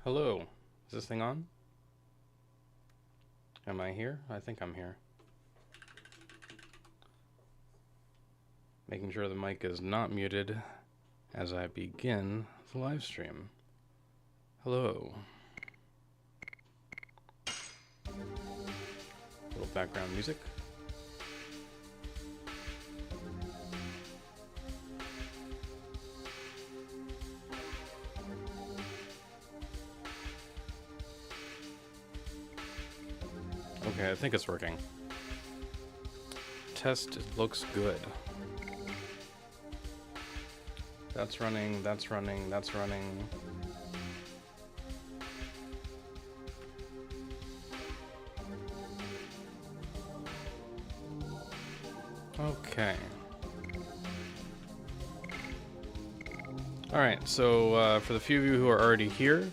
Hello. Is this thing on? Am I here? I think I'm here. Making sure the mic is not muted as I begin the live stream. Hello. Little background music. Okay, I think it's working. Test looks good. That's running, that's running, that's running. Okay. Alright, so for the few of you who are already here,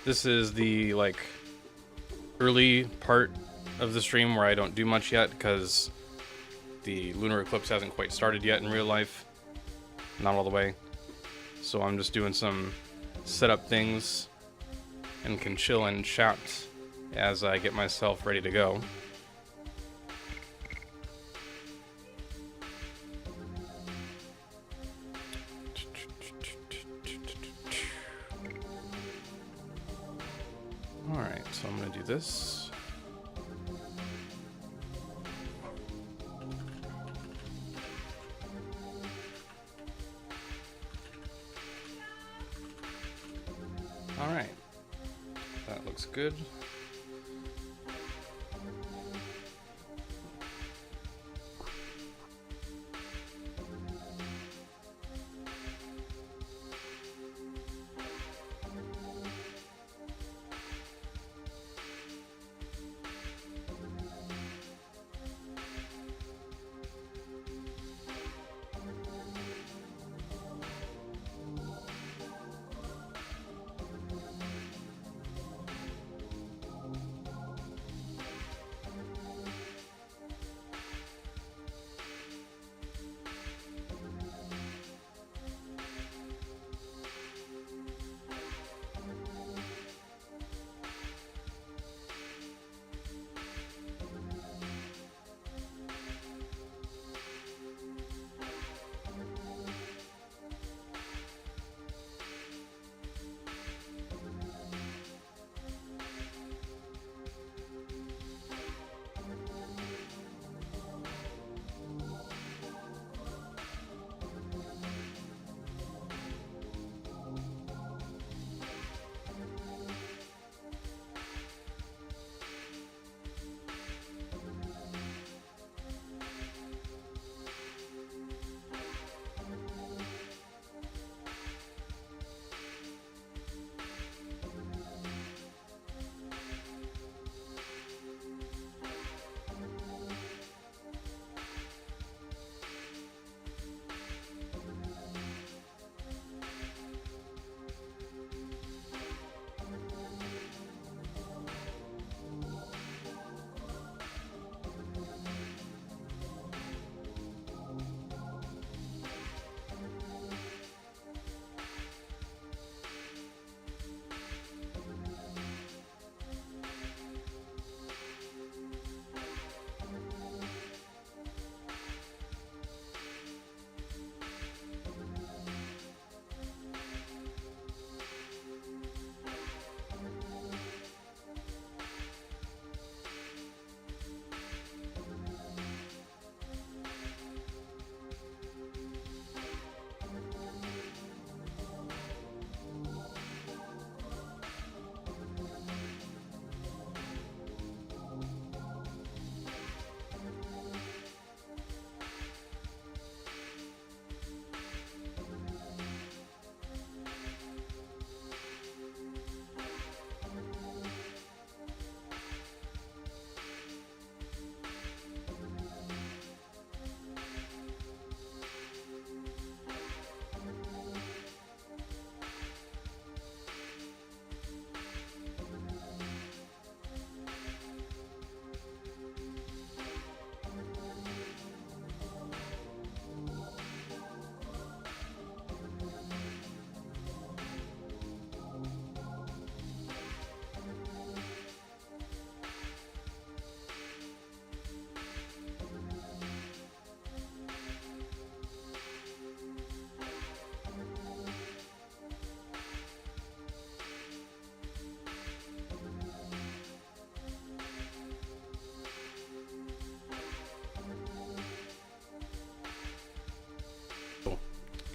this is the, early part of the stream where I don't do much yet because the lunar eclipse hasn't quite started yet in real life. Not all the way. So I'm just doing some setup things and can chill and chat as I get myself ready to go. Alright, so I'm going to do this. Alright, that looks good.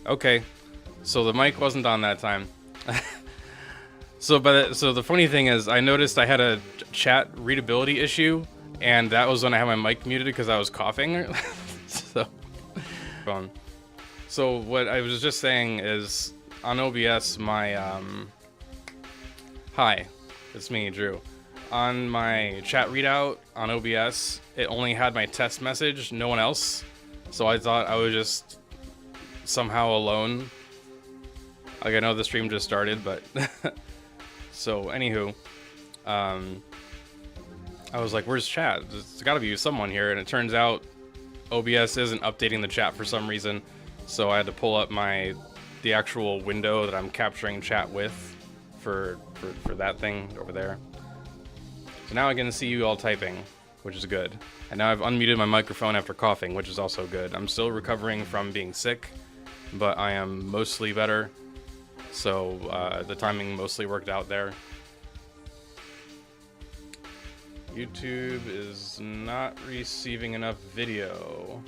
Okay, so the mic wasn't on that time. So the funny thing is, I noticed I had a chat readability issue, and that was when I had my mic muted because I was coughing. So what I was just saying is, on OBS, my hi, it's me, Drew. On my chat readout on OBS, it only had my test message, no one else. So I thought I was just somehow alone. Like, I know the stream just started, but so anywho, I was like, where's chat? There's gotta be someone here, and it turns out OBS isn't updating the chat for some reason. So I had to pull up the actual window that I'm capturing chat with for that thing over there. So now I can see you all typing, which is good. And now I've unmuted my microphone after coughing, which is also good. I'm still recovering from being sick, but I am mostly better. So the timing mostly worked out there. YouTube is not receiving enough video.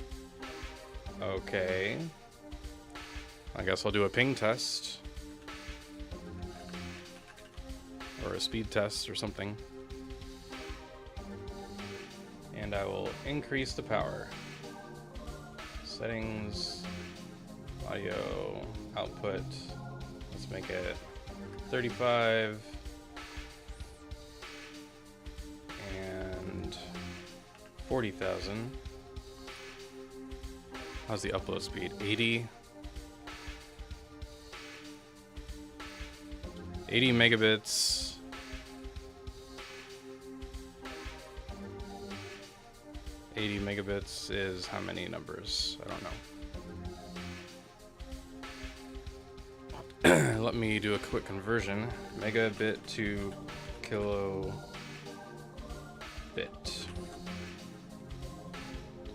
Okay. I guess I'll do a ping test. Or a speed test or something. And I will increase the power. Settings, audio, output. Let's make it 35. And 40,000. How's the upload speed? 80. 80 megabits. Megabits is how many numbers? I don't know. Let me do a quick conversion. Megabit to kilobit.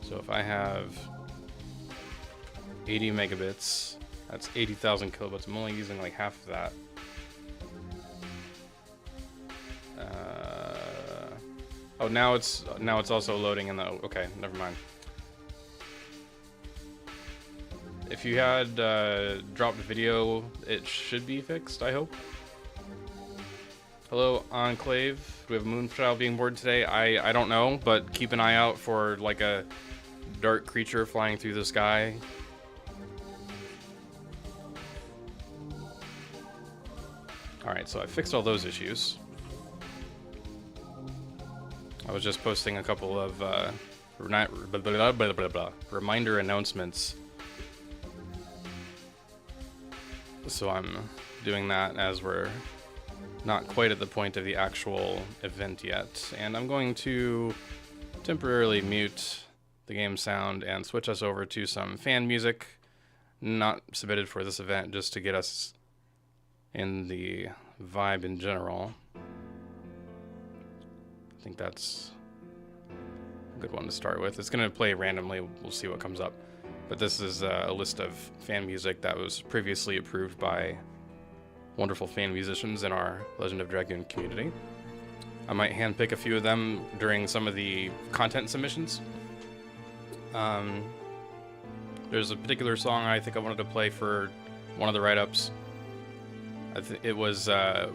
So if I have 80 megabits, that's 80,000 kilobits. I'm only using like half of that. Oh, now it's also loading in the. Okay, never mind. If you had dropped video, it should be fixed, I hope. Hello, Enclave. Do we have a Moonchild being born today? I don't know, but keep an eye out for like a dark creature flying through the sky. Alright, so I fixed all those issues. I was just posting a couple of reminder announcements. So I'm doing that as we're not quite at the point of the actual event yet. And I'm going to temporarily mute the game sound and switch us over to some fan music, not submitted for this event, just to get us in the vibe in general. I think that's a good one to start with. It's going to play randomly. We'll see what comes up. But this is a list of fan music that was previously approved by wonderful fan musicians in our Legend of Dragoon community. I might handpick a few of them during some of the content submissions. There's a particular song I think I wanted to play for one of the write-ups. It was... so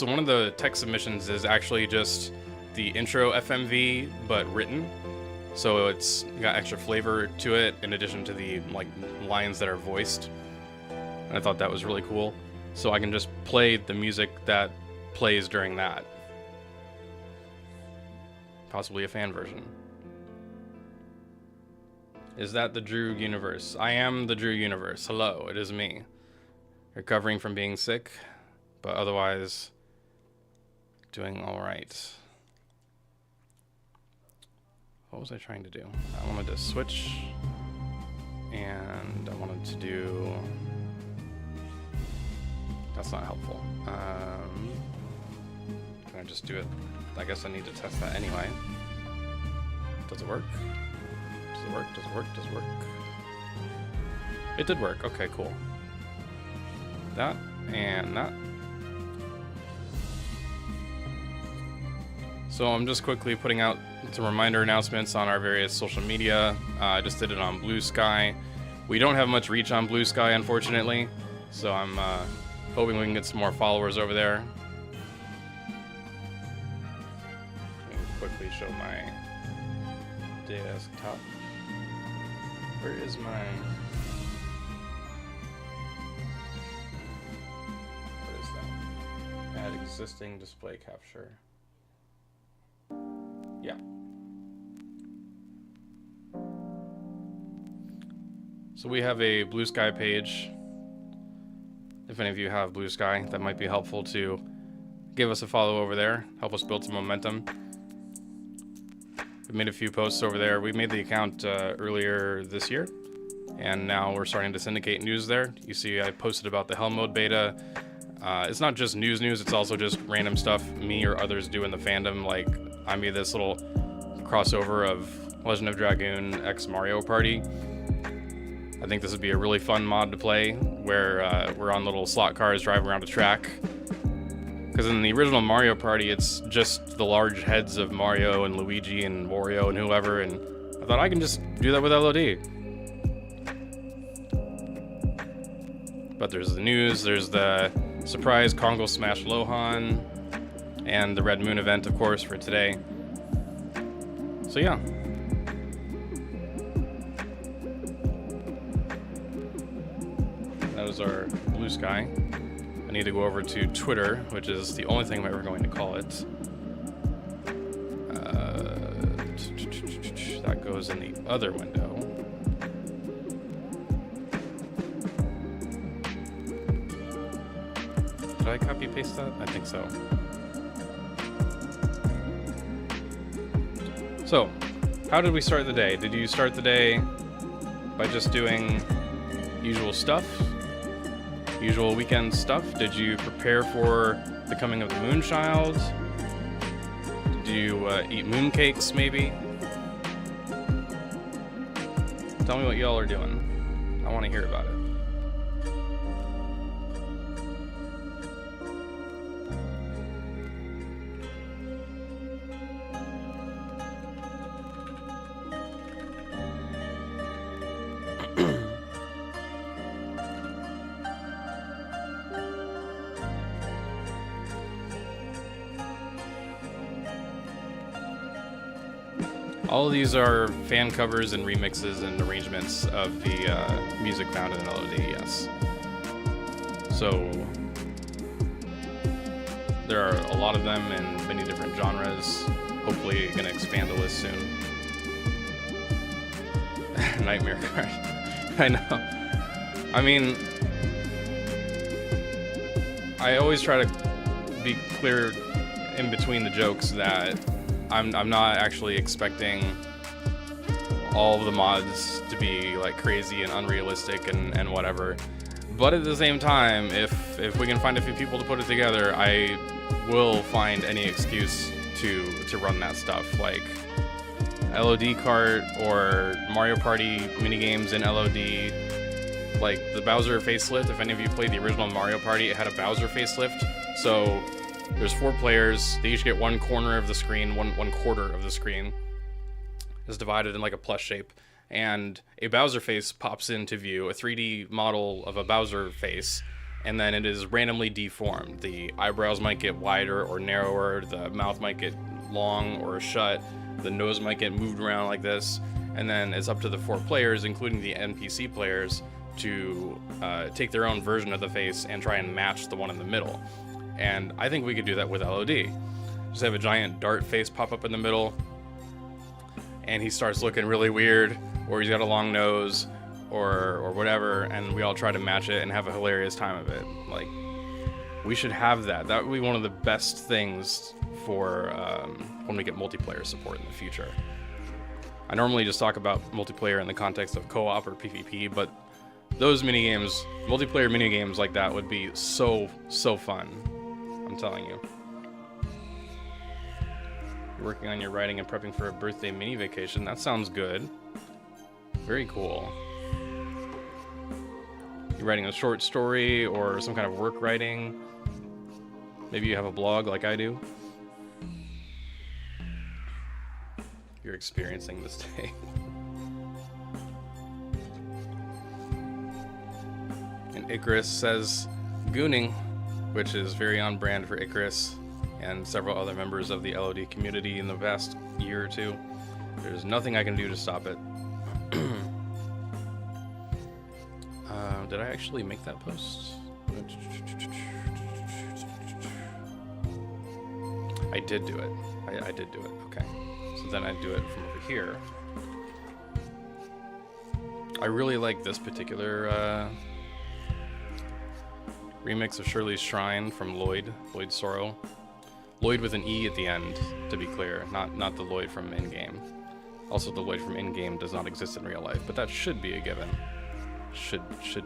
one of the text submissions is actually just the intro FMV, but written. So it's got extra flavor to it in addition to the like lines that are voiced. And I thought that was really cool. So I can just play the music that plays during that. Possibly a fan version. Is that the Drew universe? I am the Drew universe. Hello, it is me. Recovering from being sick, but otherwise doing all right. What was I trying to do? I wanted to switch, and I wanted to do... That's not helpful. Can I just do it? I guess I need to test that anyway. Does it work? Does it work? Does it work? Does it work? It did work. Okay, cool. That and that. So I'm just quickly putting out some reminder announcements on our various social media. I just did it on Blue Sky. We don't have much reach on Blue Sky, unfortunately, so I'm hoping we can get some more followers over there. Let me quickly show my desktop. Where is my... What is that? Add existing display capture. Yeah. So we have a Blue Sky page. If any of you have Blue Sky, that might be helpful to give us a follow over there. Help us build some momentum. We made a few posts over there. We made the account earlier this year, and now we're starting to syndicate news there. You see I posted about the Hell Mode beta. It's not just news, it's also just random stuff me or others do in the fandom. Like, I made this little crossover of Legend of Dragoon x Mario Party. I think this would be a really fun mod to play, where we're on little slot cars driving around a track. Because in the original Mario Party, it's just the large heads of Mario and Luigi and Wario and whoever, and I thought I can just do that with LOD. But there's the news, there's the surprise Kongo Smash Lohan, and the Red Moon event, of course, for today. So yeah. That was our Blue Sky. I need to go over to Twitter, which is the only thing I'm ever going to call it. That goes in the other window. Did I copy paste that? I think so. So, how did we start the day? Did you start the day by just doing usual stuff? Usual weekend stuff? Did you prepare for the coming of the Moonchild? Did you eat mooncakes, maybe? Tell me what y'all are doing. I want to hear about it. All of these are fan covers and remixes and arrangements of the music found in LOD, yes. So there are a lot of them in many different genres. Hopefully going to expand the list soon. Nightmare card. I know. I mean, I always try to be clear in between the jokes that I'm not actually expecting all of the mods to be like crazy and unrealistic and whatever. But at the same time, if we can find a few people to put it together, I will find any excuse to run that stuff, like LOD Kart or Mario Party minigames in LOD, like the Bowser facelift. If any of you played the original Mario Party, it had a Bowser facelift. So there's 4 players. They each get one corner of the screen, one quarter of the screen is divided in like a plus shape, and a Bowser face pops into view, a 3D model of a Bowser face, and then it is randomly deformed. The eyebrows might get wider or narrower, the mouth might get long or shut, the nose might get moved around like this, and then it's up to the 4 players, including the NPC players, to take their own version of the face and try and match the one in the middle. And I think we could do that with LOD. Just have a giant dart face pop up in the middle, and he starts looking really weird, or he's got a long nose, or whatever, and we all try to match it and have a hilarious time of it. Like, we should have that. That would be one of the best things for when we get multiplayer support in the future. I normally just talk about multiplayer in the context of co-op or PvP, but those minigames, multiplayer minigames like that would be so fun. I'm telling you. You're working on your writing and prepping for a birthday mini vacation. That sounds good. Very cool. You're writing a short story or some kind of work writing. Maybe you have a blog like I do. You're experiencing this day. Icarus says gooning, which is very on brand for Icarus and several other members of the LOD community in the past year or two. There's nothing I can do to stop it. Did I actually make that post? I did do it. I did do it. Okay. So then I do it from over here. I really like this particular remix of Shirley's Shrine from Lloyd Sorrow. Lloyd with an E at the end, to be clear, not the Lloyd from in-game. Also, the Lloyd from in-game does not exist in real life, but that should be a given. Should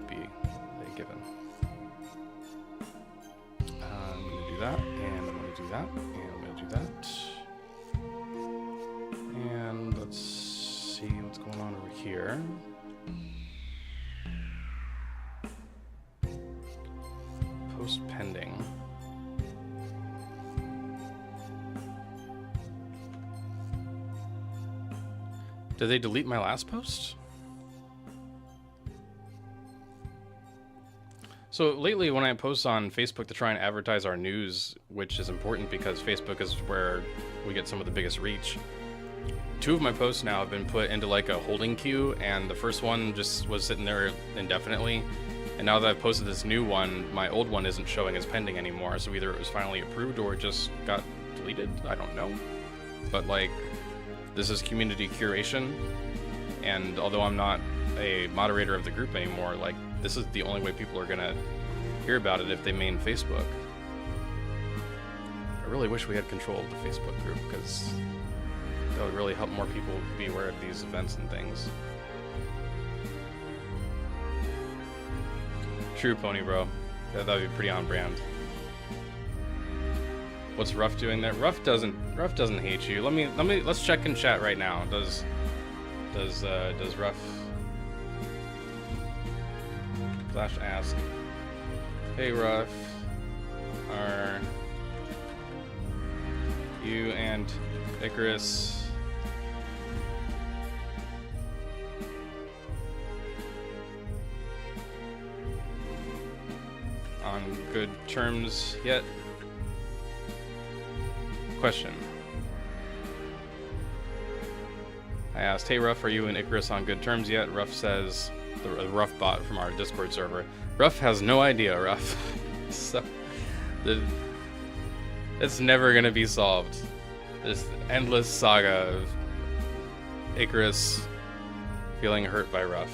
be a given. I'm gonna do that, and I'm gonna do that, and I'm gonna do that. And let's see what's going on over here. Post pending. Did they delete my last post? So lately when I post on Facebook to try and advertise our news, which is important because Facebook is where we get some of the biggest reach, 2 of my posts now have been put into like a holding queue, and the first one just was sitting there indefinitely. And now that I've posted this new one, my old one isn't showing as pending anymore, so either it was finally approved or it just got deleted. I don't know. But like, this is community curation, and although I'm not a moderator of the group anymore, like, this is the only way people are gonna hear about it if they main Facebook. I really wish we had control of the Facebook group, because that would really help more people be aware of these events and things. True, Pony Bro. That would be pretty on brand. What's Ruff doing there? Ruff doesn't hate you. Let's check in chat right now. Does Ruff / ask, hey Ruff, are you and Icarus on good terms yet? Question. I asked, hey Ruff, are you and Icarus on good terms yet? Ruff says, the Ruff bot from our Discord server. Ruff has no idea, Ruff. So, it's never gonna be solved. This endless saga of Icarus feeling hurt by Ruff.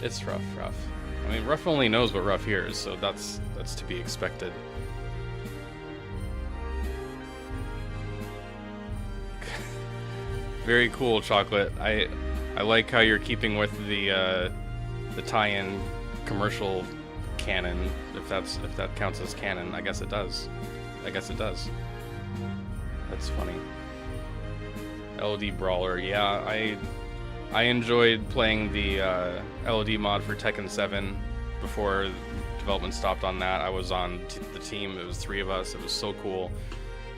It's Ruff. I mean, Ruff only knows what Ruff hears, so that's to be expected. Very cool, Chocolate. I like how you're keeping with the tie-in commercial canon. If that counts as canon, I guess it does. That's funny. LOD Brawler, yeah. I enjoyed playing the LOD mod for Tekken 7 before development stopped on that. I was on the team. It was 3 of us. It was so cool.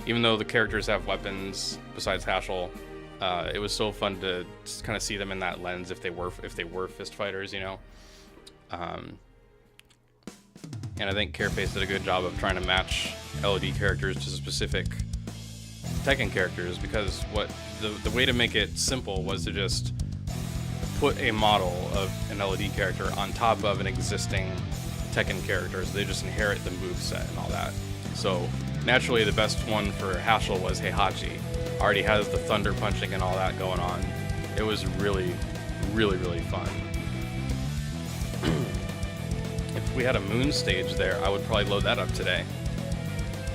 Even though the characters have weapons besides Haschel, it was so fun to just kind of see them in that lens if they were fist fighters, you know. And I think Careface did a good job of trying to match LOD characters to specific Tekken characters, because the way to make it simple was to just put a model of an LOD character on top of an existing Tekken character, so they just inherit the moveset and all that. So naturally the best one for Haschel was Heihachi. Already has the thunder punching and all that going on. It was really fun. If we had a moon stage there, I would probably load that up today.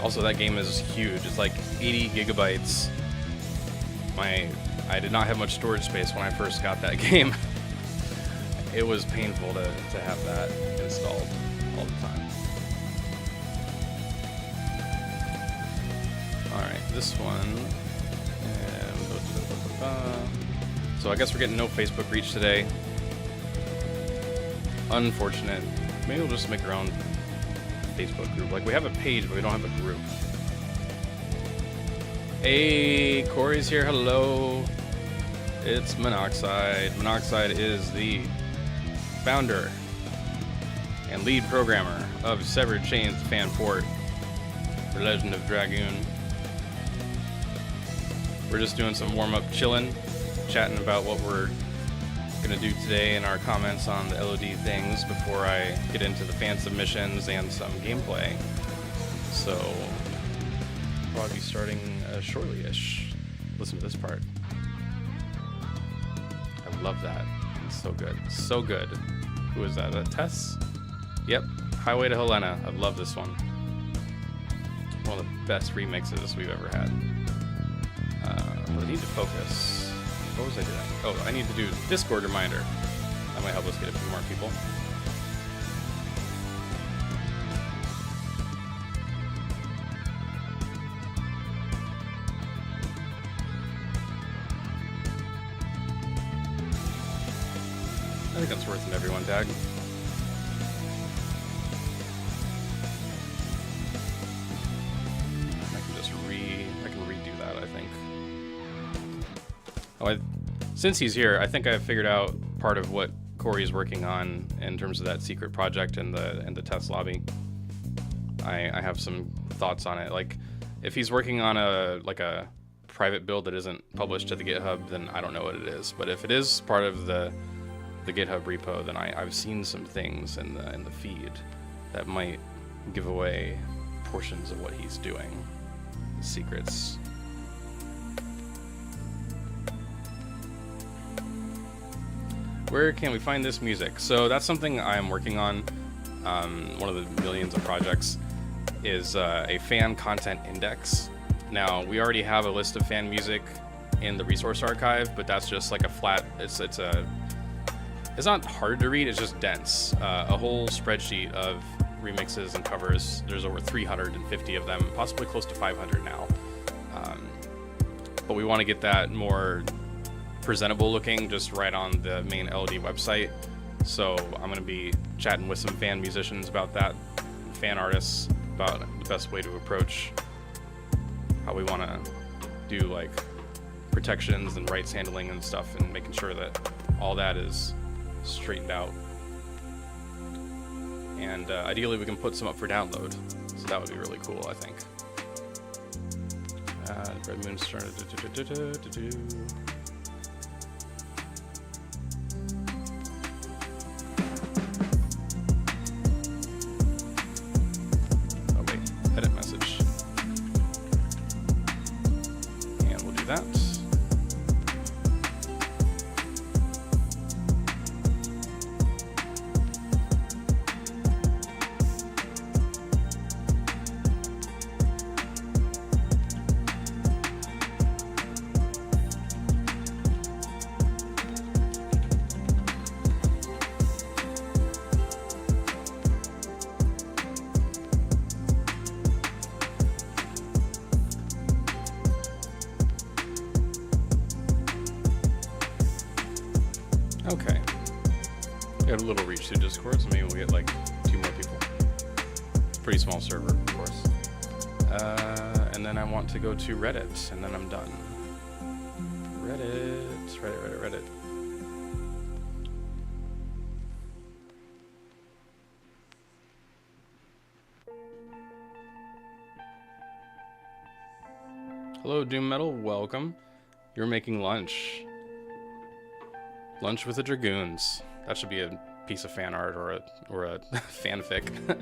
Also, that game is huge. It's like 80 gigabytes. I did not have much storage space when I first got that game. It was painful to have that installed all the time. Alright, this one. So I guess we're getting no Facebook reach today. Unfortunate. Maybe we'll just make our own Facebook group. Like, we have a page, but we don't have a group. Hey, Corey's here. Hello. It's Monoxide. Monoxide is the founder and lead programmer of Severed Chains fan port for Legend of Dragoon. We're just doing some warm-up chilling, chatting about what we're gonna do today in our comments on the LOD things before I get into the fan submissions and some gameplay. So, probably starting shortly-ish. Listen to this part. I love that. It's so good. So good. Who is that? Tess? Yep. Highway to Helena. I love this one. One of the best remixes we've ever had. But I need to focus. What was I doing? Oh, I need to do Discord reminder. That might help us get a few more people. I think that's worth an everyone tag. I can redo that, I think. Oh, since he's here, I think I've figured out part of what Corey's working on in terms of that secret project in the test lobby. I have some thoughts on it. Like, if he's working on a private build that isn't published to the GitHub, then I don't know what it is. But if it is part of the GitHub repo, then I've seen some things in the feed that might give away portions of what he's doing. The secrets. Where can we find this music? So that's something I'm working on. One of the millions of projects is a fan content index. Now, we already have a list of fan music in the resource archive, but that's just like a flat, it's not hard to read, it's just dense. A whole spreadsheet of remixes and covers. There's over 350 of them, possibly close to 500 now. But we want to get that more presentable looking, just right on the main LD website. So I'm going to be chatting with some fan musicians about that, fan artists, about the best way to approach how we want to do like protections and rights handling and stuff, and making sure that all that is straightened out. And ideally we can put some up for download, so that would be really cool, I think. Red Moon started. Oh wait, edit message. And we'll do that. Okay. Got a little reach through Discord, so maybe we'll get like 2 more people. It's a pretty small server, of course. And then I want to go to Reddit, and then I'm done. Reddit. Hello, Doom Metal. Welcome. You're making lunch. Lunch with the Dragoons. That should be a piece of fan art or a fanfic.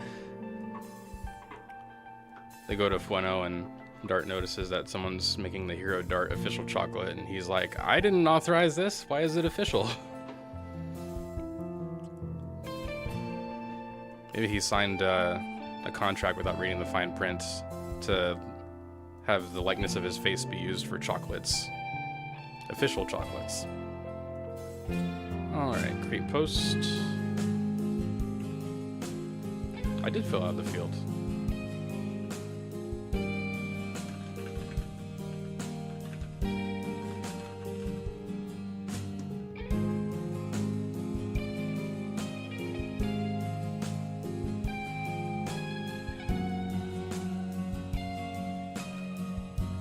They go to Fueno and Dart notices that someone's making the Hero Dart official chocolate, and he's like, I didn't authorize this. Why is it official? Maybe he signed a contract without reading the fine print to have the likeness of his face be used for chocolates. Official chocolates. Alright, create post. I did fill out the field.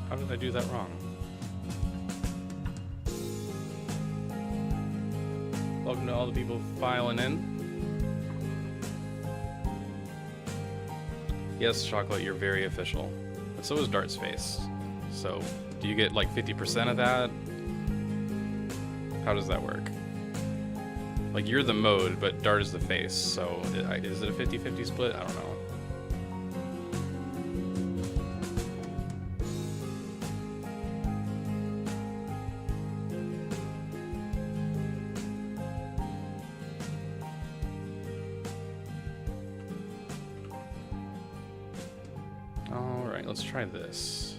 How did I do that wrong? Welcome to all the people filing in. Yes, Chocolate, you're very official. But so is Dart's face. So, do you get like 50% of that? How does that work? Like, you're the mode, but Dart is the face, so is it a 50-50 split? I don't know. Alright, let's try this.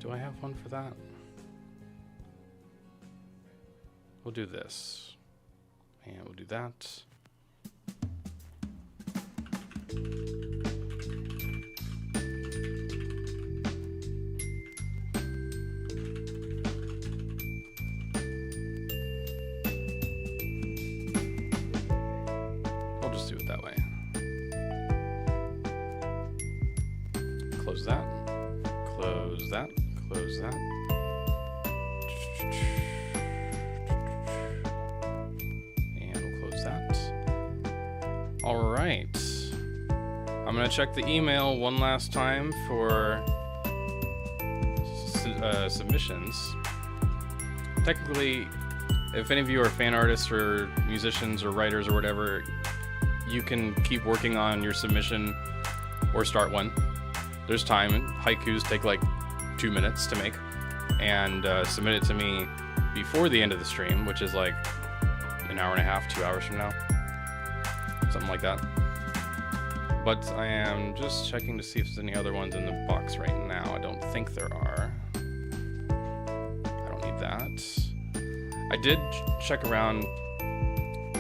Do I have one for that? We'll do this. And we'll do that. I'll just do it that way. Close that. Close that. Close that. All right, I'm gonna check the email one last time for submissions. Technically, if any of you are fan artists or musicians or writers or whatever, you can keep working on your submission or start one. There's time, and haikus take like 2 minutes to make, and submit it to me before the end of the stream, which is like an hour and a half, 2 hours from now. Something like that. But I am just checking to see if there's any other ones in the box right now. I don't think there are. I don't need that. I did check around.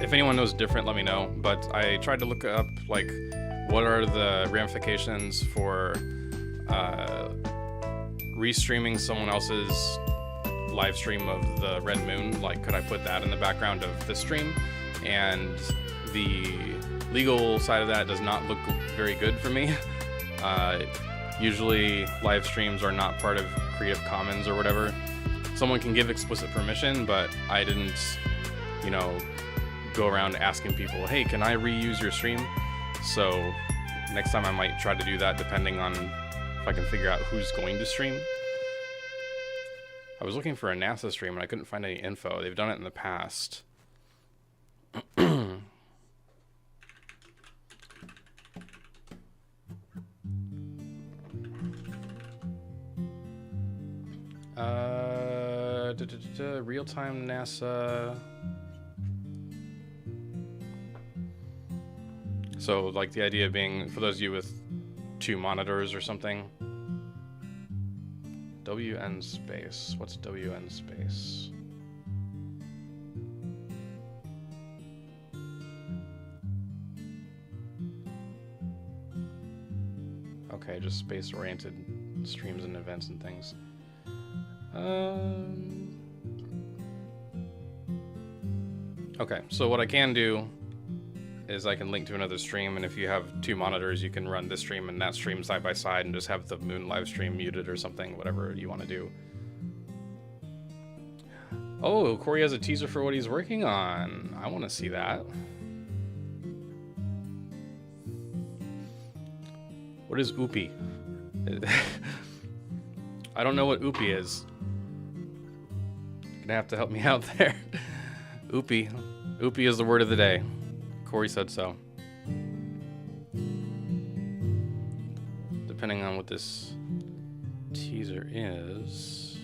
If anyone knows different, let me know. But I tried to look up, like, what are the ramifications for restreaming someone else's live stream of the Red Moon. Like, could I put that in the background of the stream? And the legal side of that does not look very good for me. Usually live streams are not part of Creative Commons or whatever. Someone can give explicit permission, but I didn't, you know, go around asking people, hey, can I reuse your stream? So next time I might try to do that, depending on if I can figure out who's going to stream. I was looking for a NASA stream and I couldn't find any info. They've done it in the past. Real-time NASA. So, like, the idea being, for those of you with 2 monitors or something. WN space. What's WN space? Okay, just space-oriented streams and events and things. Okay, so what I can do is I can link to another stream, and if you have 2 monitors, you can run this stream and that stream side by side and just have the Moon live stream muted or something, whatever you want to do. Oh, Corey has a teaser for what he's working on. I want to see that. What is Oopie? I don't know what Oopie is. You're gonna have to help me out there. Oopie. Oopie is the word of the day. Corey said so. Depending on what this teaser is.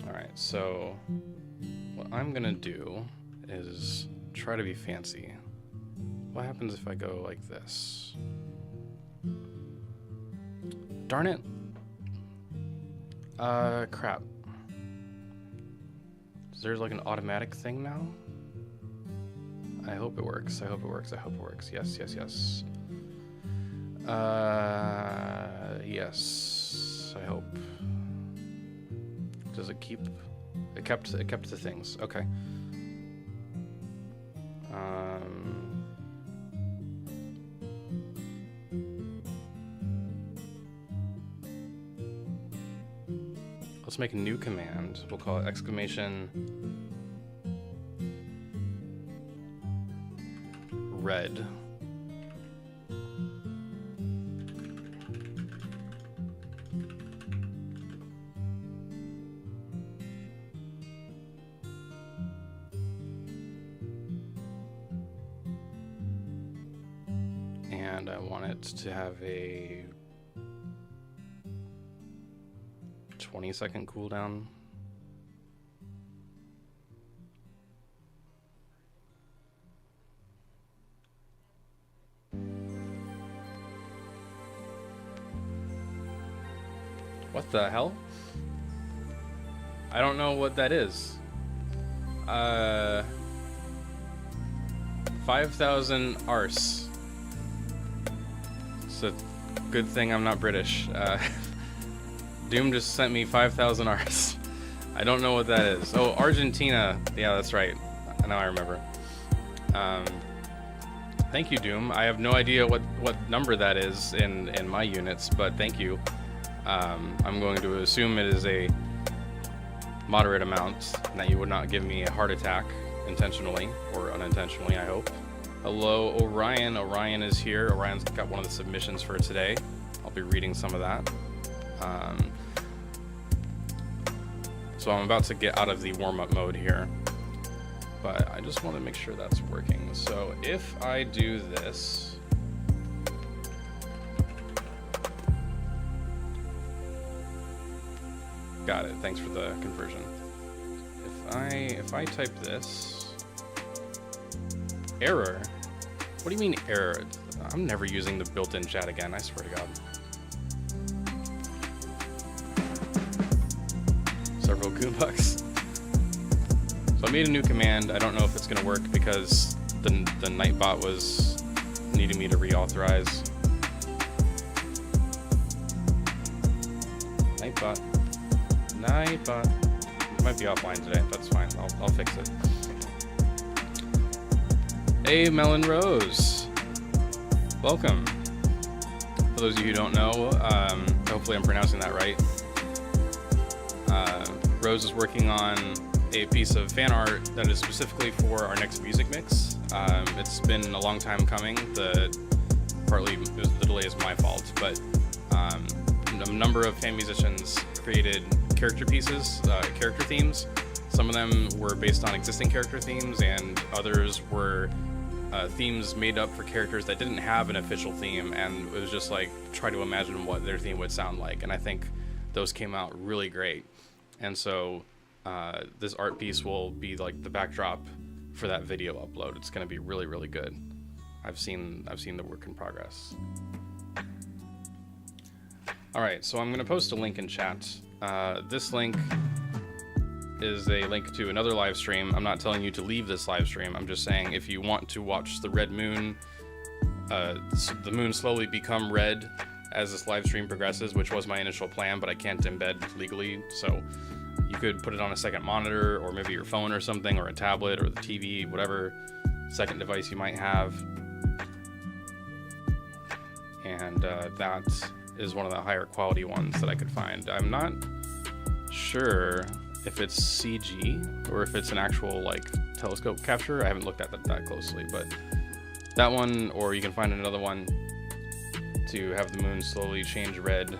Alright, so what I'm gonna do is try to be fancy. What happens if I go like this? Darn it. Crap. Is there like an automatic thing now? I hope it works. I hope it works. I hope it works. Yes, yes, yes. Yes. I hope. Does it keep? It kept the things. Okay. Let's make a new command. We'll call it exclamation red. And I want it to have a 20-second cooldown. What the hell? I don't know what that is. 5,000 arse. It's a good thing I'm not British. Doom just sent me 5,000 arse. I don't know what that is. Oh, Argentina. Yeah, that's right. Now I remember. Thank you, Doom. I have no idea what number that is in my units, but thank you. I'm going to assume it is a moderate amount, and that you would not give me a heart attack intentionally or unintentionally, I hope. Hello, Orion. Orion is here. Orion's got one of the submissions for today. I'll be reading some of that. So I'm about to get out of the warm-up mode here, but I just want to make sure that's working. So if I do this, got it. Thanks for the conversion. If I type this, error. What do you mean error? I'm never using the built-in chat again. I swear to God. Several goonbucks. So I made a new command. I don't know if it's gonna work because the Nightbot was needing me to reauthorize. Nightbot. It might be offline today. That's fine. I'll fix it. Hey, Melon Rose. Welcome. For those of you who don't know, hopefully I'm pronouncing that right. Rose is working on a piece of fan art that is specifically for our next music mix. It's been a long time coming. Partly the delay is my fault, but a number of fan musicians created character pieces, character themes. Some of them were based on existing character themes, and others were themes made up for characters that didn't have an official theme, and it was just like try to imagine what their theme would sound like. And I think those came out really great. And so this art piece will be like the backdrop for that video upload. It's going to be really, really good. I've seen the work in progress. All right, so I'm going to post a link in chat. This link is a link to another live stream. I'm not telling you to leave this live stream. I'm just saying if you want to watch the red moon, the moon slowly become red as this live stream progresses, which was my initial plan, but I can't embed legally. So you could put it on a second monitor, or maybe your phone or something, or a tablet, or the TV, whatever second device you might have. And that is one of the higher quality ones that I could find. I'm not sure if it's CG or if it's an actual like telescope capture. I haven't looked at that closely, but that one, or you can find another one to have the moon slowly change red.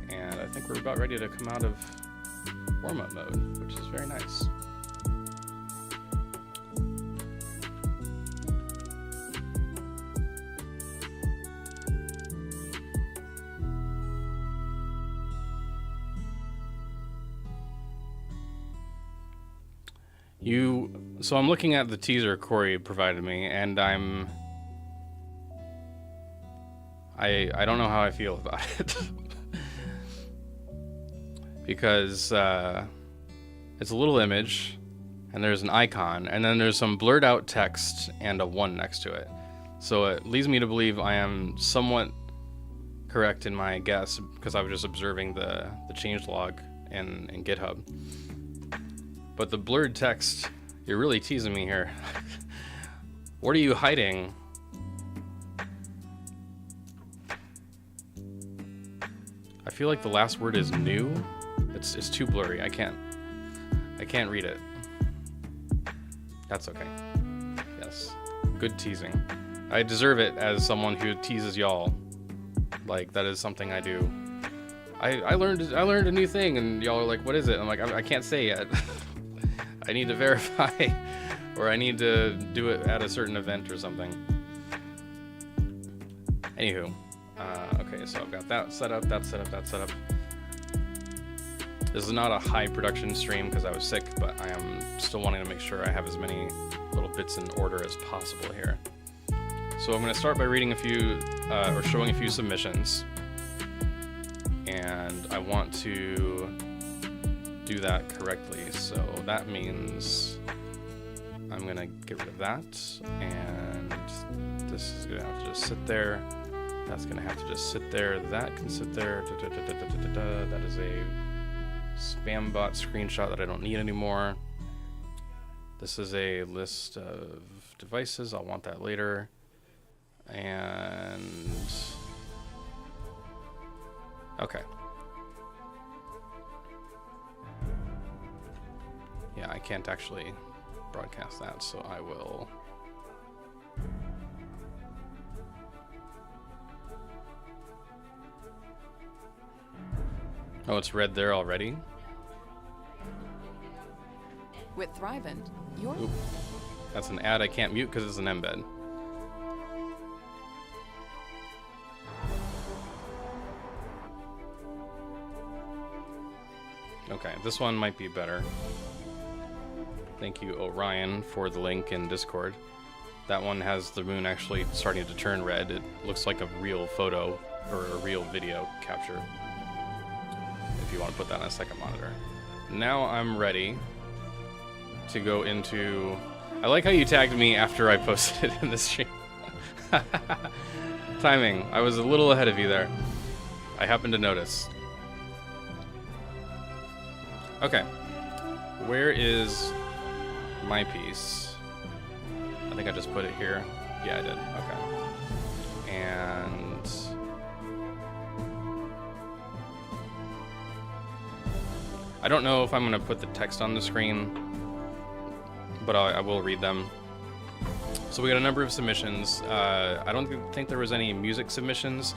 And I think we're about ready to come out of warm-up mode, which is very nice. So I'm looking at the teaser Corey provided me, and I don't know how I feel about it. Because it's a little image, and there's an icon, and then there's some blurred out text and a 1 next to it. So it leads me to believe I am somewhat correct in my guess, because I was just observing the changelog in GitHub. But the blurred text, you're really teasing me here. What are you hiding? I feel like the last word is new. It's too blurry. I can't read it. That's okay. Yes. Good teasing. I deserve it as someone who teases y'all. Like, that is something I do. I learned a new thing, and y'all are like, what is it? I'm like, I can't say yet. I need to verify, or I need to do it at a certain event or something. Anywho, okay, so I've got that set up, that set up, that set up. This is not a high production stream because I was sick, but I am still wanting to make sure I have as many little bits in order as possible here. So I'm going to start by reading a few, or showing a few submissions. And I want to do that correctly. So that means I'm going to get rid of that. And this is going to have to just sit there. That's going to have to just sit there. That can sit there. That is a spam bot screenshot that I don't need anymore. This is a list of devices. I'll want that later. And okay. Yeah, I can't actually broadcast that, so I will. Oh, it's red there already? With Thrivent, you're... Oop. That's an ad I can't mute because it's an embed. Okay, this one might be better. Thank you, Orion, for the link in Discord. That one has the moon actually starting to turn red. It looks like a real photo or a real video capture. If you want to put that on a second monitor. Now I'm ready to go into... I like how you tagged me after I posted it in the stream. Timing. I was a little ahead of you there. I happened to notice. Okay. Where is my piece? I think I just put it here. Yeah, I did. Okay. And... I don't know if I'm going to put the text on the screen, but I will read them. So we got a number of submissions. I don't think there was any music submissions.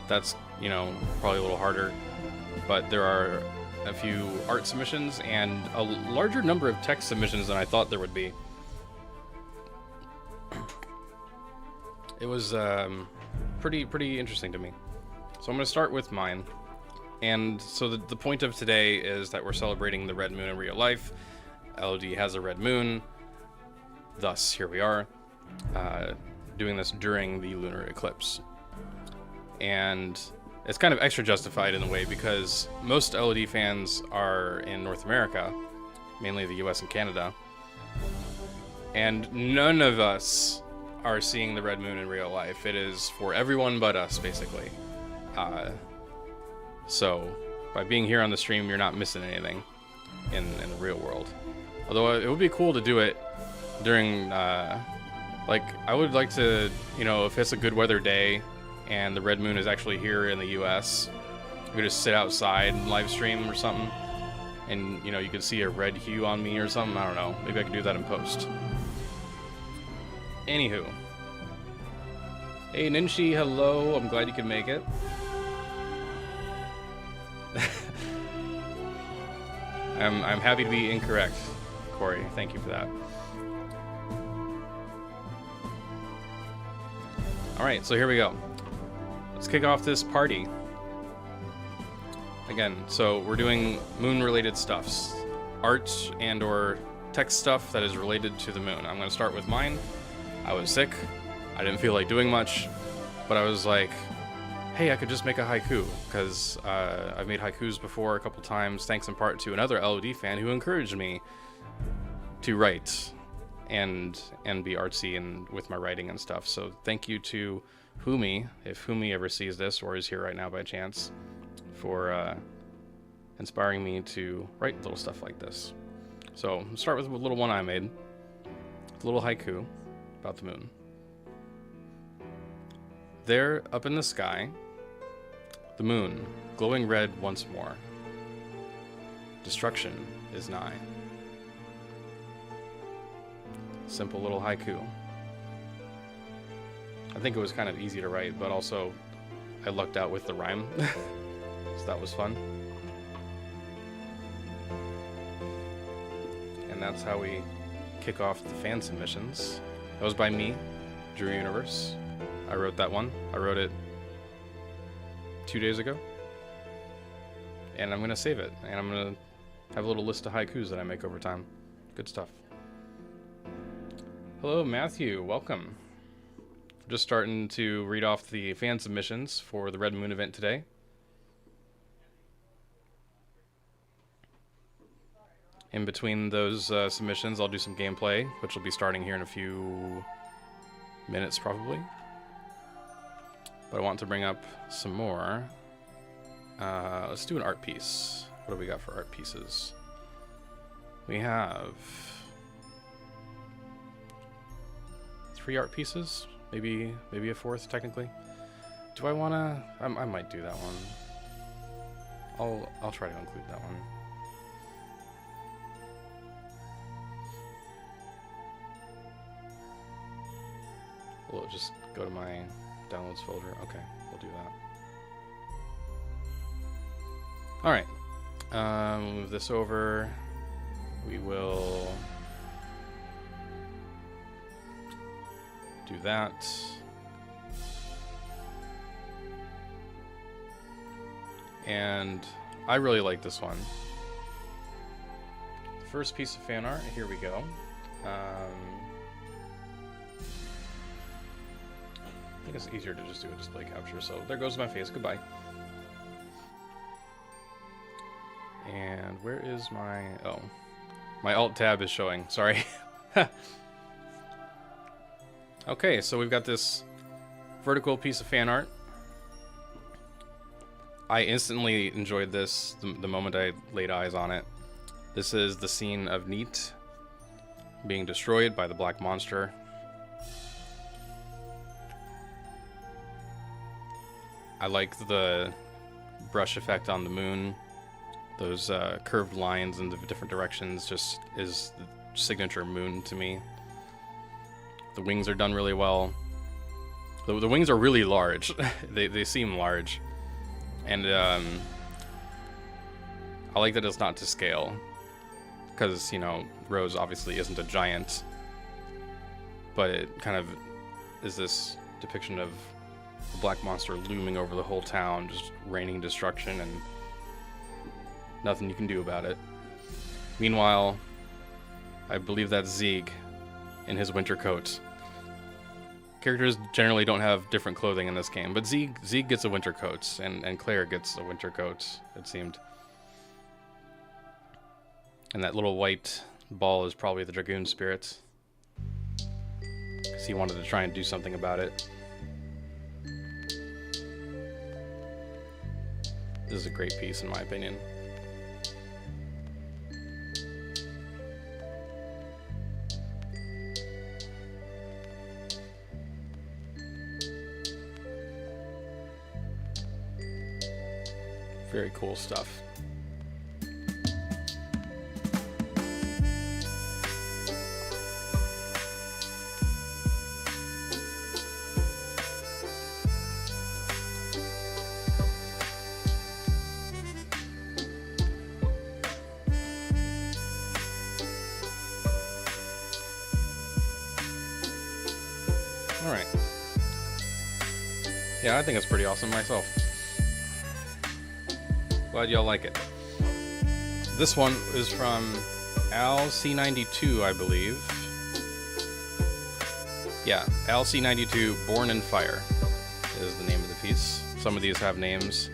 That's, you know, probably a little harder. But there are a few art submissions and a larger number of text submissions than I thought there would be. It was pretty interesting to me. So I'm going to start with mine. And so the point of today is that we're celebrating the red moon in real life. LOD has a red moon. Thus, here we are, doing this during the lunar eclipse. And it's kind of extra justified in a way because most LOD fans are in North America, mainly the US and Canada. And none of us are seeing the red moon in real life. It is for everyone but us, basically. So, by being here on the stream, you're not missing anything in the real world. Although it would be cool to do it during, like, I would like to, you know, if it's a good weather day and the red moon is actually here in the US, we could just sit outside and live stream or something. And, you know, you could see a red hue on me or something. I don't know. Maybe I could do that in post. Anywho. Hey, Ninshi, hello. I'm glad you could make it. I'm happy to be incorrect, Corey. Thank you for that. Alright, so here we go. Let's kick off this party. Again, so we're doing moon-related stuffs. Art and or text stuff that is related to the moon. I'm going to start with mine. I was sick. I didn't feel like doing much. But I was like, hey, I could just make a haiku, because I've made haikus before a couple times, thanks in part to another LOD fan who encouraged me to write and be artsy and with my writing and stuff. So thank you to Humi, if Humi ever sees this or is here right now by chance, for inspiring me to write little stuff like this. So I'll start with a little one I made, a little haiku about the moon. There, up in the sky, the moon, glowing red once more. Destruction is nigh. Simple little haiku. I think it was kind of easy to write, but also I lucked out with the rhyme. So that was fun. And that's how we kick off the fan submissions. That was by me, Drew Universe. I wrote that one. I wrote it 2 days ago. And I'm going to save it. And I'm going to have a little list of haikus that I make over time. Good stuff. Hello, Matthew. Welcome. Just starting to read off the fan submissions for the Red Moon event today. In between those submissions, I'll do some gameplay, which will be starting here in a few minutes probably. But I want to bring up some more. Let's do an art piece. What do we got for art pieces? We have 3 art pieces, maybe a 4th technically. Do I wanna? I might do that one. I'll try to include that one. We'll just go to my downloads folder. Okay, we'll do that. All right, we'll move this over. We will do that. And I really like this one. The first piece of fan art, here we go. I think it's easier to just do a display capture, so there goes my face, goodbye. And where is my, oh, my alt tab is showing, sorry. Okay, so we've got this vertical piece of fan art. I instantly enjoyed this the moment I laid eyes on it. This is the scene of Neat being destroyed by the black monster. I like the brush effect on the moon. Those curved lines in the different directions just is the signature moon to me. The wings are done really well. The wings are really large. they seem large. And I like that it's not to scale. Because, you know, Rose obviously isn't a giant. But it kind of is this depiction of the black monster looming over the whole town, just raining destruction and nothing you can do about it. Meanwhile, I believe that's Zieg in his winter coat. Characters generally don't have different clothing in this game, but Zieg gets a winter coat, and Claire gets a winter coat, it seemed. And that little white ball is probably the Dragoon spirit, because he wanted to try and do something about it. This is a great piece, in my opinion. Very cool stuff. All right. Yeah, I think it's pretty awesome myself. Glad y'all like it. This one is from Al C92, I believe. Yeah, Al C92, Born in Fire is the name of the piece. Some of these have names.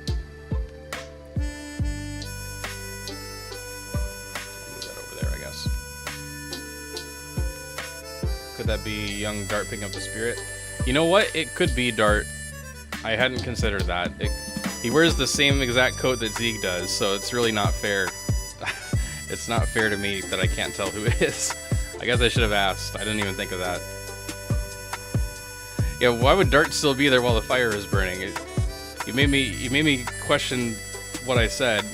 Move that over there, I guess. Could that be young Dart picking up the spirit? You know what? It could be Dart. I hadn't considered that. He wears the same exact coat that Zieg does, so it's really not fair. It's not fair to me that I can't tell who it is. I guess I should have asked. I didn't even think of that. Yeah, why would Dart still be there while the fire is burning? You made me question what I said,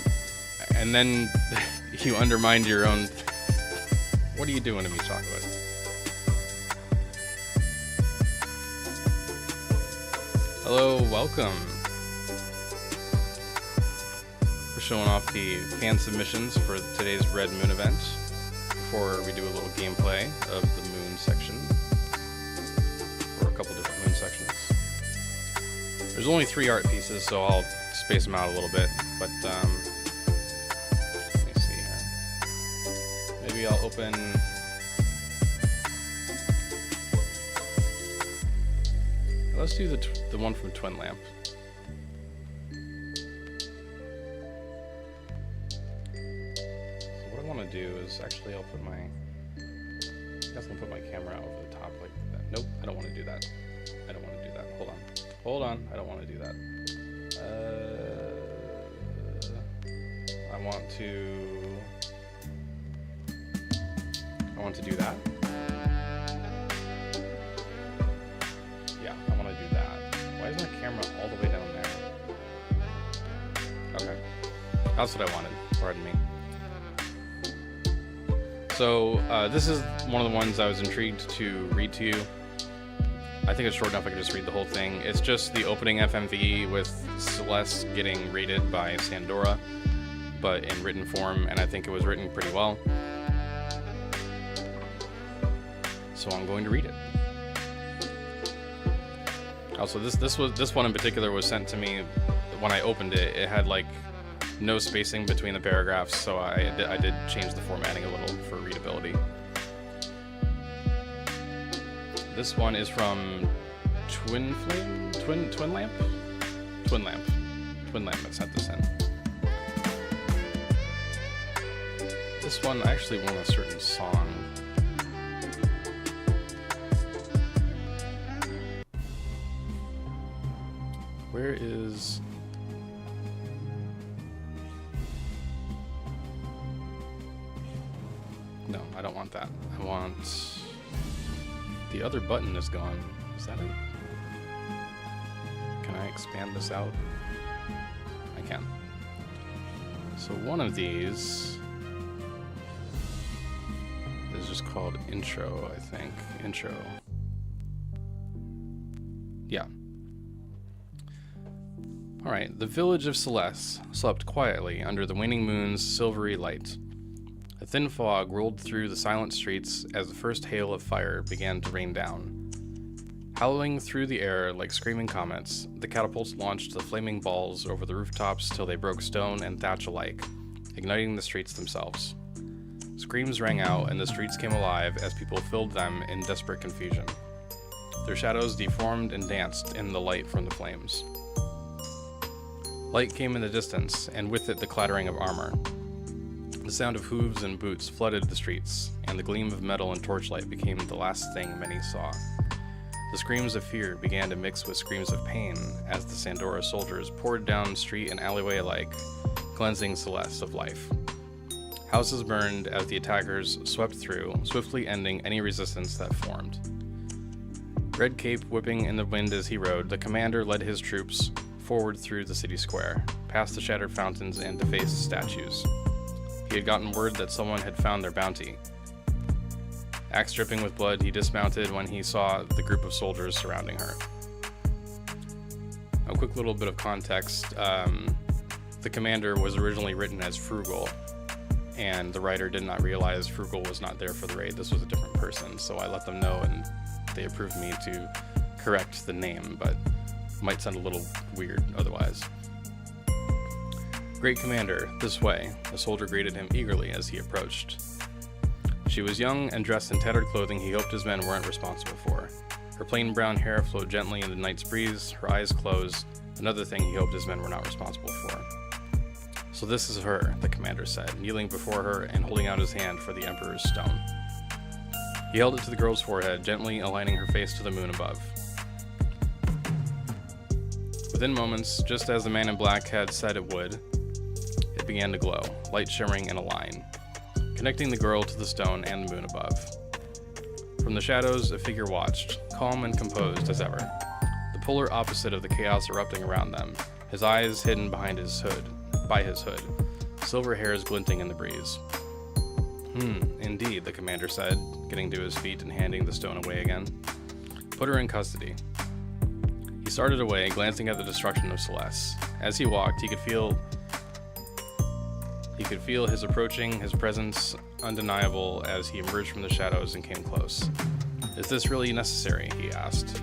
and then you undermined your own. What are you doing to me, Chocolate? Hello, welcome. We're showing off the fan submissions for today's Red Moon event before we do a little gameplay of the moon section, or a couple different moon sections. There's only 3 art pieces, so I'll space them out a little bit, but let me see here. Maybe I'll open... Let's do the one from Twin Lamp. So what I want to do is actually I'll put my... I guess I'll put my camera over the top like that. Nope, I don't want to do that. I don't want to do that. Hold on. Hold on, I don't want to do that. I want to do that. Yeah, I want to do that. Why is my camera all the way down there? Okay, that's what I wanted. Pardon me. So this is one of the ones I was intrigued to read to you. I think it's short enough I can just read the whole thing. It's just the opening FMV with Celeste getting raided by Sandora, but in written form, and I think it was written pretty well. So I'm going to read it. Also, this one in particular was sent to me when I opened it. It had like no spacing between the paragraphs, so I did change the formatting a little for readability. This one is from Twin Lamp that sent this in. This one I actually want a certain song. Where is... No, I don't want that. I want... The other button is gone. Is that it? Can I expand this out? I can. So one of these is just called Intro, I think. Intro. Yeah. Alright, the village of Celeste slept quietly under the waning moon's silvery light. A thin fog rolled through the silent streets as the first hail of fire began to rain down. Howling through the air like screaming comets, the catapults launched the flaming balls over the rooftops till they broke stone and thatch alike, igniting the streets themselves. Screams rang out and the streets came alive as people filled them in desperate confusion. Their shadows deformed and danced in the light from the flames. Light came in the distance, and with it the clattering of armor. The sound of hooves and boots flooded the streets, and the gleam of metal and torchlight became the last thing many saw. The screams of fear began to mix with screams of pain as the Sandora soldiers poured down street and alleyway alike, cleansing Celeste of life. Houses burned as the attackers swept through, swiftly ending any resistance that formed. Red cape whipping in the wind as he rode, the commander led his troops forward through the city square, past the shattered fountains and defaced statues. He had gotten word that someone had found their bounty. Axe dripping with blood, he dismounted when he saw the group of soldiers surrounding her. A quick little bit of context. The commander was originally written as Frugal, and the writer did not realize Frugal was not there for the raid. This was a different person, so I let them know, and they approved me to correct the name, but it might sound a little weird otherwise. Great Commander, this way, a soldier greeted him eagerly as he approached. She was young and dressed in tattered clothing he hoped his men weren't responsible for. Her plain brown hair flowed gently in the night's breeze, her eyes closed, another thing he hoped his men were not responsible for. So this is her, the commander said, kneeling before her and holding out his hand for the Emperor's stone. He held it to the girl's forehead, gently aligning her face to the moon above. Within moments, just as the man in black had said it would, it began to glow, light shimmering in a line, connecting the girl to the stone and the moon above. From the shadows, a figure watched, calm and composed as ever, the polar opposite of the chaos erupting around them, his eyes hidden by his hood, silver hairs glinting in the breeze. Indeed, the commander said, getting to his feet and handing the stone away again. Put her in custody. He started away, glancing at the destruction of Celeste. As he walked, he could feel his approaching, his presence undeniable as he emerged from the shadows and came close. "Is this really necessary?" he asked.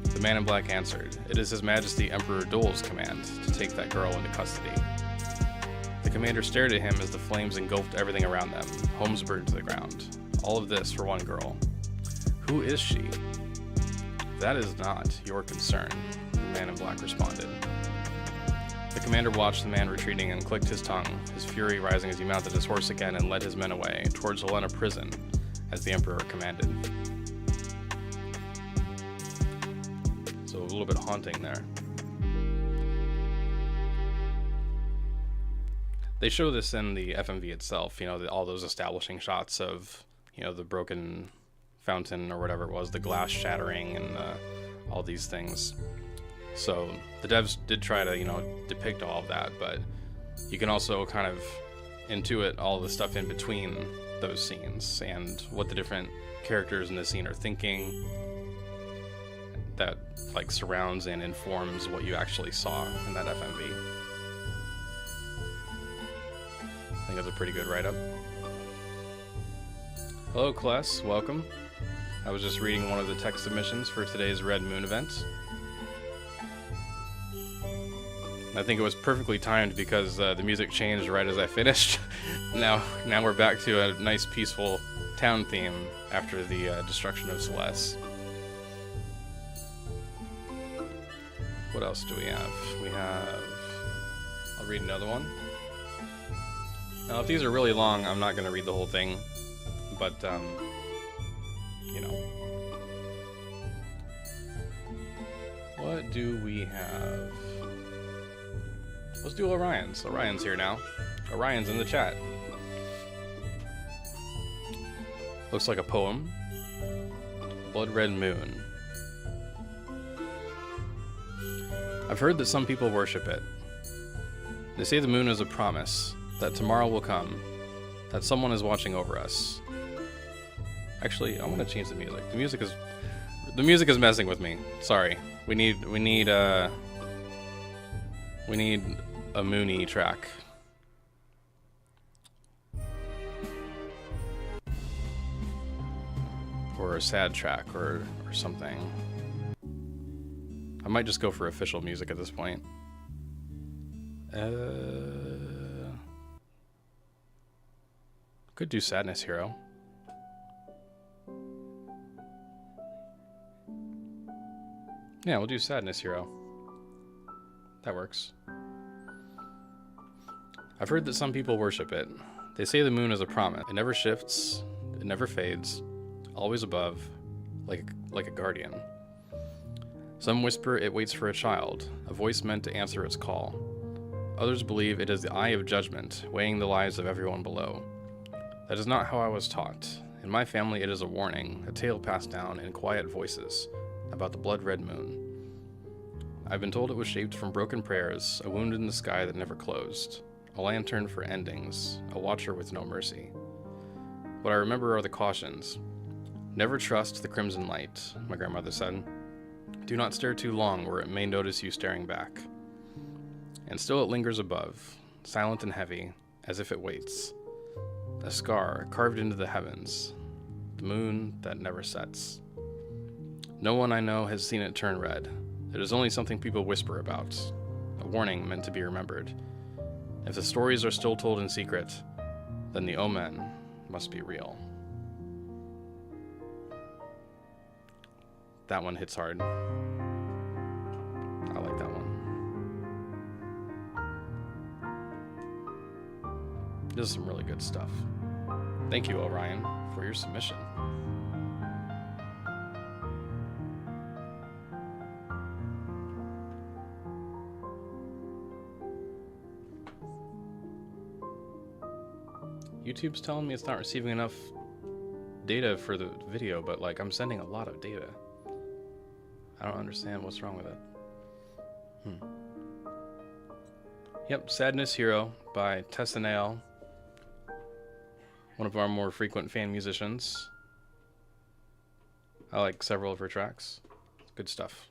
The man in black answered, "It is His Majesty Emperor Dole's command to take that girl into custody." The commander stared at him as the flames engulfed everything around them. Homes burned to the ground. All of this for one girl. "Who is she?" "That is not your concern," the man in black responded. The commander watched the man retreating and clicked his tongue, his fury rising as he mounted his horse again and led his men away towards Helena prison, as the emperor commanded. So a little bit haunting there. They show this in the FMV itself, all those establishing shots of, the broken fountain or whatever it was, the glass shattering and all these things. So the devs did try to, depict all of that, but you can also kind of intuit all the stuff in between those scenes and what the different characters in the scene are thinking that surrounds and informs what you actually saw in that FMV. I think that's a pretty good write-up. Hello, Kless. Welcome. I was just reading one of the text submissions for today's Red Moon event. I think it was perfectly timed because the music changed right as I finished. Now we're back to a nice peaceful town theme after the destruction of Celeste. What else do we have? I'll read another one. Now, if these are really long, I'm not going to read the whole thing, but, What do we have? Let's do Orion's. Orion's here now. Orion's in the chat. Looks like a poem. Blood Red Moon. I've heard that some people worship it. They say the moon is a promise, that tomorrow will come, that someone is watching over us. Actually, I want to change the music. The music is messing with me. Sorry. We need a moony track. Or a sad track or something. I might just go for official music at this point. Could do Sadness Hero. Yeah, we'll do Sadness Hero. That works. I've heard that some people worship it. They say the moon is a promise. It never shifts, it never fades, always above, like a guardian. Some whisper it waits for a child, a voice meant to answer its call. Others believe it is the eye of judgment, weighing the lives of everyone below. That is not how I was taught. In my family, it is a warning, a tale passed down in quiet voices about the blood red moon. I've been told it was shaped from broken prayers, a wound in the sky that never closed, a lantern for endings, a watcher with no mercy. What I remember are the cautions. Never trust the crimson light, my grandmother said. Do not stare too long, or it may notice you staring back. And still it lingers above, silent and heavy, as if it waits. A scar carved into the heavens, the moon that never sets. No one I know has seen it turn red. It is only something people whisper about, a warning meant to be remembered. If the stories are still told in secret, then the omen must be real. That one hits hard. I like that one. This is some really good stuff. Thank you, Orion, for your submission. YouTube's telling me it's not receiving enough data for the video, but I'm sending a lot of data. I don't understand what's wrong with it. Yep, Sadness Hero by Tessanael, one of our more frequent fan musicians. I like several of her tracks. Good stuff.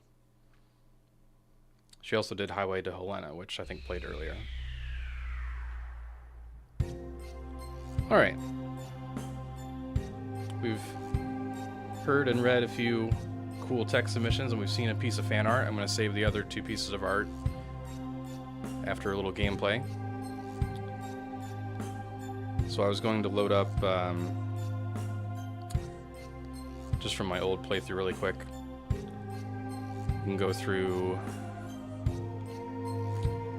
She also did Highway to Helena, which I think played earlier. Alright. We've heard and read a few cool tech submissions, and we've seen a piece of fan art. I'm going to save the other 2 pieces of art after a little gameplay. So I was going to load up, just from my old playthrough really quick. You can go through...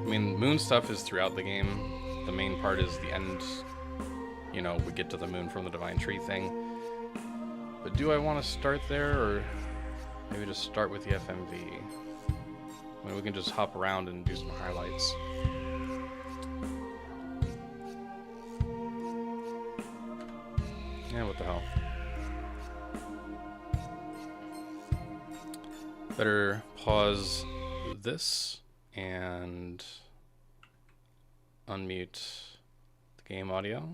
I mean, moon stuff is throughout the game. The main part is the end. You know, we get to the moon from the Divine Tree thing. But do I want to start there, or maybe just start with the FMV? I mean, we can just hop around and do some highlights. Yeah, what the hell. Better pause this and unmute the game audio.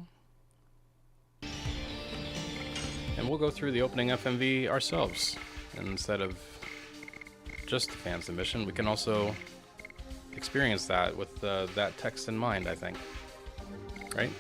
And we'll go through the opening FMV ourselves. And instead of just the fan submission, we can also experience that with that text in mind, I think. Right?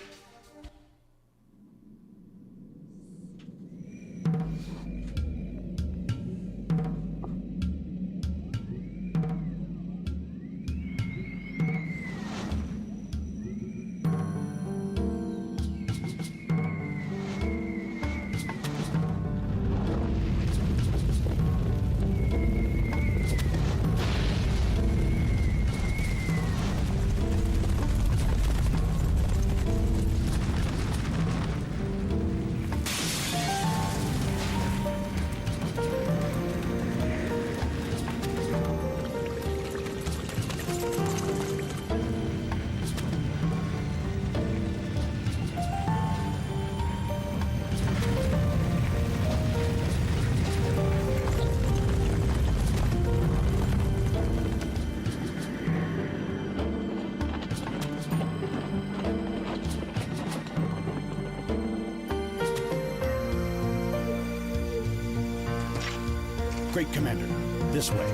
Great Commander, this way.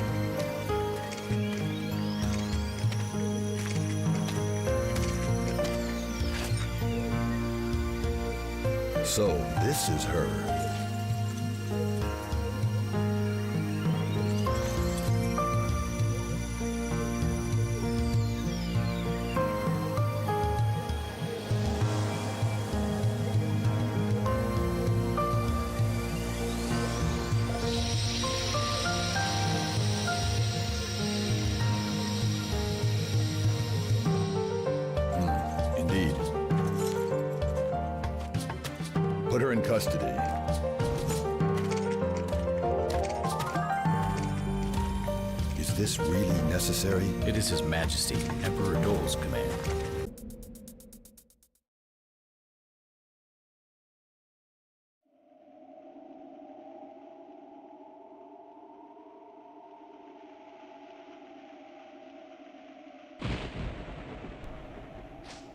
So, this is her. Indeed. Put her in custody. Is this really necessary? It is His Majesty, Emperor Dole's command.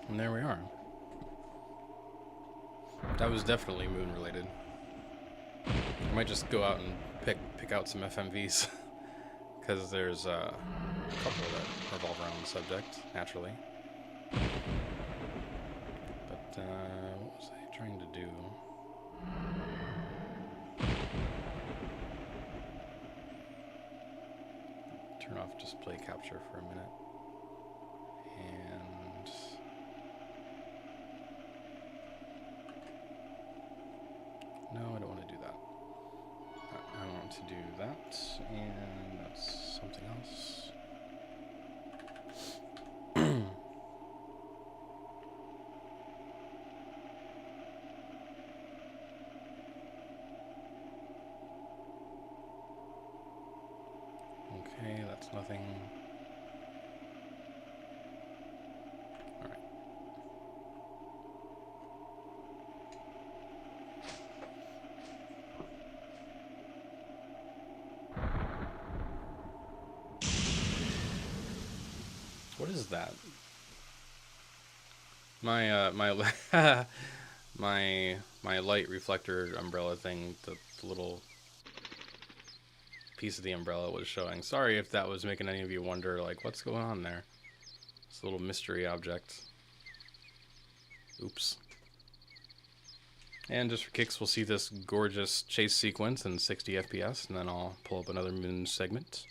And there we are. That was definitely moon related. I might just go out and pick out some FMVs because there's a couple that revolve around the subject, naturally. But what was I trying to do? Turn off display capture for a minute. And no, I don't want to do that. I want to do that, and that's something else. Okay, that's nothing. All right. What is that? My my light reflector umbrella thing, the little piece of the umbrella was showing. Sorry if that was making any of you wonder, like, what's going on there? This little mystery object. Oops. And just for kicks, we'll see this gorgeous chase sequence in 60 FPS, and then I'll pull up another moon segment.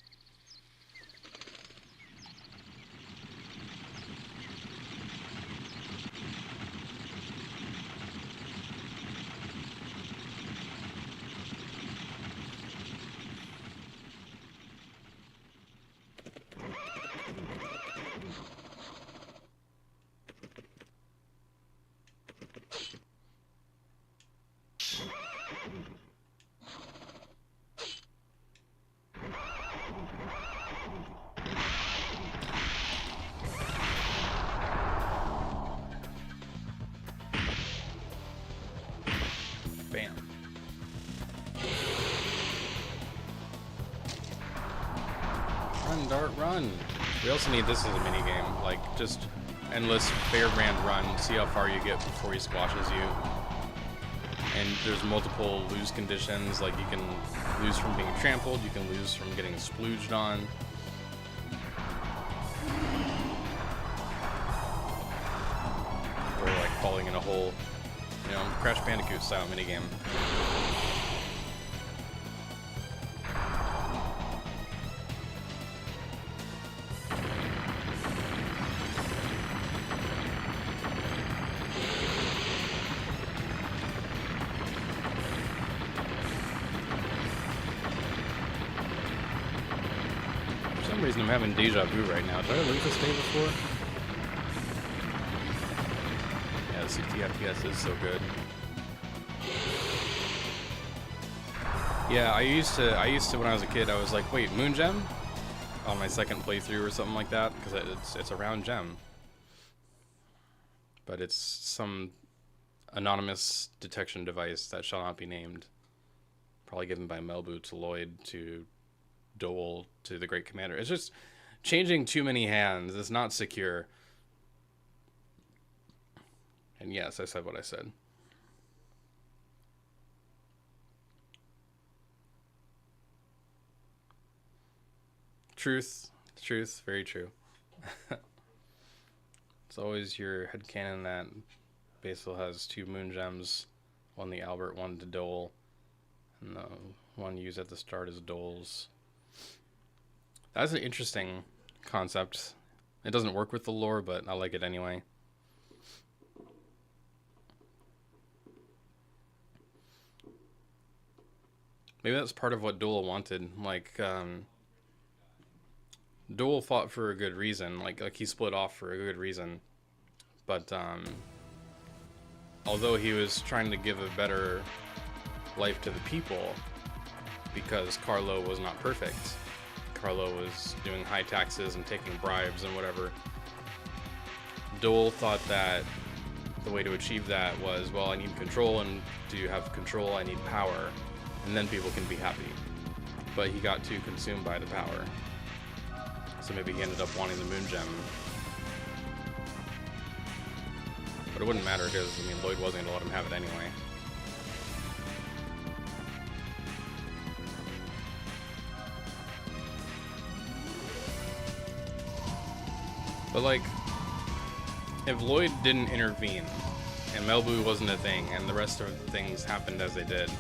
Bam. Run, Dart, run! We also need this as a mini game, like just endless fairground run. See how far you get before he squashes you. And there's multiple lose conditions, like you can lose from being trampled, you can lose from getting splooged on. Or like falling in a hole. You know, Crash Bandicoot style minigame. For some reason I'm having deja vu right now. Did I lose this day before? Yeah, 60 FPS is so good. Yeah, I used to when I was a kid, I was like, wait, Moon Gem? On my second playthrough or something like that, because it's a round gem. But it's some anonymous detection device that shall not be named. Probably given by Melbu to Lloyd to Dole to the Great Commander. It's just changing too many hands. It's not secure. And yes, I said what I said. Truth, very true. It's always your headcanon that Basil has 2 moon gems, one the Albert, one to Dole, and the one used at the start is Dole's. That's an interesting concept. It doesn't work with the lore, but I like it anyway. Maybe that's part of what Dole wanted, like, Dole fought for a good reason, like he split off for a good reason, but although he was trying to give a better life to the people, because Carlo was not perfect. Carlo was doing high taxes and taking bribes and whatever. Dole thought that the way to achieve that was, well, I need control, and to have control I need power, and then people can be happy. But he got too consumed by the power. So maybe he ended up wanting the moon gem. But it wouldn't matter because, I mean, Lloyd wasn't going to let him have it anyway. But, like, if Lloyd didn't intervene, and Melbu wasn't a thing, and the rest of the things happened as they did,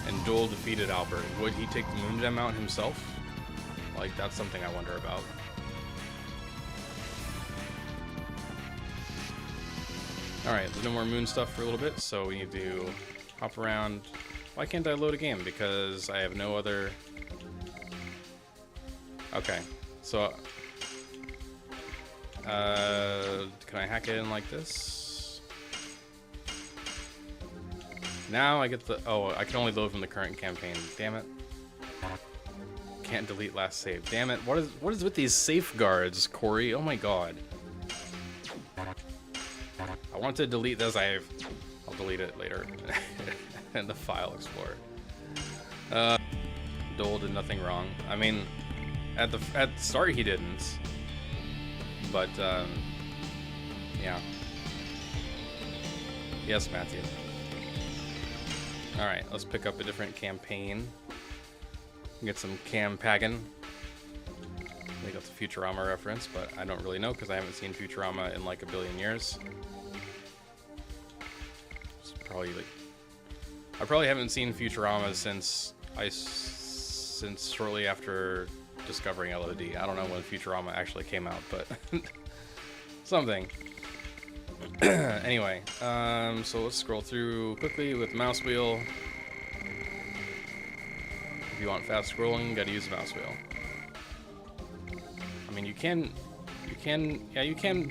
and Dole defeated Albert, would he take the moon gem out himself? Like, that's something I wonder about. Alright, there's no more moon stuff for a little bit, so we need to hop around. Why can't I load a game? Because I have no other... Okay, so... can I hack it in like this? Now I get the... Oh, I can only load from the current campaign. Damn it. Can't delete last save. Damn it. What is with these safeguards, Corey? Oh my god. I want to delete this. I'll delete it later in the file explorer. Dole did nothing wrong. I mean, at the start he didn't. But yeah. Yes, Matthew. Alright, let's pick up a different campaign. Get some campaggin. I think that's a Futurama reference, but I don't really know because I haven't seen Futurama in like a billion years. It's probably like I probably haven't seen Futurama since shortly after discovering LOD. I don't know when Futurama actually came out, but something. Anyway, so let's scroll through quickly with mouse wheel. If you want fast scrolling, you gotta use the mouse wheel. I mean, you can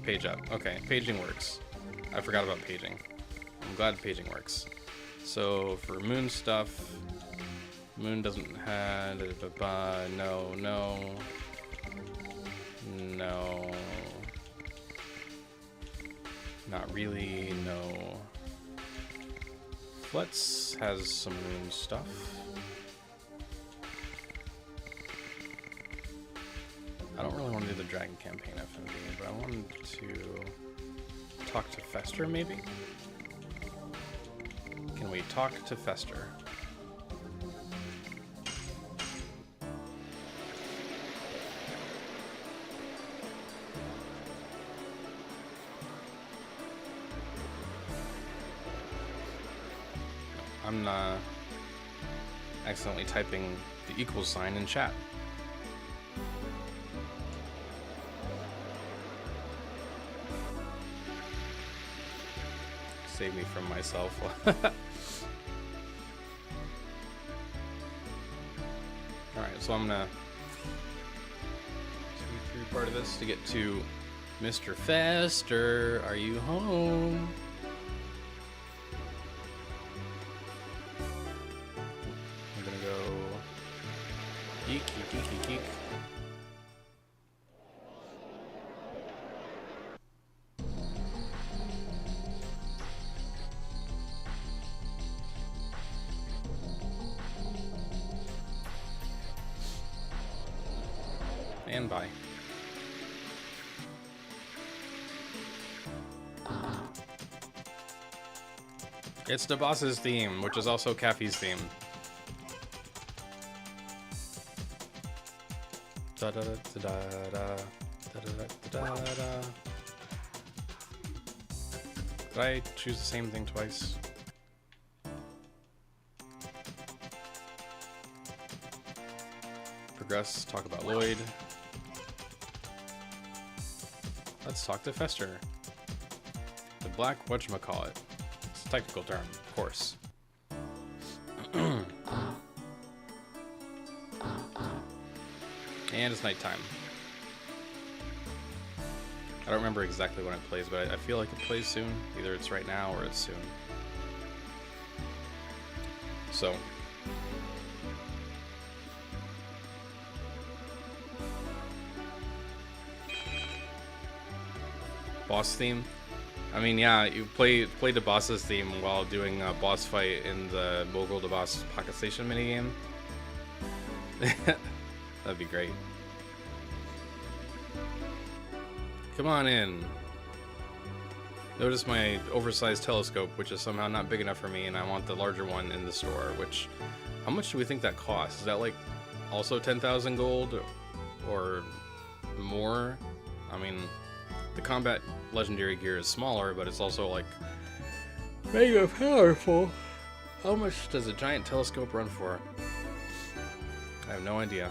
page up. Okay, paging works. I forgot about paging. I'm glad paging works. So for moon stuff, moon doesn't have, no, not really, no. Flets has some moon stuff. I don't really want to do the Dragon campaign FMV, but I wanted to talk to Fester, maybe? Can we talk to Fester? I'm accidentally typing the equal sign in chat. Save me from myself. Alright, so I'm gonna speed through part of this to get to Mr. Fester. Are you home? I'm gonna go geek, geek, geek, geek. And bye. It's the boss's theme, which is also Caffey's theme. Da da da da da da da da da. Did I choose the same thing twice? Progress, talk about Lloyd. Let's talk to Fester. The black whatchamacallit. It's a technical term, of course. And it's nighttime. I don't remember exactly when it plays, but I feel like it plays soon. Either it's right now or it's soon. So. Boss theme. I mean, yeah, you play the boss's theme while doing a boss fight in the Mogul the Boss Pocket Station minigame. That'd be great. Come on in. Notice my oversized telescope, which is somehow not big enough for me, and I want the larger one in the store, which... How much do we think that costs? Is that, like, also 10,000 gold? Or more? I mean... The combat legendary gear is smaller, but it's also like mega powerful. How much does a giant telescope run for? I have no idea.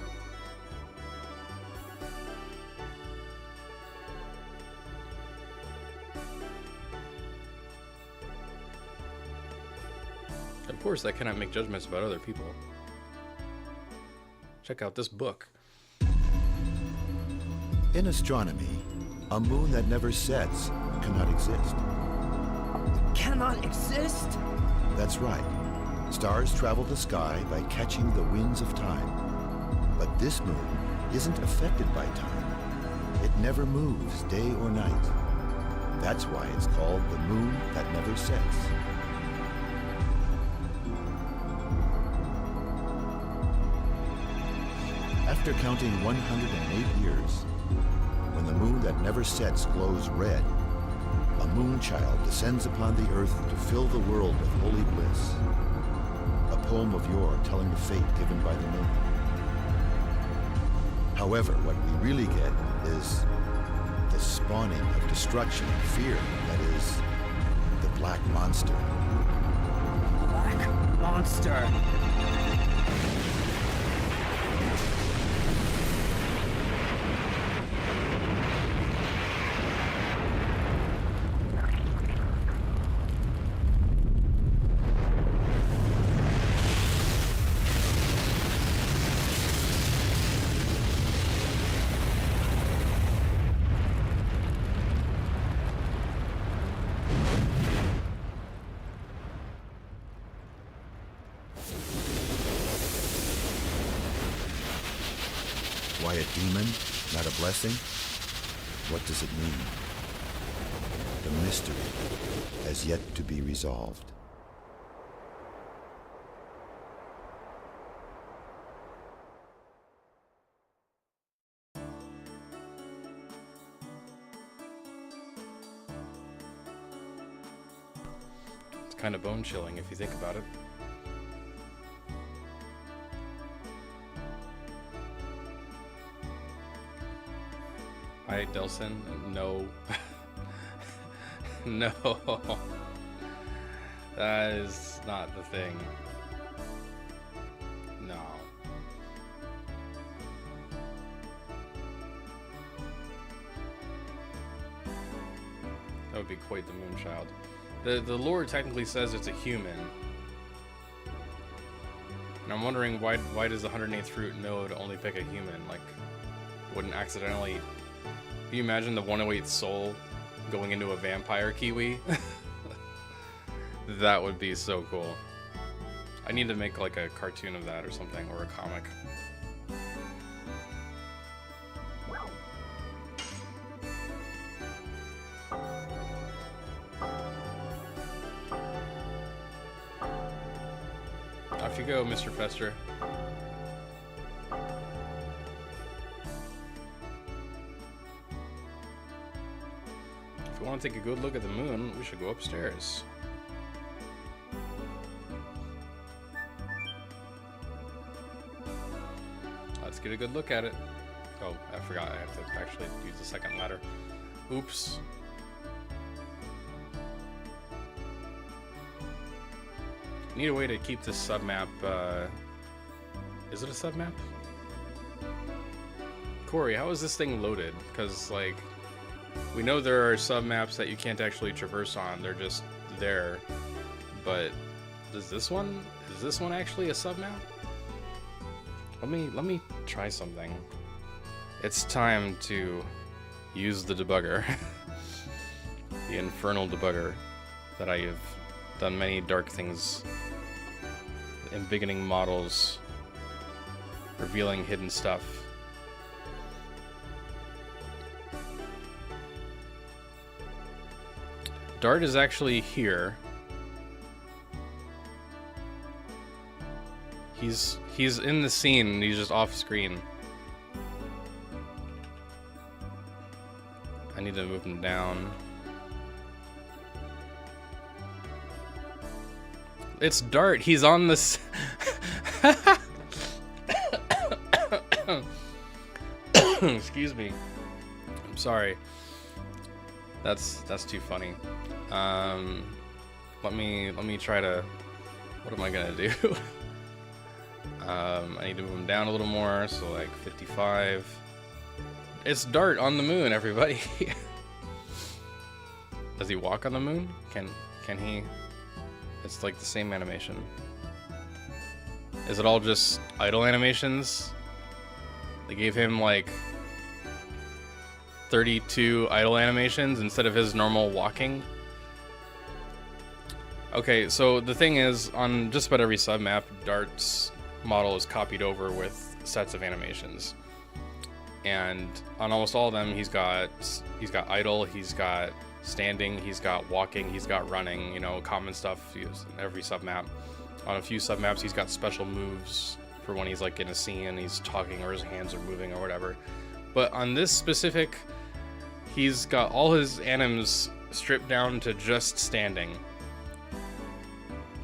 Of course, I cannot make judgments about other people. Check out this book. In astronomy, a moon that never sets cannot exist. Cannot exist? That's right. Stars travel the sky by catching the winds of time. But this moon isn't affected by time. It never moves day or night. That's why it's called the moon that never sets. After counting 108 years, when the moon that never sets glows red, a moon child descends upon the earth to fill the world with holy bliss. poem of yore telling the fate given by the moon. However, what we really get is the spawning of destruction and fear, that is, the Black Monster. Black monster. Why a demon, not a blessing? What does it mean? The mystery has yet to be resolved. It's kind of bone chilling if you think about it. Hi, Delson. No. No. That is not the thing. No. That would be quite the Moonchild. The lore technically says it's a human. And I'm wondering why does the 108th fruit node only pick a human? Like, wouldn't accidentally... Can you imagine the 108th soul going into a vampire kiwi? That would be so cool. I need to make like a cartoon of that or something, or a comic. Off you go, Mr. Fester. If you want to take a good look at the moon, we should go upstairs. Let's get a good look at it. Oh, I forgot I have to actually use the second ladder. Oops. Need a way to keep this submap, is it a submap? Corey, how is this thing loaded? Because, like, we know there are submaps that you can't actually traverse on, they're just there. But is this one actually a submap? Let me try something. It's time to use the debugger. The infernal debugger that I have done many dark things, embiggening models, revealing hidden stuff. Dart is actually here. He's in the scene, he's just off screen. I need to move him down. It's Dart, he's on this. Excuse me. I'm sorry. That's too funny. Let me try to, what am I gonna do? I need to move him down a little more, so like 55. It's Dart on the moon, everybody. Does he walk on the moon? Can he? It's like the same animation. Is it all just idle animations? They gave him like 32 idle animations instead of his normal walking. Okay, so the thing is, on just about every submap, Dart's model is copied over with sets of animations. And on almost all of them, he's got idle, he's got standing, he's got walking, he's got running, you know, common stuff used in every submap. On a few submaps, he's got special moves for when he's like in a scene and he's talking or his hands are moving or whatever. But on this specific, he's got all his anims stripped down to just standing.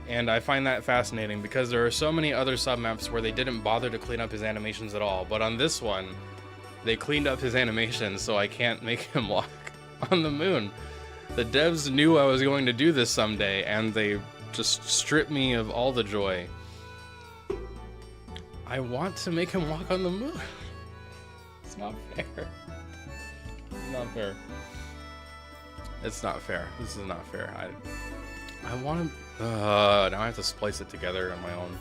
And I find that fascinating because there are so many other submaps where they didn't bother to clean up his animations at all. But on this one, they cleaned up his animations so I can't make him walk on the moon. The devs knew I was going to do this someday, and they just stripped me of all the joy. I want to make him walk on the moon. It's not fair. It's not fair. It's not fair. This is not fair. I want to... now I have to splice it together on my own.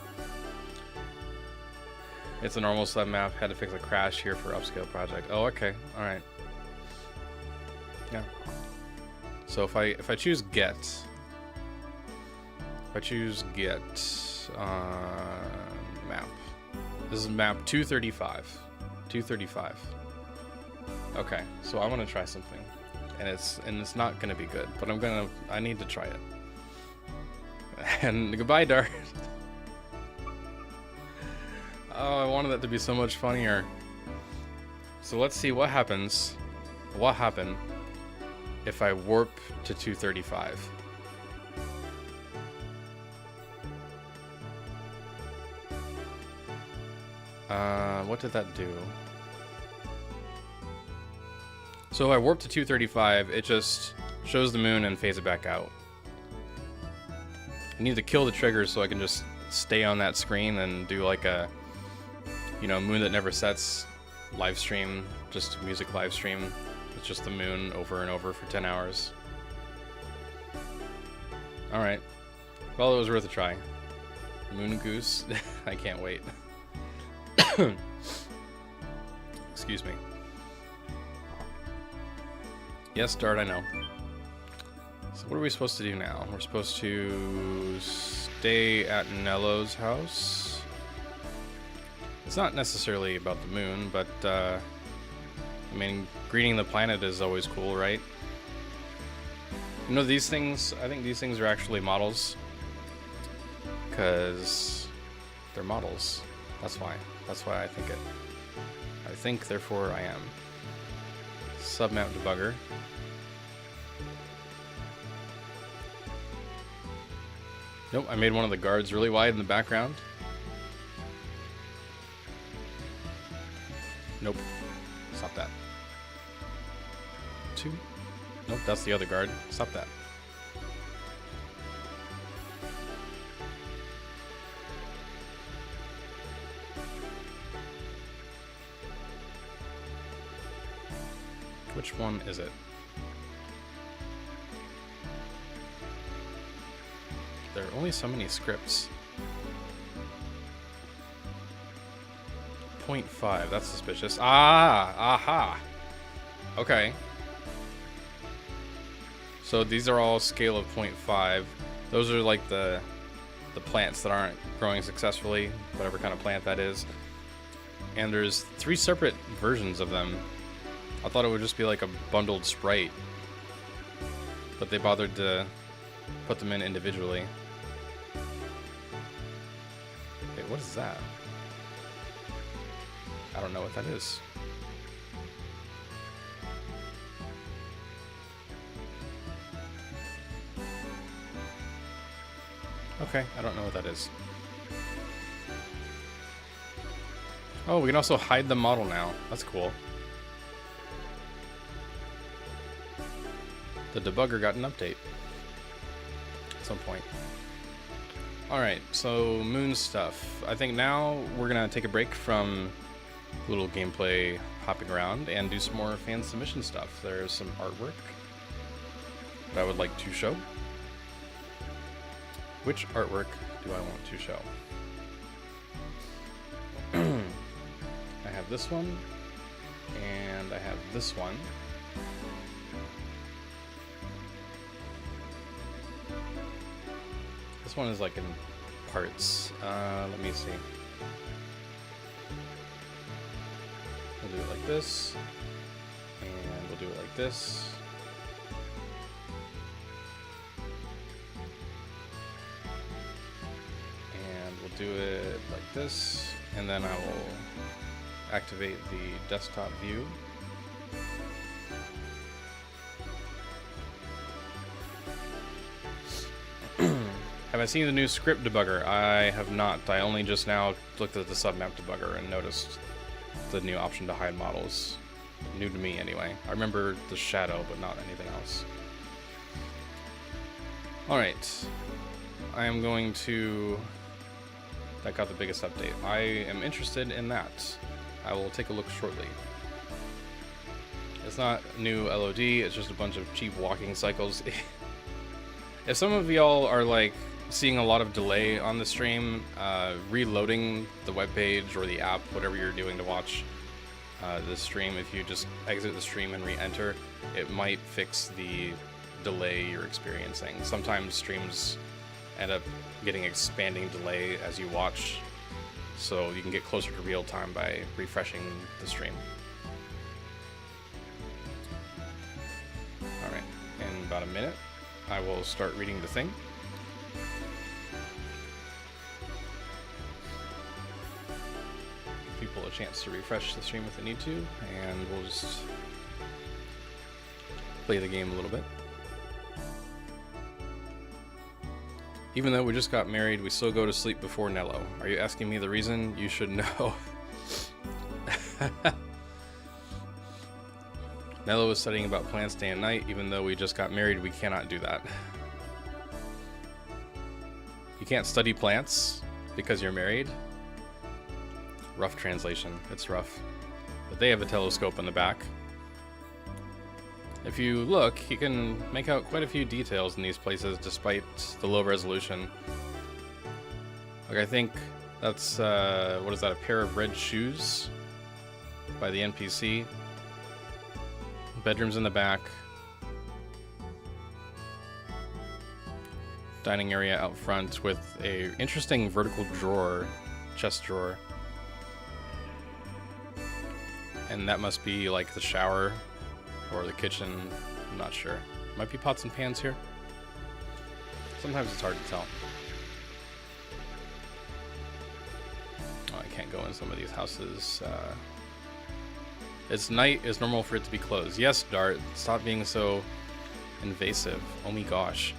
It's a normal sub map. Had to fix a crash here for upscale project. Oh, okay. All right. Yeah. So if I choose get, map. This is map 235. 235. Okay. So I want to try something, and it's not gonna be good, but I need to try it. And goodbye, Dart. Oh, I wanted that to be so much funnier. So let's see what happens. What happened if I warp to 235? What did that do? So if I warp to 235, it just shows the moon and fades it back out. I need to kill the triggers so I can just stay on that screen and do like a, you know, moon that never sets live stream, just music live stream. It's just the moon over and over for 10 hours. Alright. Well, it was worth a try. Moon Goose. I can't wait. Excuse me. Yes, Dart, I know. So what are we supposed to do now? We're supposed to stay at Nello's house. It's not necessarily about the moon, but I mean, greeting the planet is always cool, right? You know, these things, I think these things are actually models, because they're models. That's why I think it. I think, therefore I am. Submap debugger. Nope, I made one of the guards really wide in the background. Nope. Stop that. 2. Nope, that's the other guard. Stop that. Which one is it? There are only so many scripts. 0.5, that's suspicious. Ah, aha. Okay. So these are all scale of 0.5. Those are like the plants that aren't growing successfully, whatever kind of plant that is. And there's 3 separate versions of them. I thought it would just be like a bundled sprite, but they bothered to put them in individually. Wait, what is that? I don't know what that is. Okay, I don't know what that is. Oh, we can also hide the model now. That's cool. The debugger got an update at some point. Alright, so moon stuff. I think now we're gonna take a break from a little gameplay hopping around and do some more fan submission stuff. There's some artwork that I would like to show. Which artwork do I want to show? I have this one, and I have this one. This one is like in parts. Let me see. We'll do it like this, and we'll do it like this. And we'll do it like this, and then I will activate the desktop view. Have I I seen the new script debugger? I have not. I only just now looked at the submap debugger and noticed the new option to hide models. New to me, anyway. I remember the shadow, but not anything else. Alright. I am going to... That got the biggest update. I am interested in that. I will take a look shortly. It's not new LOD, it's just a bunch of cheap walking cycles. If some of y'all are like seeing a lot of delay on the stream, reloading the webpage or the app, whatever you're doing to watch the stream, if you just exit the stream and re-enter, it might fix the delay you're experiencing. Sometimes streams end up getting expanding delay as you watch, so you can get closer to real time by refreshing the stream. Alright, in about a minute I will start reading the thing. Give people a chance to refresh the stream if they need to, and we'll just play the game a little bit. Even though we just got married, we still go to sleep before Nello. Are you asking me the reason? You should know. Nello is studying about plants day and night. Even though we just got married, we cannot do that. You can't study plants because you're married? Rough translation. It's rough. But they have a telescope in the back. If you look, you can make out quite a few details in these places despite the low resolution. Like, I think that's, what is that, a pair of red shoes by the NPC. Bedrooms in the back. Dining area out front with a interesting vertical drawer, chest drawer. And that must be like the shower. Or the kitchen, I'm not sure. Might be pots and pans here. Sometimes it's hard to tell. Oh, I can't go in some of these houses. It's night, it's normal for it to be closed. Yes, Dart, stop being so invasive. Oh my gosh.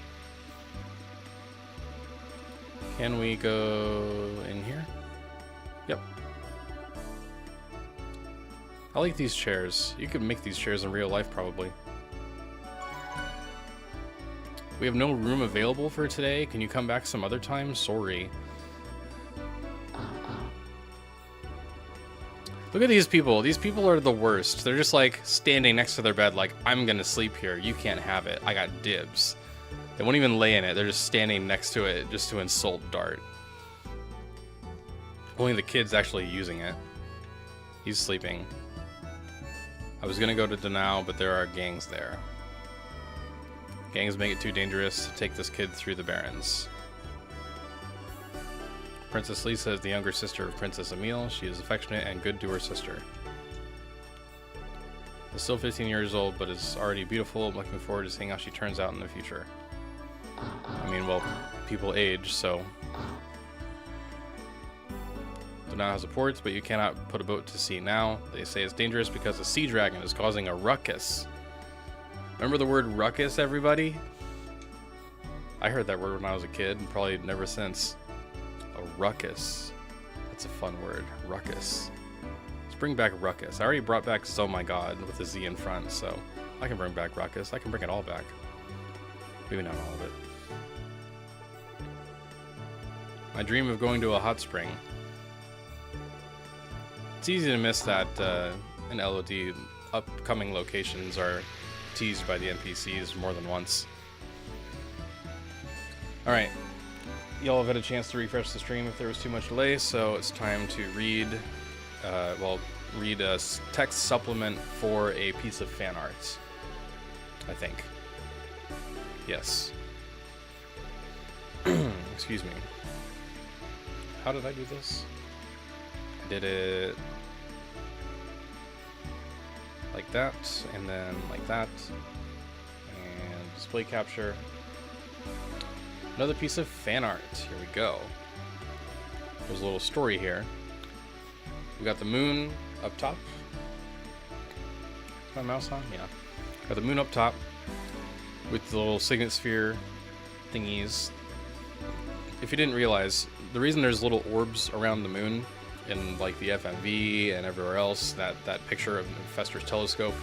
Can we go in here? Yep. I like these chairs. You could make these chairs in real life, probably. We have no room available for today. Can you come back some other time? Sorry. Look at these people. These people are the worst. They're just like standing next to their bed like, I'm gonna sleep here. You can't have it. I got dibs. They won't even lay in it. They're just standing next to it just to insult Dart. Only the kid's actually using it. He's sleeping. I was gonna go to Danao, but there are gangs there. Gangs make it too dangerous to take this kid through the Barrens. Princess Lisa is the younger sister of Princess Emile. She is affectionate and good to her sister. Is still 15 years old, but is already beautiful. I'm looking forward to seeing how she turns out in the future. I mean, well, people age, so... Now has a port, but you cannot put a boat to sea now. They say it's dangerous because the sea dragon is causing a ruckus. Remember the word ruckus, everybody? I heard that word when I was a kid, and probably never since. A ruckus. That's a fun word. Ruckus. Let's bring back ruckus. I already brought back So My God with a Z in front, so I can bring back ruckus. I can bring it all back. Maybe not all of it. I dream of going to a hot spring. It's easy to miss that in LOD, upcoming locations are teased by the NPCs more than once. Alright, y'all have had a chance to refresh the stream if there was too much delay, so it's time to read, read a text supplement for a piece of fan art, I think. Yes. Excuse me. How did I do this? I did it like that, and then like that, and display capture. Another piece of fan art. Here we go. There's a little story here. We got the moon up top. Is my mouse on? Yeah. Got the moon up top with the little signet sphere thingies. if you didn't realize, the reason there's little orbs around the moon in like the FMV and everywhere else, that picture of Fester's telescope,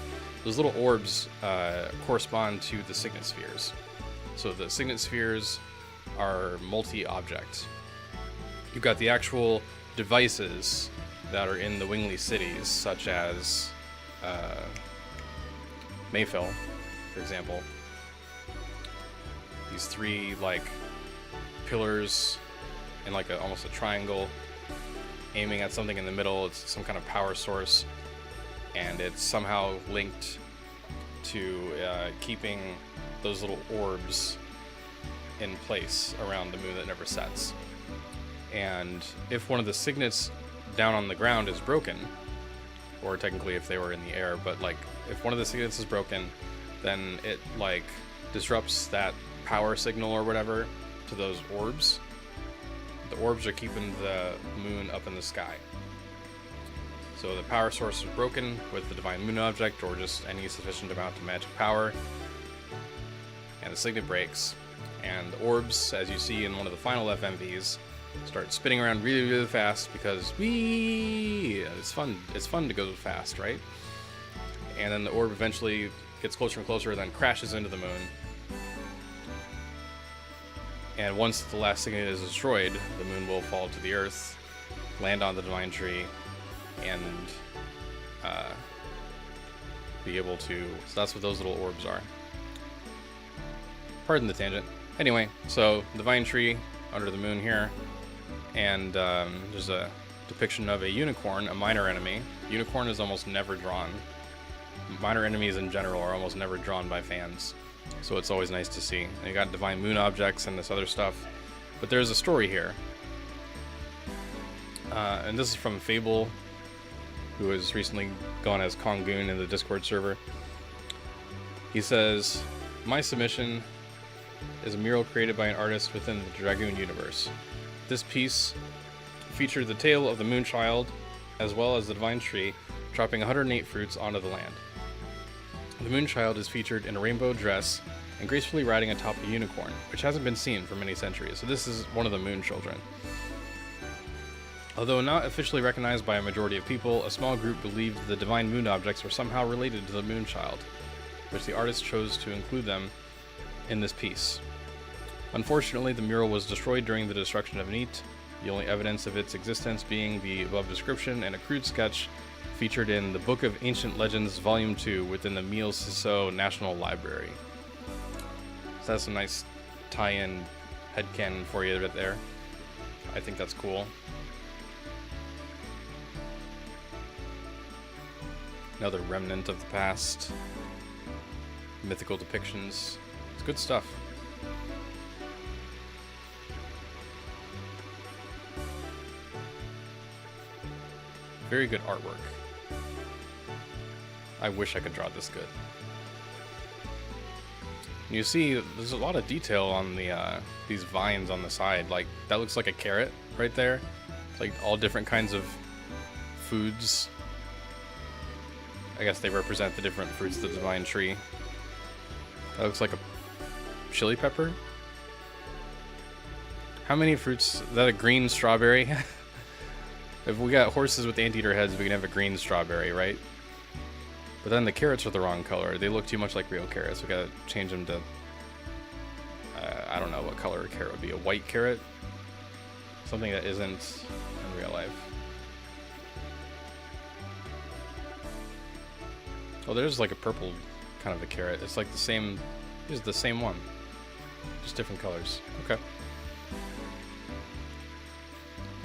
those little orbs correspond to the signet spheres. So the signet spheres are multi-object. You've got the actual devices that are in the Wingley cities, such as Mayfill, for example. These three like pillars in like almost a triangle, aiming at something in the middle. It's some kind of power source, and it's somehow linked to keeping those little orbs in place around the moon that never sets. And if one of the signets down on the ground is broken, or technically if they were in the air, but like if one of the signets is broken, then it like disrupts that power signal or whatever to those orbs. The orbs are keeping the moon up in the sky. So the power source is broken with the divine moon object, or just any sufficient amount of magic power, and the signet breaks, and the orbs, as you see in one of the final FMVs, start spinning around really, really fast because it's fun to go fast, right? And then the orb eventually gets closer and closer, then crashes into the moon. And once the last signet is destroyed, the moon will fall to the earth, land on the divine tree, and be able to... So that's what those little orbs are. Pardon the tangent. Anyway, so divine tree under the moon here, and there's a depiction of a unicorn, a minor enemy. Unicorn is almost never drawn. Minor enemies in general are almost never drawn by fans, so it's always nice to see. And you got divine moon objects and this other stuff, but there's a story here, and this is from Fable, who has recently gone as Kongoon in the Discord server. He says, "My submission is a mural created by an artist within the Dragoon universe. This piece featured the tale of the Moonchild, as well as the divine tree, dropping 108 fruits onto the land. The Moonchild is featured in a rainbow dress and gracefully riding atop a unicorn, which hasn't been seen for many centuries." So this is one of the Moon Children. "Although not officially recognized by a majority of people, a small group believed the divine moon objects were somehow related to the Moonchild, which the artist chose to include them in this piece. Unfortunately, the mural was destroyed during the destruction of Neat, the only evidence of its existence being the above description and a crude sketch featured in the Book of Ancient Legends Volume 2 within the Mille Ciseaux National Library." So that's a nice tie-in headcanon for you right there. I think that's cool. Another remnant of the past. Mythical depictions. It's good stuff. Very good artwork. I wish I could draw this good. You see, there's a lot of detail on the these vines on the side. Like, that looks like a carrot right there. It's like all different kinds of foods. I guess they represent the different fruits of the divine tree. That looks like a chili pepper. How many fruits? Is that a green strawberry? If we got horses with anteater heads, we can have a green strawberry, right? But then the carrots are the wrong color. They look too much like real carrots. We gotta change them to... I don't know what color a carrot would be. A white carrot? Something that isn't in real life. Oh, there's like a purple kind of a carrot. It's like the same... It's the same one. Just different colors. Okay.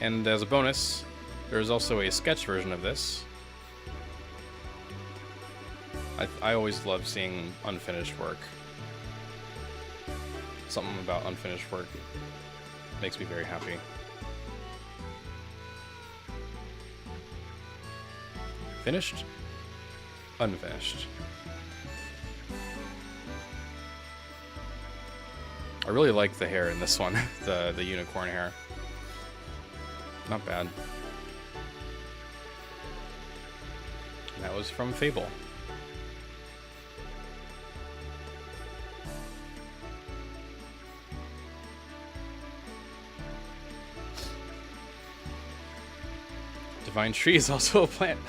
And as a bonus, there's also a sketch version of this. I always love seeing unfinished work. Something about unfinished work makes me very happy. Finished? Unfinished. I really like the hair in this one, the unicorn hair. Not bad. And that was from Fable. Divine Tree is also a plant.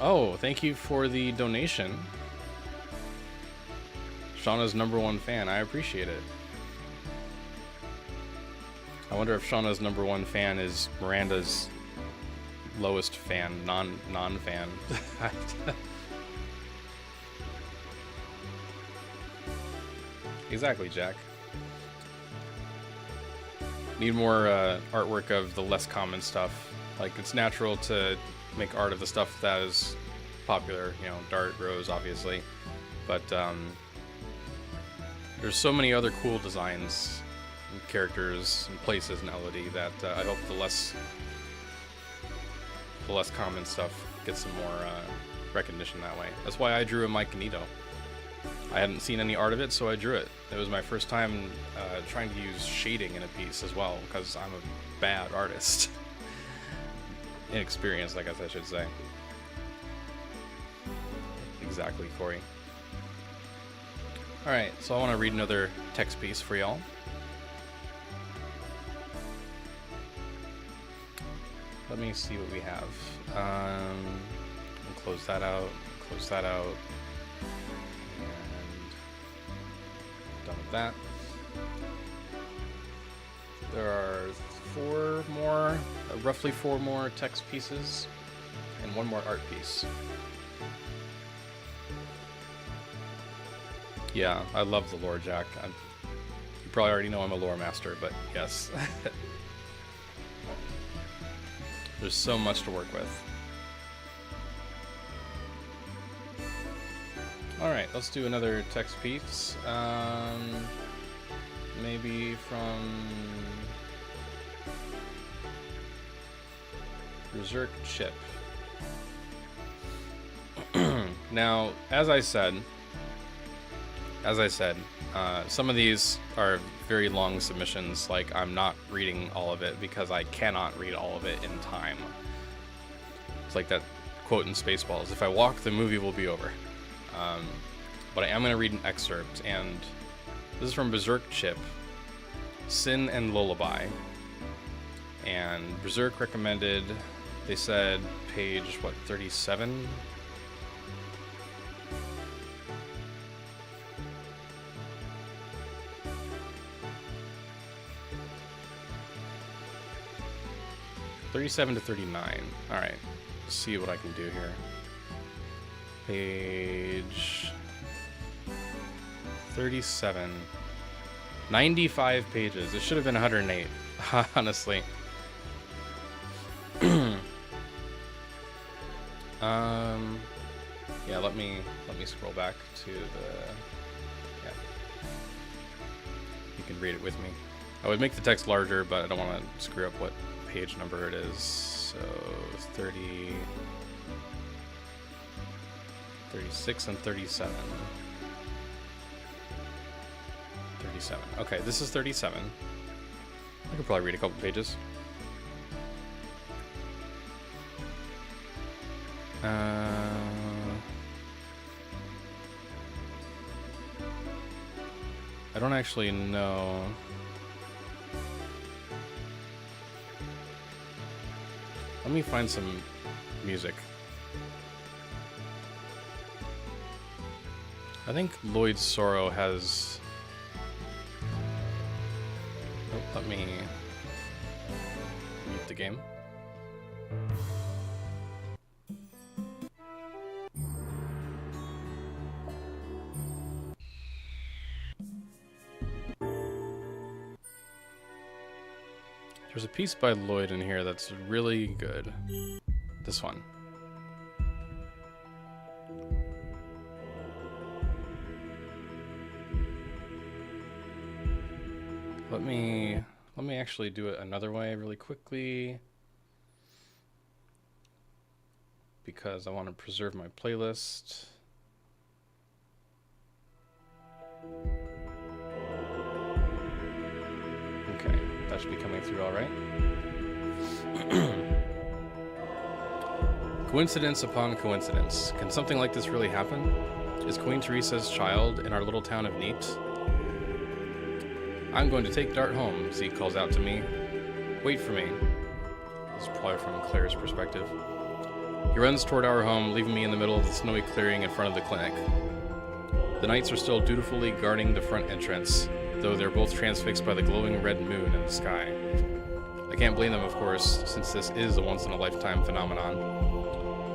Oh, thank you for the donation. Shauna's #1 fan. I appreciate it. I wonder if Shauna's #1 fan is Miranda's lowest fan, non-fan. Exactly, Jack. Need more artwork of the less common stuff. Like, it's natural to make art of the stuff that is popular, you know, Dart, Rose, obviously. But there's so many other cool designs and characters and places in LOD that I hope the less common stuff gets some more recognition that way. That's why I drew a Mike Nito. I hadn't seen any art of it, so I drew it. It was my first time trying to use shading in a piece as well, because I'm a bad artist. Inexperienced, I guess I should say. Exactly, Corey. Alright, so I want to read another text piece for y'all. Let me see what we have. We'll close that out, close that out. Done with that. There are roughly four more text pieces and one more art piece. Yeah, I love the lore, Jack. You probably already know I'm a lore master, but yes. There's so much to work with. Alright, let's do another text piece. Maybe from Berserk Chip. Now, as I said, some of these are very long submissions. Like, I'm not reading all of it because I cannot read all of it in time. It's like that quote in Spaceballs: if I walk, the movie will be over. But I am going to read an excerpt, and this is from Berserk Chip, Sin and Lullaby. And Berserk recommended, they said, page, what, 37? $37 to $39. Alright, let's see what I can do here. Page 37. 95 pages. It should have been 108, honestly. Yeah, let me scroll back to the, yeah. You can read it with me. I would make the text larger, but I don't want to screw up what page number it is. So 30, 36 and 37. 37. Okay, this is 37. I could probably read a couple pages. I don't actually know. Let me find some music. I think Lloyd's Sorrow has... Oh, let me mute the game. There's a piece by Lloyd in here that's really good. This one. Let me actually do it another way really quickly, because I want to preserve my playlist. Okay, that should be coming through all right. Coincidence upon coincidence. Can something like this really happen? Is Queen Teresa's child in our little town of Neat? I'm going to take Dart home, Zeke calls out to me. Wait for me. This is probably from Claire's perspective. He runs toward our home, leaving me in the middle of the snowy clearing in front of the clinic. The knights are still dutifully guarding the front entrance, though they're both transfixed by the glowing red moon in the sky. I can't blame them, of course, since this is a once-in-a-lifetime phenomenon.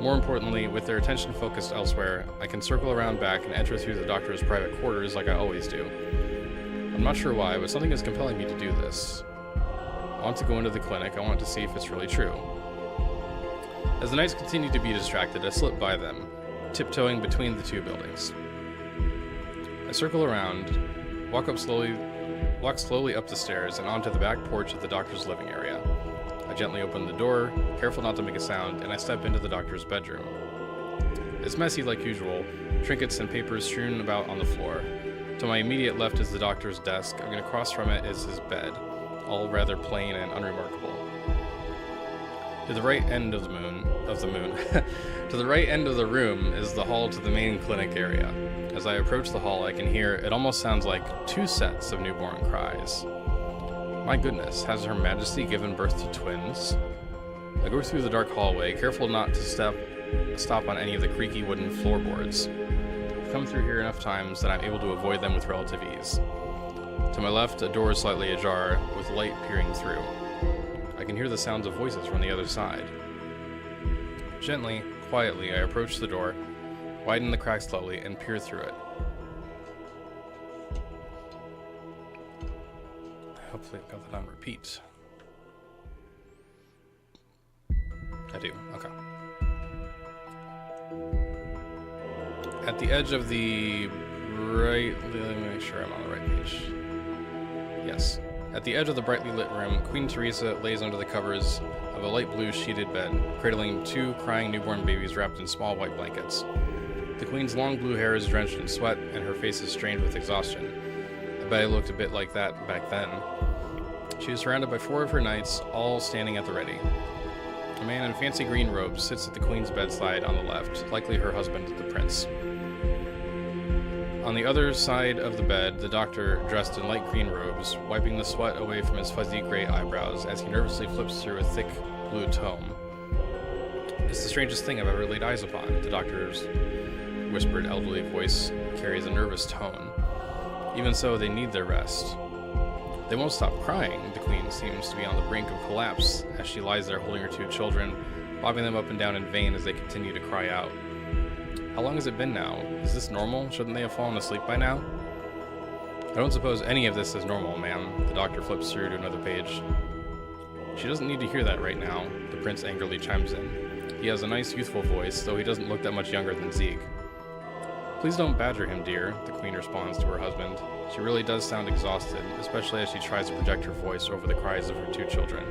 More importantly, with their attention focused elsewhere, I can circle around back and enter through the doctor's private quarters like I always do. I'm not sure why, but something is compelling me to do this. I want to go into the clinic. I want to see if it's really true. As the knights continue to be distracted, I slip by them, tiptoeing between the two buildings. I circle around, walk slowly up the stairs and onto the back porch of the doctor's living area. I gently open the door, careful not to make a sound, and I step into the doctor's bedroom. It's messy like usual, trinkets and papers strewn about on the floor. To my immediate left is the doctor's desk, and across from it is his bed, all rather plain and unremarkable. To the right end of the to the right end of the room is the hall to the main clinic area. As I approach the hall, I can hear, it almost sounds like 2 sets of newborn cries. My goodness, has Her Majesty given birth to twins? I go through the dark hallway, careful not to stop on any of the creaky wooden floorboards. I've come through here enough times that I'm able to avoid them with relative ease. To my left, a door is slightly ajar, with light peering through. I can hear the sounds of voices from the other side. Gently, quietly, I approach the door, widen the crack slowly, and peer through it. Hopefully I've got that on repeat. I do, okay. At the edge of the let me make sure I'm on the right page. Yes. At the edge of the brightly lit room, Queen Teresa lays under the covers of a light blue sheeted bed, cradling 2 crying newborn babies wrapped in small white blankets. The Queen's long blue hair is drenched in sweat, and her face is strained with exhaustion. I bet I looked a bit like that back then. She is surrounded by 4 of her knights, all standing at the ready. A man in fancy green robes sits at the Queen's bedside on the left, likely her husband, the prince. On the other side of the bed, the doctor, dressed in light green robes, wiping the sweat away from his fuzzy gray eyebrows as he nervously flips through a thick blue tome. It's the strangest thing I've ever laid eyes upon. The doctor's whispered elderly voice carries a nervous tone. Even so, they need their rest. They won't stop crying. The Queen seems to be on the brink of collapse as she lies there holding her 2 children, bobbing them up and down in vain as they continue to cry out. How long has it been now? Is this normal? Shouldn't they have fallen asleep by now? I don't suppose any of this is normal, ma'am. The doctor flips through to another page. She doesn't need to hear that right now, the prince angrily chimes in. He has a nice youthful voice, though he doesn't look that much younger than Zeke. Please don't badger him, dear, the Queen responds to her husband. She really does sound exhausted, especially as she tries to project her voice over the cries of her 2 children.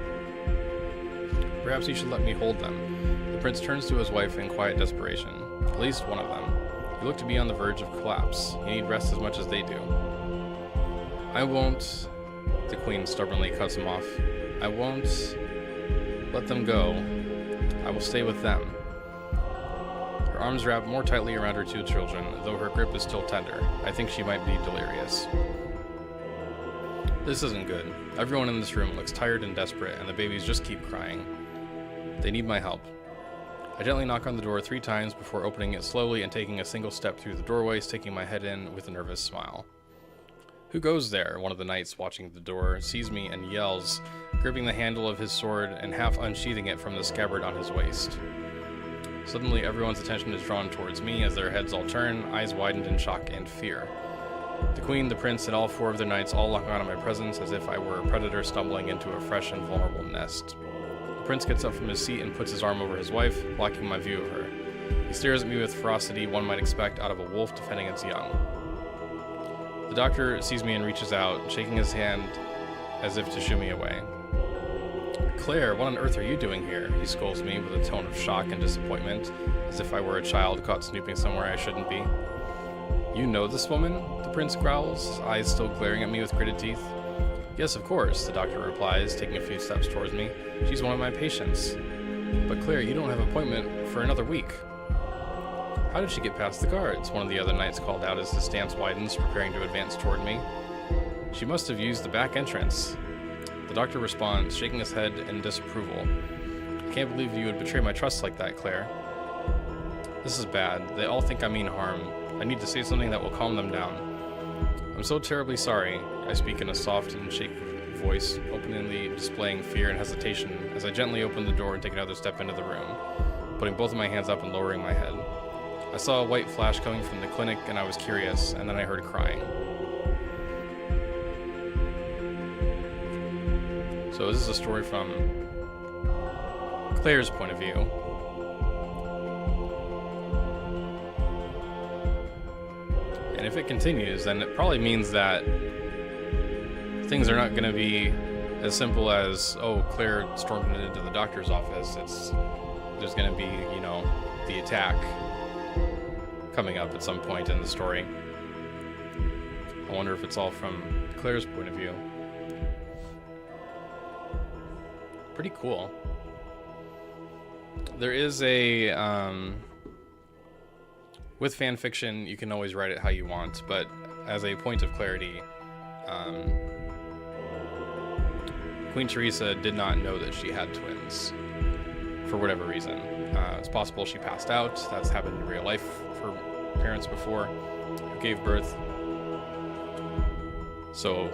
Perhaps you should let me hold them. The prince turns to his wife in quiet desperation. At least one of them. You look to be on the verge of collapse. You need rest as much as they do. I won't... The Queen stubbornly cuts him off. I won't let them go. I will stay with them. Her arms wrap more tightly around her 2 children, though her grip is still tender. I think she might be delirious. This isn't good. Everyone in this room looks tired and desperate, and the babies just keep crying. They need my help. I gently knock on the door 3 times before opening it slowly and taking a single step through the doorway, sticking my head in with a nervous smile. Who goes there? One of the knights watching the door sees me and yells, gripping the handle of his sword and half unsheathing it from the scabbard on his waist. Suddenly, everyone's attention is drawn towards me as their heads all turn, eyes widened in shock and fear. The Queen, the Prince, and all 4 of their knights all lock on in my presence as if I were a predator stumbling into a fresh and vulnerable nest. The Prince gets up from his seat and puts his arm over his wife, blocking my view of her. He stares at me with ferocity one might expect out of a wolf defending its young. The doctor sees me and reaches out, shaking his hand as if to shoo me away. Claire, what on earth are you doing here? He scolds me with a tone of shock and disappointment, as if I were a child caught snooping somewhere I shouldn't be. You know this woman? The prince growls, his eyes still glaring at me with gritted teeth. Yes, of course, the doctor replies, taking a few steps towards me. She's one of my patients. But Claire, you don't have an appointment for another week. How did she get past the guards? One of the other knights called out as his stance widens, preparing to advance toward me. She must have used the back entrance. The doctor responds, shaking his head in disapproval. I can't believe you would betray my trust like that, Claire. This is bad. They all think I mean harm. I need to say something that will calm them down. I'm so terribly sorry. I speak in a soft and shaky voice, openly displaying fear and hesitation as I gently open the door and take another step into the room, putting both of my hands up and lowering my head. I saw a white flash coming from the clinic and I was curious, and then I heard crying. So this is a story from Claire's point of view. And if it continues, then it probably means that things are not going to be as simple as, oh, Claire stormed into the doctor's office. There's going to be, you know, the attack coming up at some point in the story. I wonder if it's all from Claire's point of view. Pretty cool. There is a with fan fiction, you can always write it how you want, but as a point of clarity, Queen Teresa did not know that she had twins for whatever reason. It's possible she passed out. That's happened in real life for parents before who gave birth. So,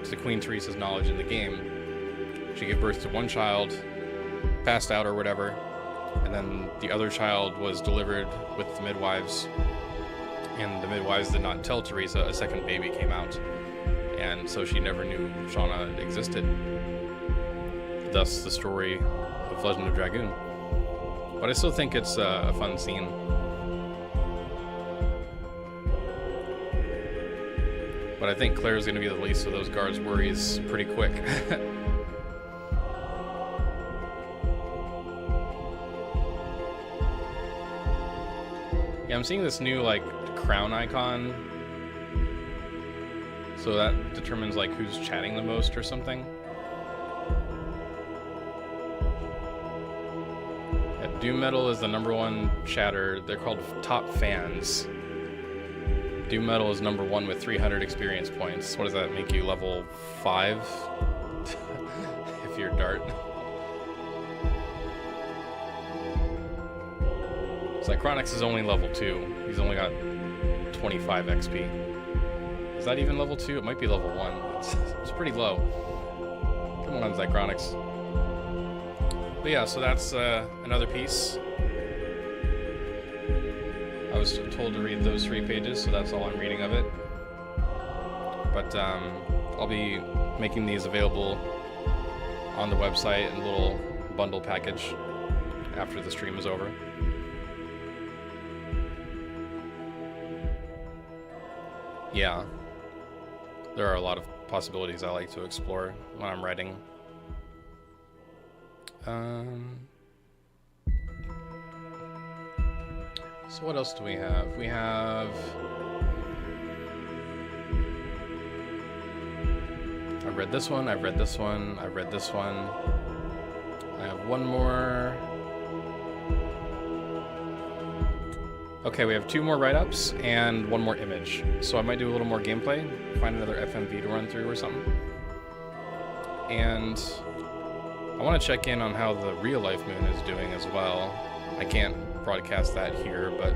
to Queen Teresa's knowledge in the game, she gave birth to one child, passed out or whatever, and then the other child was delivered with the midwives, and the midwives did not tell Teresa a second baby came out, and so she never knew Shauna existed. Thus the story of Legend of Dragoon. But I still think it's a fun scene. But I think Claire's going to be the least of those guards' worries pretty quick. Yeah, I'm seeing this new, like, crown icon. So that determines, like, who's chatting the most or something. Yeah, Doom Metal is the #1 chatter. They're called top fans. Doom Metal is #1 with 300 experience points. What does that make you, level 5? If you're Dart. Cychronix is only level 2. He's only got 25 XP. Is that even level 2? It might be level 1. It's pretty low. Come on, Cychronix. But yeah, so that's another piece. I was told to read those 3 pages, so that's all I'm reading of it. But I'll be making these available on the website in a little bundle package after the stream is over. Yeah, there are a lot of possibilities I like to explore when I'm writing. So what else do we have? We have... I've read this one, I've read this one, I've read this one. I have one more. Okay, we have 2 more write-ups and 1 more image. So I might do a little more gameplay, find another FMV to run through or something. And I want to check in on how the real-life moon is doing as well. I can't broadcast that here, but...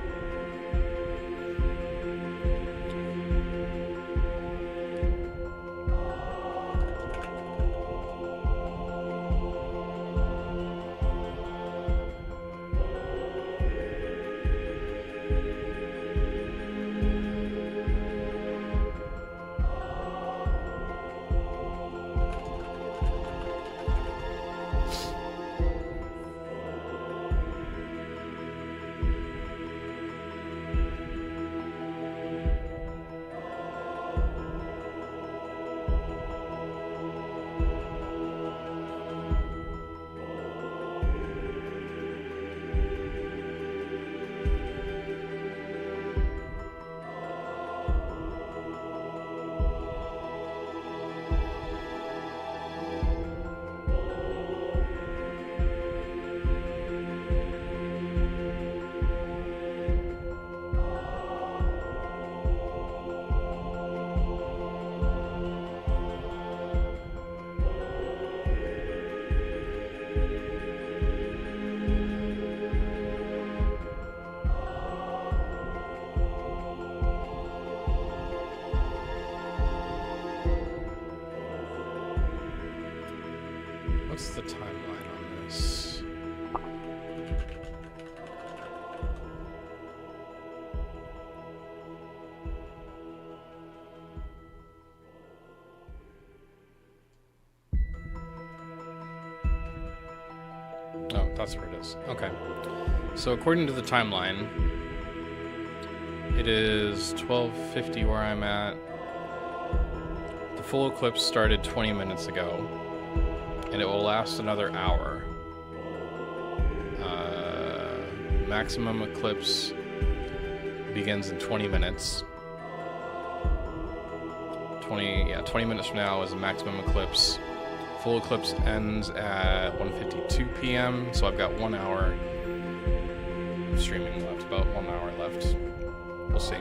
what's the timeline on this? Oh, that's where it is. Okay. So according to the timeline, it is 12:50 where I'm at. The full eclipse started 20 minutes ago, and it will last another hour. Maximum eclipse begins in 20 minutes. 20 minutes from now is the maximum eclipse. Full eclipse ends at 1:52 p.m., so I've got 1 hour of streaming left, about 1 hour left. We'll see.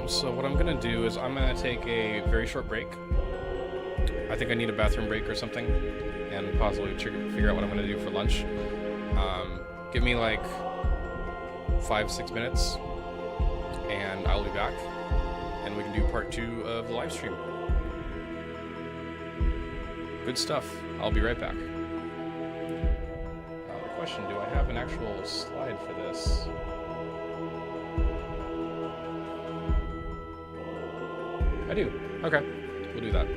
So what I'm gonna do is I'm gonna take a very short break. I think I need a bathroom break or something, and possibly figure out what I'm gonna do for lunch. Give me like 5-6 minutes, and I'll be back, and we can do part 2 of the live stream. Good stuff. I'll be right back. The question, do I have an actual slide for this? I do. Okay. We'll do that.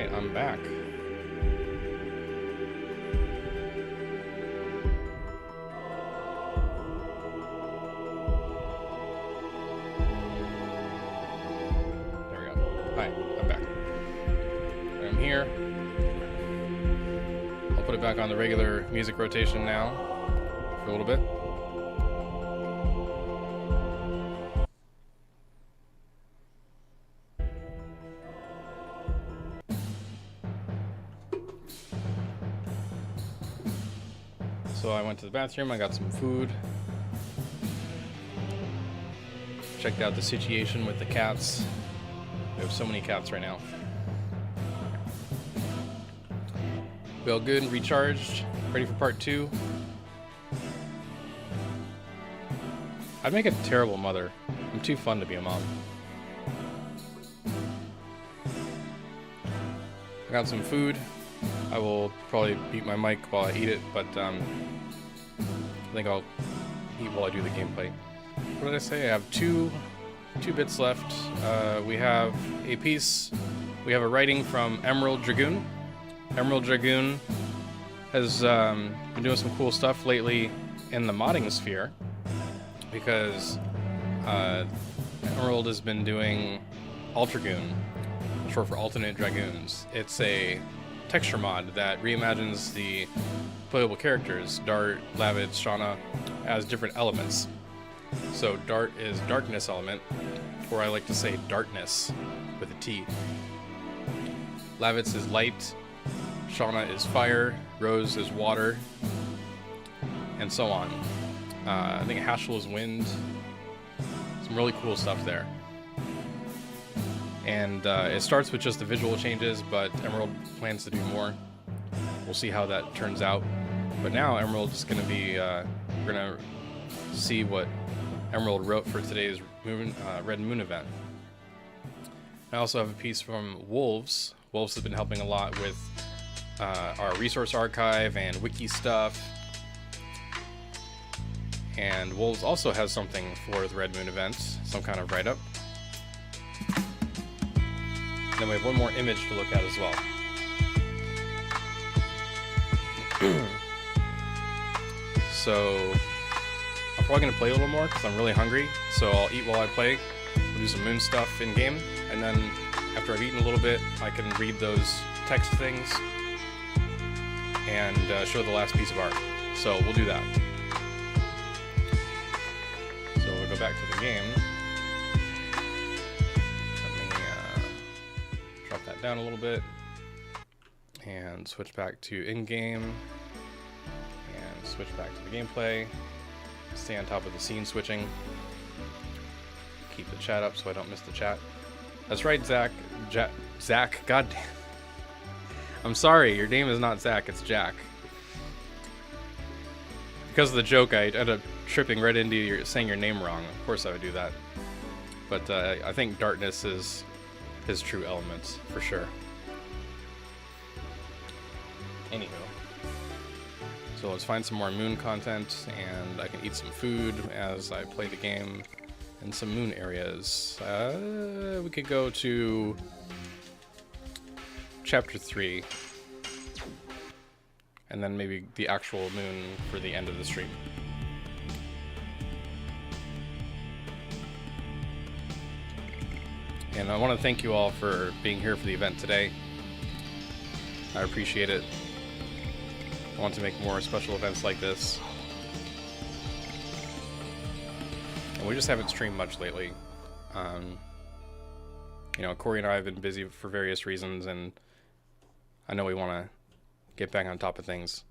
Alright, I'm back. There we go. Hi, I'm back. I'm here. I'll put it back on the regular music rotation now for a little bit. So I went to the bathroom, I got some food. Checked out the situation with the cats. We have so many cats right now. We all good, recharged, ready for part 2. I'd make a terrible mother. I'm too fun to be a mom. I got some food. I will probably beat my mic while I eat it, but I think I'll eat while I do the gameplay. What did I say? I have two bits left. We have a piece. We have a writing from Emerald Dragoon. Emerald Dragoon has been doing some cool stuff lately in the modding sphere because Emerald has been doing Dragoon, short for Alternate Dragoons. It's a texture mod that reimagines the playable characters, Dart, Lavitz, Shauna, as different elements. So Dart is darkness element, or I like to say darkness with a T. Lavitz is light, Shauna is fire, Rose is water, and so on. I think Hashel is wind. Some really cool stuff there. And it starts with just the visual changes, but Emerald plans to do more. We'll see how that turns out. But now Emerald is going to be, we're going to see what Emerald wrote for today's Red Moon event. I also have a piece from Wolves. Wolves has been helping a lot with our resource archive and wiki stuff. And Wolves also has something for the Red Moon event, some kind of write-up. Then we have one more image to look at as well. So I'm probably going to play a little more because I'm really hungry. So I'll eat while I play. We'll do some moon stuff in game. And then after I've eaten a little bit, I can read those text things and show the last piece of art. So we'll do that. So we'll go back to the game. Drop that down a little bit and switch back to in-game and switch back to the gameplay. Stay on top of the scene switching. Keep the chat up so I don't miss the chat. That's right, Zach. Zach, goddamn. I'm sorry, your name is not Zach, it's Jack. Because of the joke, I ended up tripping right into saying your name wrong. Of course I would do that. But I think darkness is his true elements, for sure. Anywho. So let's find some more moon content, and I can eat some food as I play the game in some moon areas. We could go to Chapter 3, and then maybe the actual moon for the end of the stream. And I want to thank you all for being here for the event today. I appreciate it. I want to make more special events like this. And we just haven't streamed much lately. You know, Corey and I have been busy for various reasons, and I know we want to get back on top of things,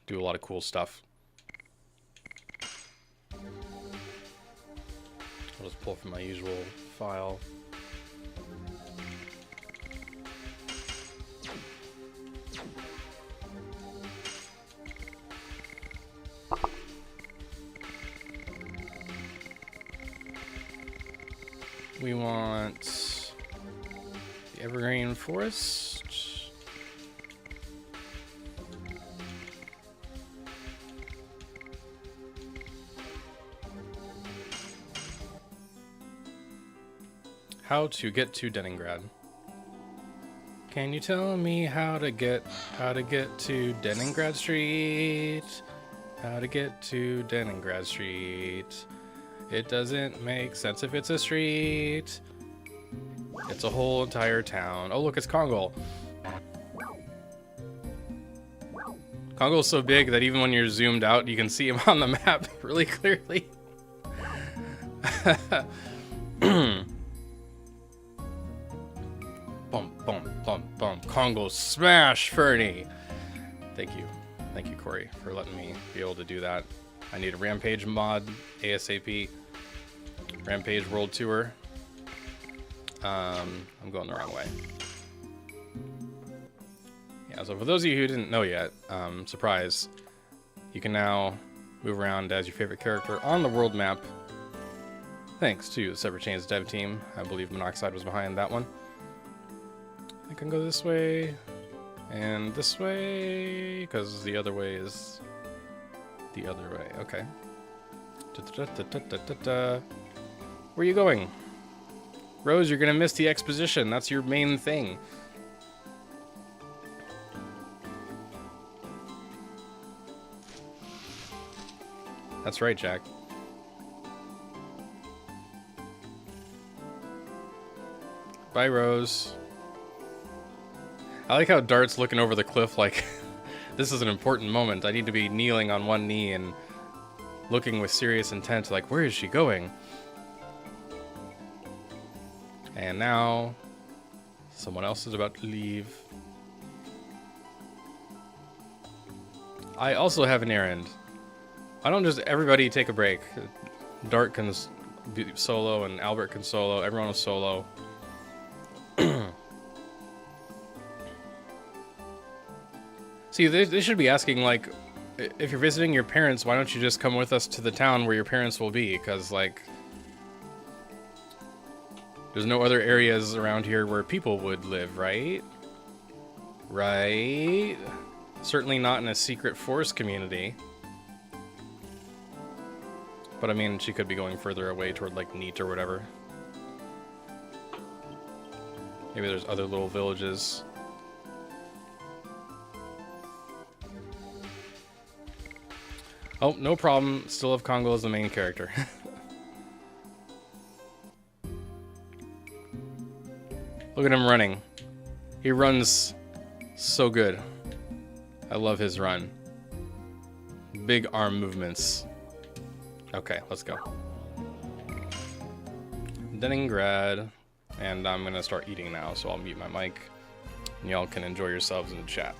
do a lot of cool stuff. I'll just pull from my usual file. We want the Evergreen Forest. How to get to Denningrad. Can you tell me how to get to Leningrad Street? How to get to Leningrad Street? It doesn't make sense if it's a street. It's a whole entire town. Oh look, it's Congo. Congo's so big that even when you're zoomed out, you can see him on the map really clearly. Bum, bum, bum, bum. Congo smash, Fernie. Thank you. Thank you, Corey, for letting me be able to do that. I need a Rampage mod ASAP. Rampage World Tour. I'm going the wrong way. Yeah, so for those of you who didn't know yet, surprise, you can now move around as your favorite character on the world map. Thanks to the Separate Chains dev team. I believe Monoxide was behind that one. I can go this way and this way because the other way is the other way. Okay. Where are you going? Rose, you're gonna miss the exposition. That's your main thing. That's right, Jack. Bye, Rose. I like how Dart's looking over the cliff like, this is an important moment. I need to be kneeling on one knee and looking with serious intent like, where is she going? And now, someone else is about to leave. I also have an errand. Why don't just everybody take a break? Dart can be solo and Albert can solo. Everyone is solo. See, they should be asking, like, if you're visiting your parents, why don't you just come with us to the town where your parents will be? Because, like, there's no other areas around here where people would live, right? Right? Certainly not in a secret forest community. But, I mean, she could be going further away toward, like, Neat or whatever. Maybe there's other little villages. Oh, no problem. Still have Congo as the main character. Look at him running. He runs so good. I love his run. Big arm movements. Okay, let's go. Leningrad. And I'm gonna start eating now, so I'll mute my mic. And y'all can enjoy yourselves in the chat.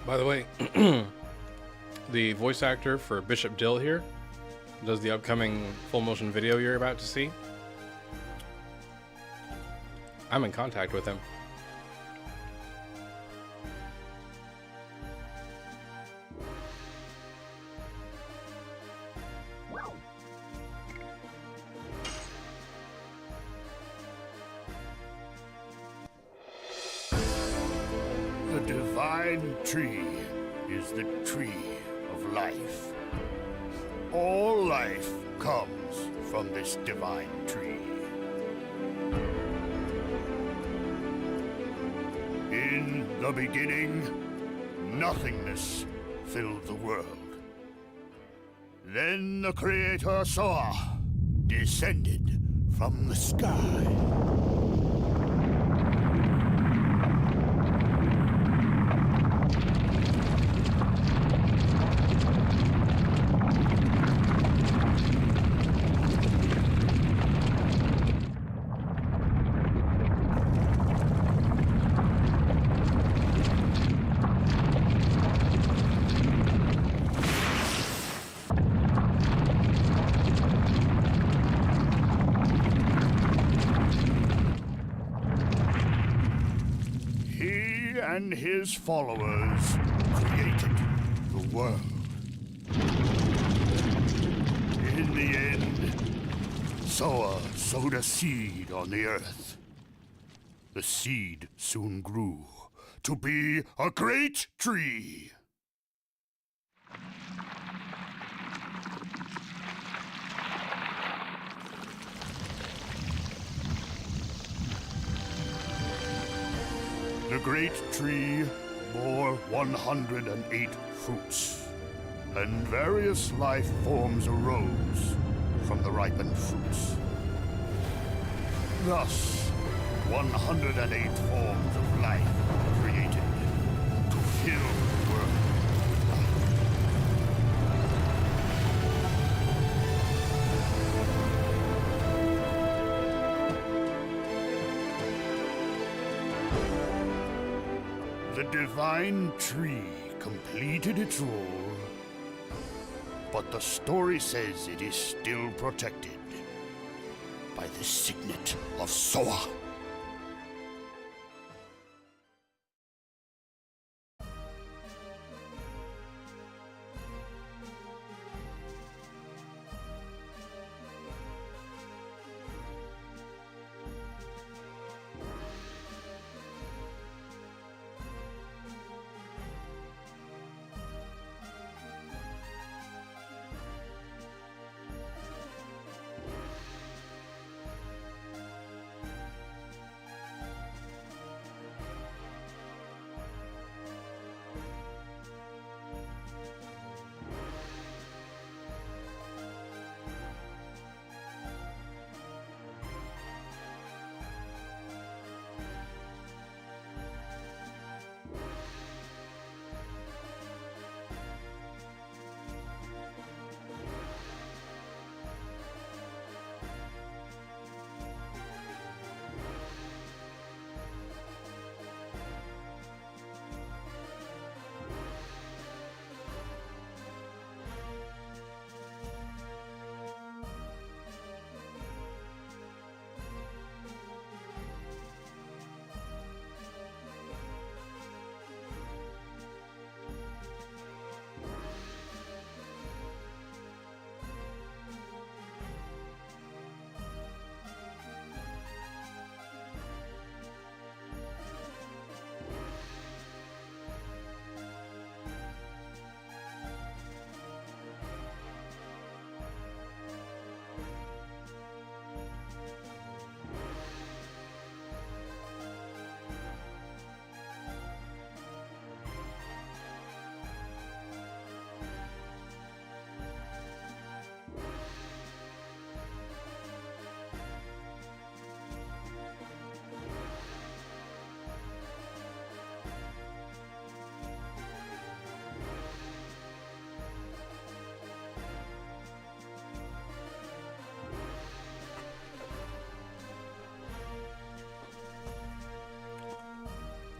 By the way, the voice actor for Bishop Dill here does the upcoming full motion video you're about to see. I'm in contact with him. divine tree is the tree of life. All life comes from this divine tree. In the beginning, nothingness filled the world. Then the creator Soa descended from the sky. And his followers created the world. In the end, Soa sowed a seed on the earth. The seed soon grew to be a great tree. The great tree bore 108 fruits, and various life forms arose from the ripened fruits. Thus, 108 forms of life were created to fill the world with life. The divine tree completed its role, but the story says it is still protected by the signet of Soa.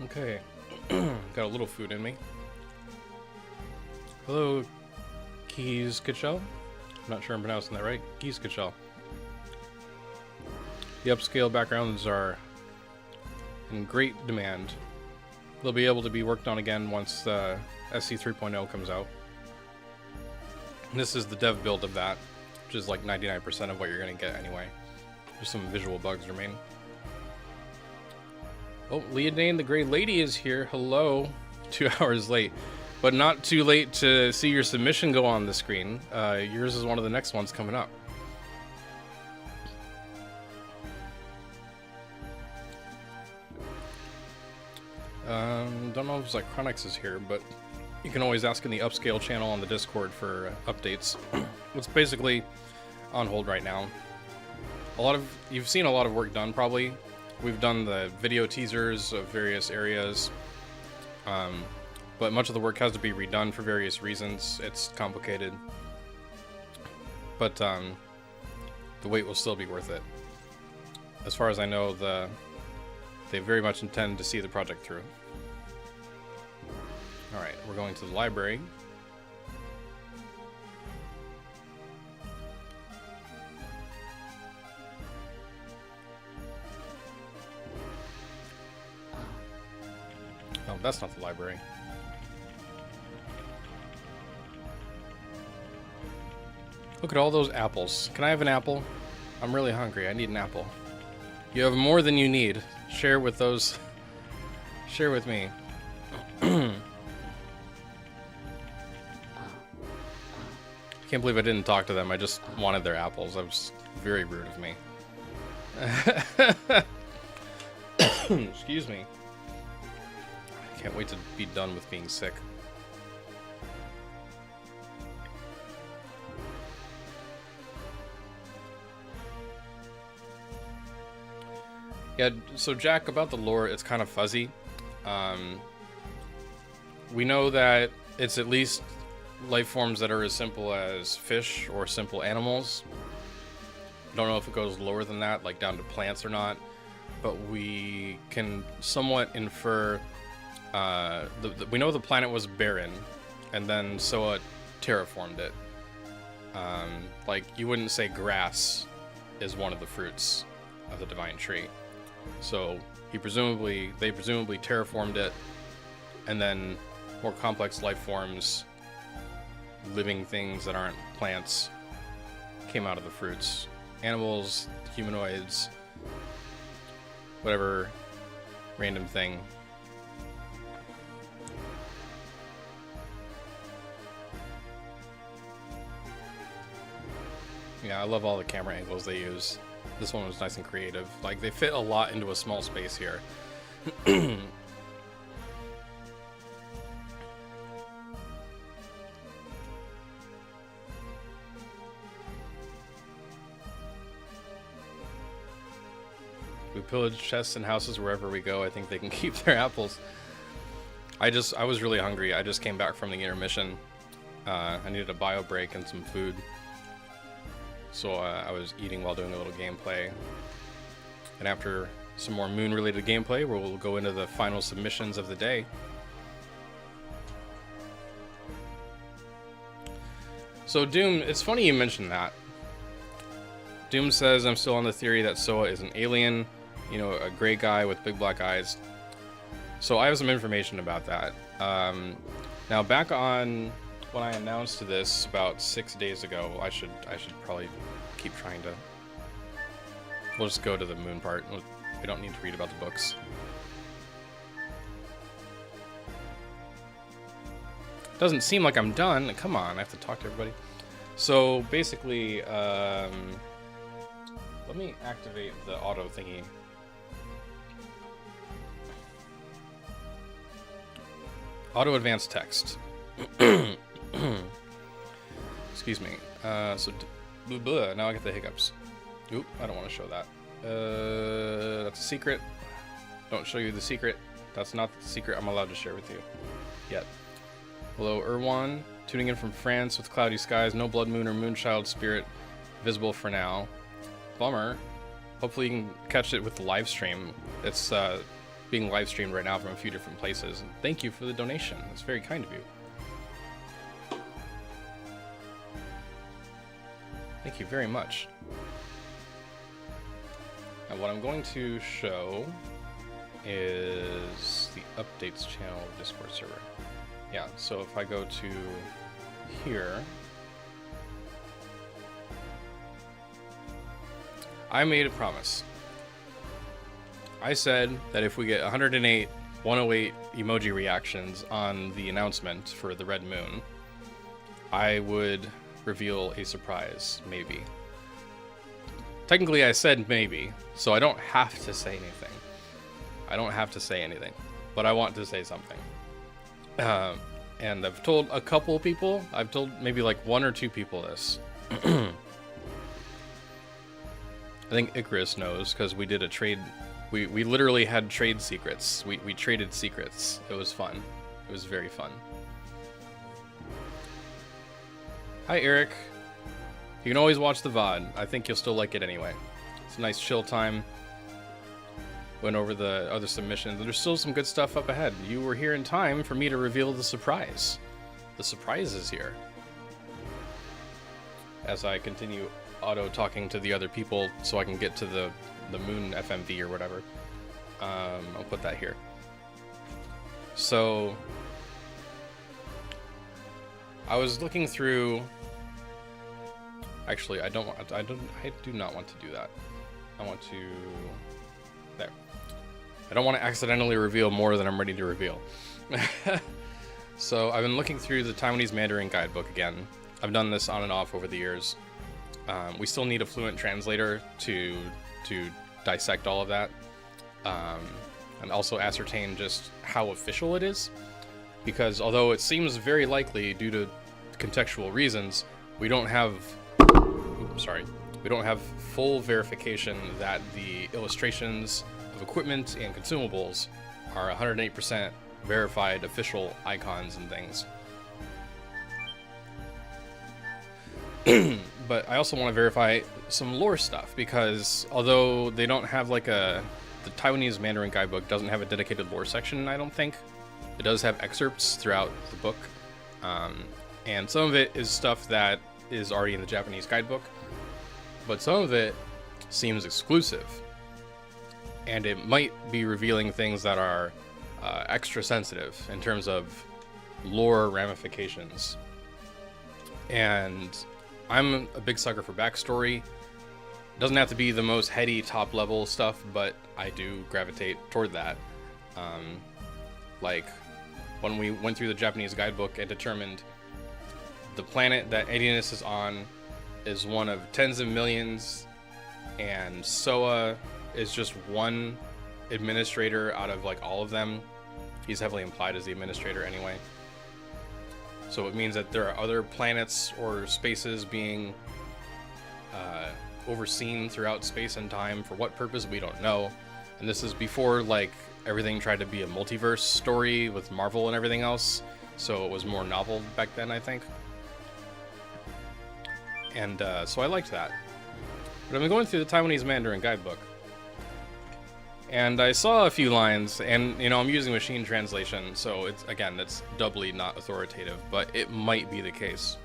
Okay, got a little food in me. Hello, Keys Kitchell. I'm not sure I'm pronouncing that right. Keys Kitchell. The upscale backgrounds are in great demand. They'll be able to be worked on again once the SC 3.0 comes out. And this is the dev build of that, which is like 99% of what you're going to get anyway. Just some visual bugs remain. Oh, Leodane the Grey Lady is here. Hello. 2 hours late, but not too late to see your submission go on the screen. Yours is one of the next ones coming up. Don't know if Zycronix is here, but you can always ask in the upscale channel on the Discord for updates. It's basically on hold right now. You've seen a lot of work done probably. We've done the video teasers of various areas, but much of the work has to be redone for various reasons. It's complicated, but the wait will still be worth it. As far as I know, they very much intend to see the project through. Alright, we're going to the library. Oh, that's not the library. Look at all those apples. Can I have an apple? I'm really hungry. I need an apple. You have more than you need. Share with those. Share with me. Can't believe I didn't talk to them. I just wanted their apples. That was very rude of me. Excuse me. I can't wait to be done with being sick. Yeah, so Jack, about the lore, it's kind of fuzzy. We know that it's at least life forms that are as simple as fish or simple animals. Don't know if it goes lower than that, like down to plants or not, but we can somewhat infer. We know the planet was barren, and then Soa terraformed it. Like, you wouldn't say grass is one of the fruits of the divine tree. So they presumably terraformed it, and then more complex life forms, living things that aren't plants, came out of the fruits. Animals, humanoids, whatever random thing. Yeah, I love all the camera angles they use. This one was nice and creative. Like, they fit a lot into a small space here. We pillage chests and houses wherever we go. I think they can keep their apples. I was really hungry. I just came back from the intermission. I needed a bio break and some food. So I was eating while doing a little gameplay. And after some more moon-related gameplay, we'll go into the final submissions of the day. So Doom, it's funny you mentioned that. Doom says I'm still on the theory that Soa is an alien, you know, a gray guy with big black eyes. So I have some information about that. Now, back on when I announced this about 6 days ago, I should probably keep trying to. We'll just go to the moon part. We don't need to read about the books. Doesn't seem like I'm done. Come on, I have to talk to everybody. So basically, let me activate the auto thingy. Auto advanced text. Excuse me. Now I get the hiccups. Oop, I don't want to show that. That's a secret. Don't show you the secret. That's not the secret I'm allowed to share with you yet. Hello, Erwan. Tuning in from France with cloudy skies. No blood moon or moonchild spirit visible for now. Bummer. Hopefully you can catch it with the live stream. It's being live streamed right now from a few different places. And thank you for the donation. That's very kind of you. Thank you very much. Now what I'm going to show is the updates channel of Discord server. Yeah, so if I go to here, I made a promise. I said that if we get 108, 108, emoji reactions on the announcement for the Red Moon, I would reveal a surprise, maybe. Technically, I said maybe, so I don't have to say anything. I don't have to say anything, but I want to say something. And I've told a couple people. I've told maybe like 1 or 2 people this. I think Icarus knows, because we did a trade. We literally had trade secrets. We traded secrets. It was fun. It was very fun. Hi, Eric. You can always watch the VOD. I think you'll still like it anyway. It's a nice chill time. Went over the other submissions. There's still some good stuff up ahead. You were here in time for me to reveal the surprise. The surprise is here. As I continue auto-talking to the other people so I can get to the Moon FMV or whatever. I'll put that here. So I was looking through. Actually, I do not want to do that. I want to there. I don't want to accidentally reveal more than I'm ready to reveal. So I've been looking through the Taiwanese Mandarin guidebook again. I've done this on and off over the years. We still need a fluent translator to dissect all of that, and also ascertain just how official it is. Because although it seems very likely due to contextual reasons, we don't have full verification that the illustrations of equipment and consumables are 108% verified official icons and things. But I also want to verify some lore stuff, because although they don't have like the Taiwanese Mandarin guidebook doesn't have a dedicated lore section, I don't think. It does have excerpts throughout the book, and some of it is stuff that is already in the Japanese guidebook, but some of it seems exclusive, and it might be revealing things that are extra sensitive in terms of lore ramifications. And I'm a big sucker for backstory. It doesn't have to be the most heady top level stuff, but I do gravitate toward that. Like when we went through the Japanese guidebook and determined the planet that Aedianus is on is one of tens of millions, and Soa is just one administrator out of like all of them. He's heavily implied as the administrator anyway. So it means that there are other planets or spaces being overseen throughout space and time. For what purpose, we don't know. And this is before like everything tried to be a multiverse story with Marvel and everything else. So it was more novel back then, I think. And so I liked that. But I've been going through the Taiwanese Mandarin guidebook, and I saw a few lines, and you know, I'm using machine translation, so it's doubly not authoritative, but it might be the case.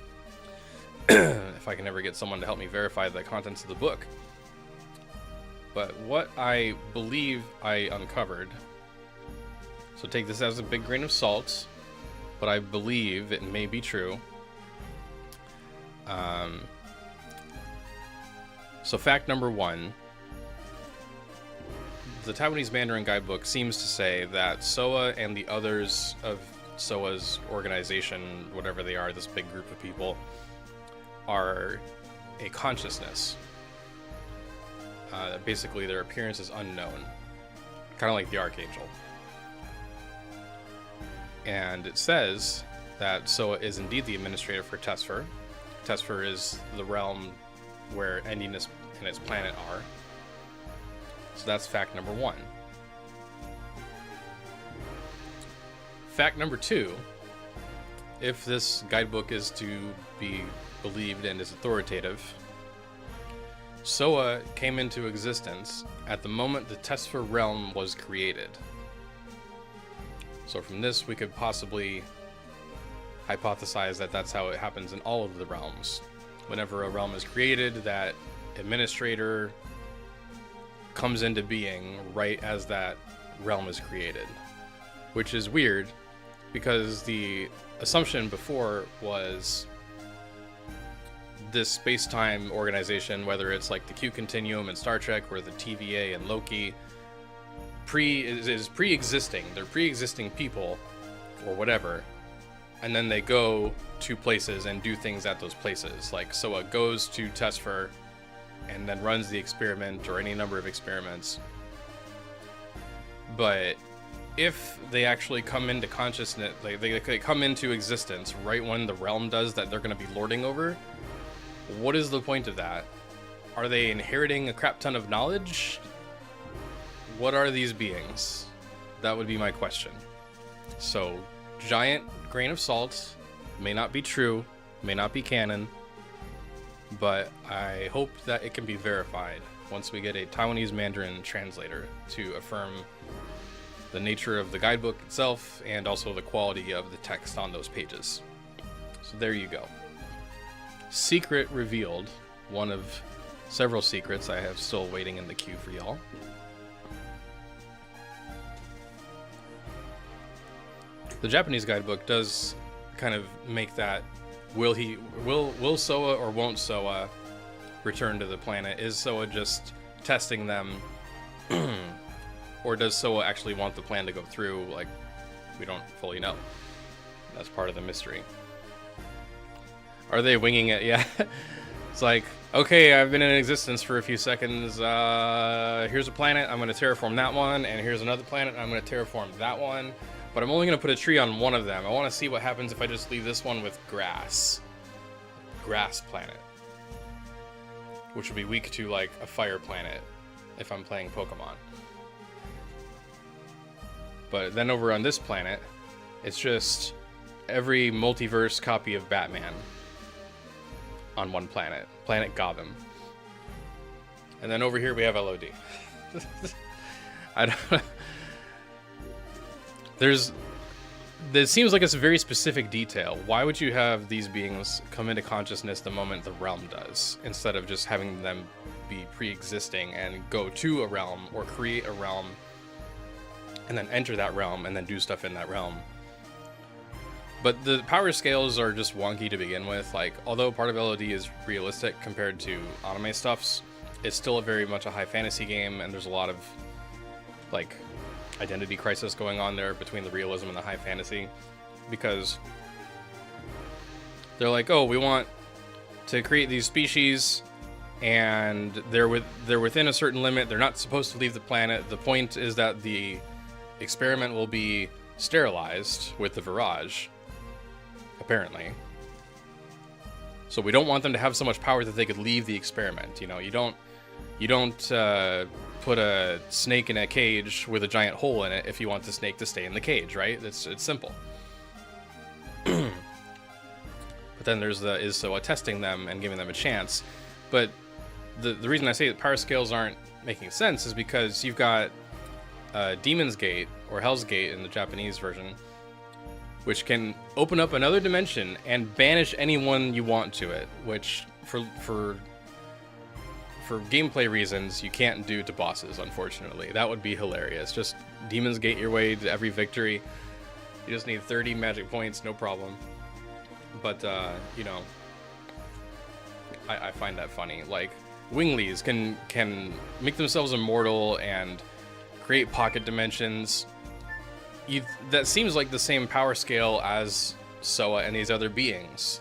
If I can ever get someone to help me verify the contents of the book. But what I believe I uncovered, so take this as a big grain of salt, but I believe it may be true. So fact number 1, the Taiwanese Mandarin guidebook seems to say that Soa and the others of Soa's organization, whatever they are, this big group of people, are a consciousness. Basically, their appearance is unknown, kind of like the Archangel. And it says that Soa is indeed the administrator for Tesfer. Tesfer is the realm where Aedianus and its planet are. So that's fact number 1. Fact number 2, if this guidebook is to be believed and is authoritative, Soa came into existence at the moment the Tesfer realm was created. So from this, we could possibly hypothesize that that's how it happens in all of the realms. Whenever a realm is created, that administrator comes into being right as that realm is created. Which is weird, because the assumption before was this space-time organization, whether it's like the Q Continuum in Star Trek or the TVA and Loki, pre-existing. They're pre-existing people, or whatever, and then they go to places and do things at those places. Like Soa goes to Tesfer, and then runs the experiment or any number of experiments. But if they actually come into consciousness, like they come into existence right when the realm does that they're going to be lording over, what is the point of that? Are they inheriting a crap ton of knowledge? What are these beings? That would be my question. So, giant grain of salt, may not be true, may not be canon, but I hope that it can be verified once we get a Taiwanese Mandarin translator to affirm the nature of the guidebook itself and also the quality of the text on those pages. So there you go. Secret revealed, one of several secrets I have still waiting in the queue for y'all. The Japanese guidebook does kind of make that will Soa or won't Soa return to the planet? Is Soa just testing them? Or does Soa actually want the plan to go through? Like, we don't fully know. That's part of the mystery. Are they winging it? Yeah. It's like, okay, I've been in existence for a few seconds. Here's a planet. I'm going to terraform that one. And here's another planet. I'm going to terraform that one. But I'm only going to put a tree on one of them. I want to see what happens if I just leave this one with grass. Grass planet. Which would be weak to, like, a fire planet if I'm playing Pokemon. But then over on this planet, it's just every multiverse copy of Batman on one planet. Planet Gotham. And then over here we have LOD. I don't... It seems like it's a very specific detail. Why would you have these beings come into consciousness the moment the realm does, instead of just having them be pre-existing and go to a realm or create a realm and then enter that realm and then do stuff in that realm? But the power scales are just wonky to begin with. Like, although part of LOD is realistic compared to anime stuffs, it's still very much a high fantasy game, and there's a lot of, like, identity crisis going on there between the realism and the high fantasy, because they're like, oh, we want to create these species and they're within a certain limit. They're not supposed to leave the planet. The point is that the experiment will be sterilized with the Virage, apparently. So we don't want them to have so much power that they could leave the experiment. You know, you don't put a snake in a cage with a giant hole in it if you want the snake to stay in the cage, right? It's simple. But then there's is Soa testing them and giving them a chance. But the reason I say that power scales aren't making sense is because you've got Demon's Gate, or Hell's Gate in the Japanese version, which can open up another dimension and banish anyone you want to it, which for gameplay reasons you can't do to bosses, unfortunately. That would be hilarious. Just Demon's Gate your way to every victory. You just need 30 magic points, no problem. But you know, I find that funny. Like, Winglies can make themselves immortal and create pocket dimensions. That seems like the same power scale as Soa and these other beings.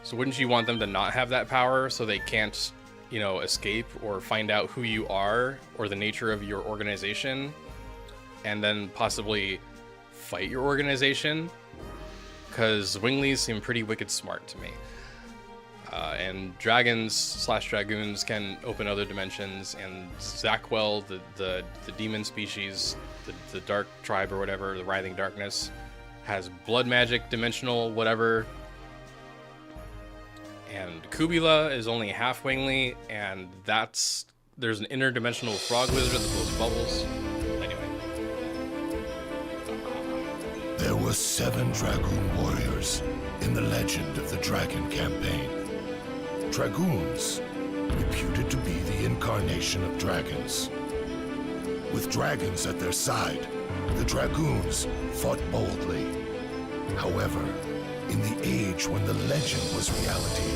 So wouldn't you want them to not have that power so they can't, you know, escape or find out who you are or the nature of your organization, and then possibly fight your organization? Because Winglies seem pretty wicked smart to me. And Dragons/Dragoons can open other dimensions, and Zakwell, the demon species, the dark tribe or whatever, the Writhing Darkness, has blood magic, dimensional, whatever. And Kubila is only half Wingly, and there's an interdimensional frog wizard that blows bubbles. Anyway. There were 7 Dragoon warriors in the Legend of the Dragon campaign. Dragoons, reputed to be the incarnation of dragons. With dragons at their side, the Dragoons fought boldly. However, in the age when the legend was reality,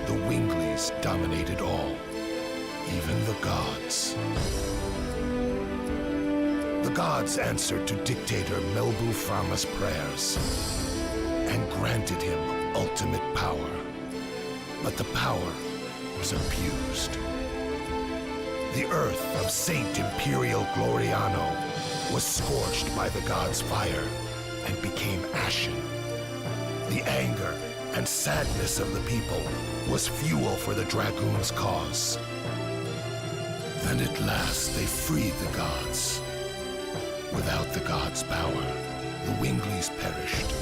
the Winglies dominated all, even the gods. The gods answered to dictator Melbu Frama's prayers and granted him ultimate power. But the power was abused. The earth of Saint Imperial Gloriano was scorched by the gods' fire and became ashen. The anger and sadness of the people was fuel for the Dragoon's cause. Then at last they freed the gods. Without the gods' power, the Wingleys perished,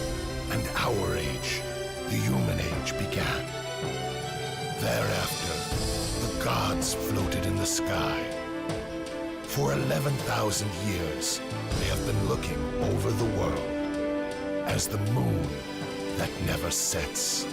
and our age, the human age, began. Thereafter, the gods floated in the sky. For 11,000 years, they have been looking over the world as the moon that never sets.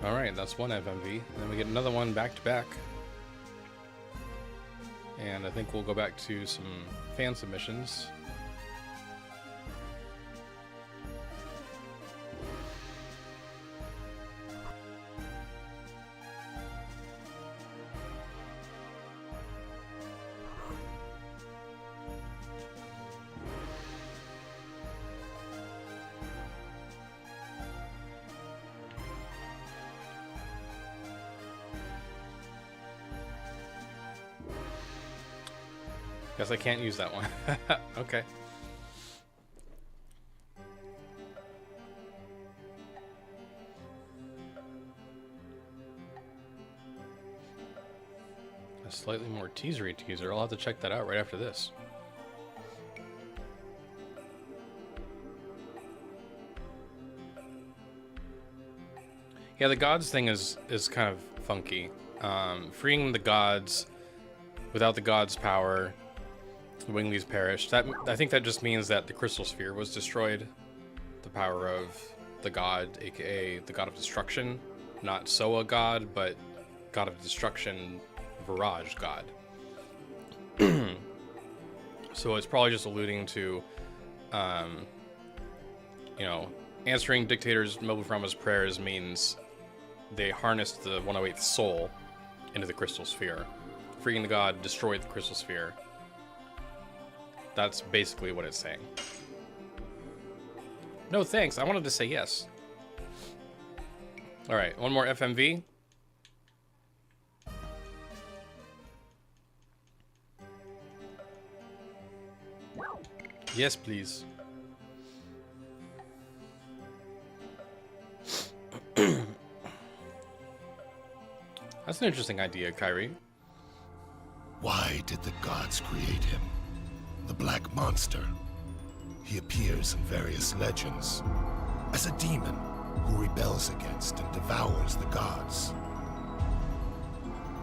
Alright, that's one FMV. And then we get another one back to back. And I think we'll go back to some fan submissions. Guess I can't use that one. Okay. A slightly more teasery teaser. I'll have to check that out right after this. Yeah, the gods thing is kind of funky. Freeing the gods without the gods' power. The Wingleys perished. I think that just means that the Crystal Sphere was destroyed. The power of the god, aka the god of destruction. Not Soa god, but god of destruction, Viraj god. So it's probably just alluding to, you know, answering dictators Melbu Frama's prayers means they harnessed the 108th soul into the Crystal Sphere. Freeing the god destroyed the Crystal Sphere. That's basically what it's saying. No thanks, I wanted to say yes. Alright, one more FMV. Yes, please. That's an interesting idea, Kyrie. Why did the gods create him? The Black Monster. He appears in various legends as a demon who rebels against and devours the gods.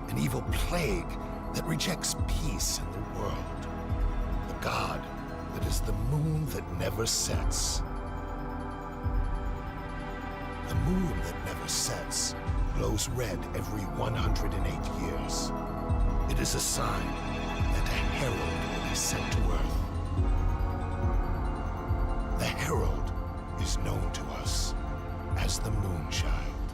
An evil plague that rejects peace in the world. The god that is the moon that never sets. The moon that never sets glows red every 108 years. It is a sign that a herald will be sent to Earth. The herald is known to us as the Moonchild.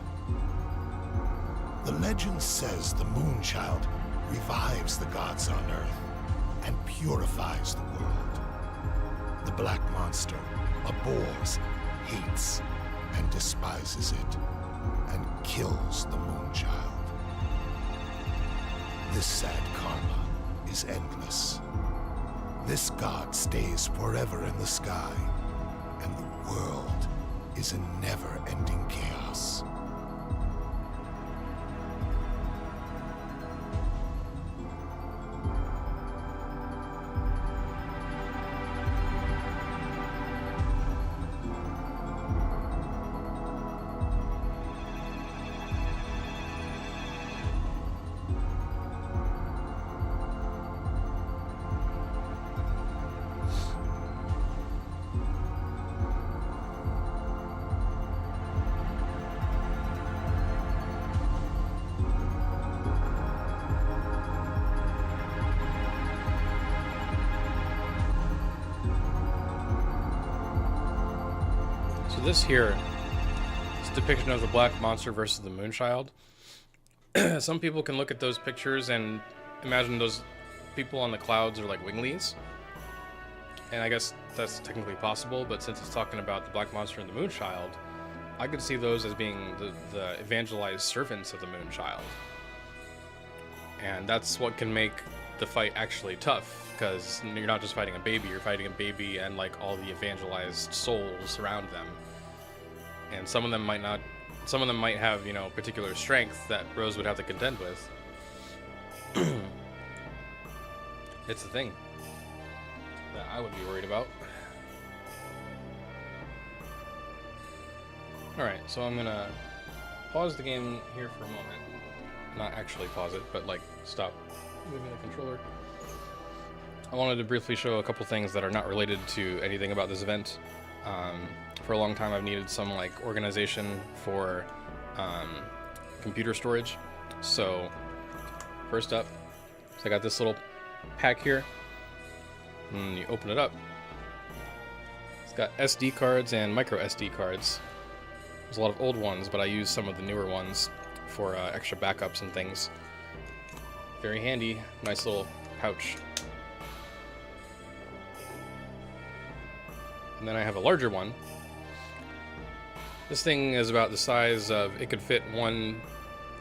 The legend says the Moonchild revives the gods on Earth and purifies the world. The Black Monster abhors, hates, and despises it, and kills the Moonchild. This sad karma is endless. This god stays forever in the sky, and the world is in never-ending chaos. So this here is a depiction of the Black Monster versus the Moonchild. Some people can look at those pictures and imagine those people on the clouds are like winglies. And I guess that's technically possible, but since it's talking about the Black Monster and the Moonchild, I could see those as being the evangelized servants of the Moonchild. And that's what can make the fight actually tough, because you're not just fighting a baby, you're fighting a baby and like all the evangelized souls around them. And some of them might have, you know, particular strength that Rose would have to contend with. It's the thing that I would be worried about. Alright, so I'm gonna pause the game here for a moment. Not actually pause it, but like stop moving the controller. I wanted to briefly show a couple things that are not related to anything about this event. For a long time I've needed some like organization for computer storage. So first up, so I got this little pack here, and you open it up. It's got SD cards and micro SD cards. There's a lot of old ones, but I use some of the newer ones for extra backups and things. Very handy, nice little pouch. And then I have a larger one. This thing is about the size of, it could fit one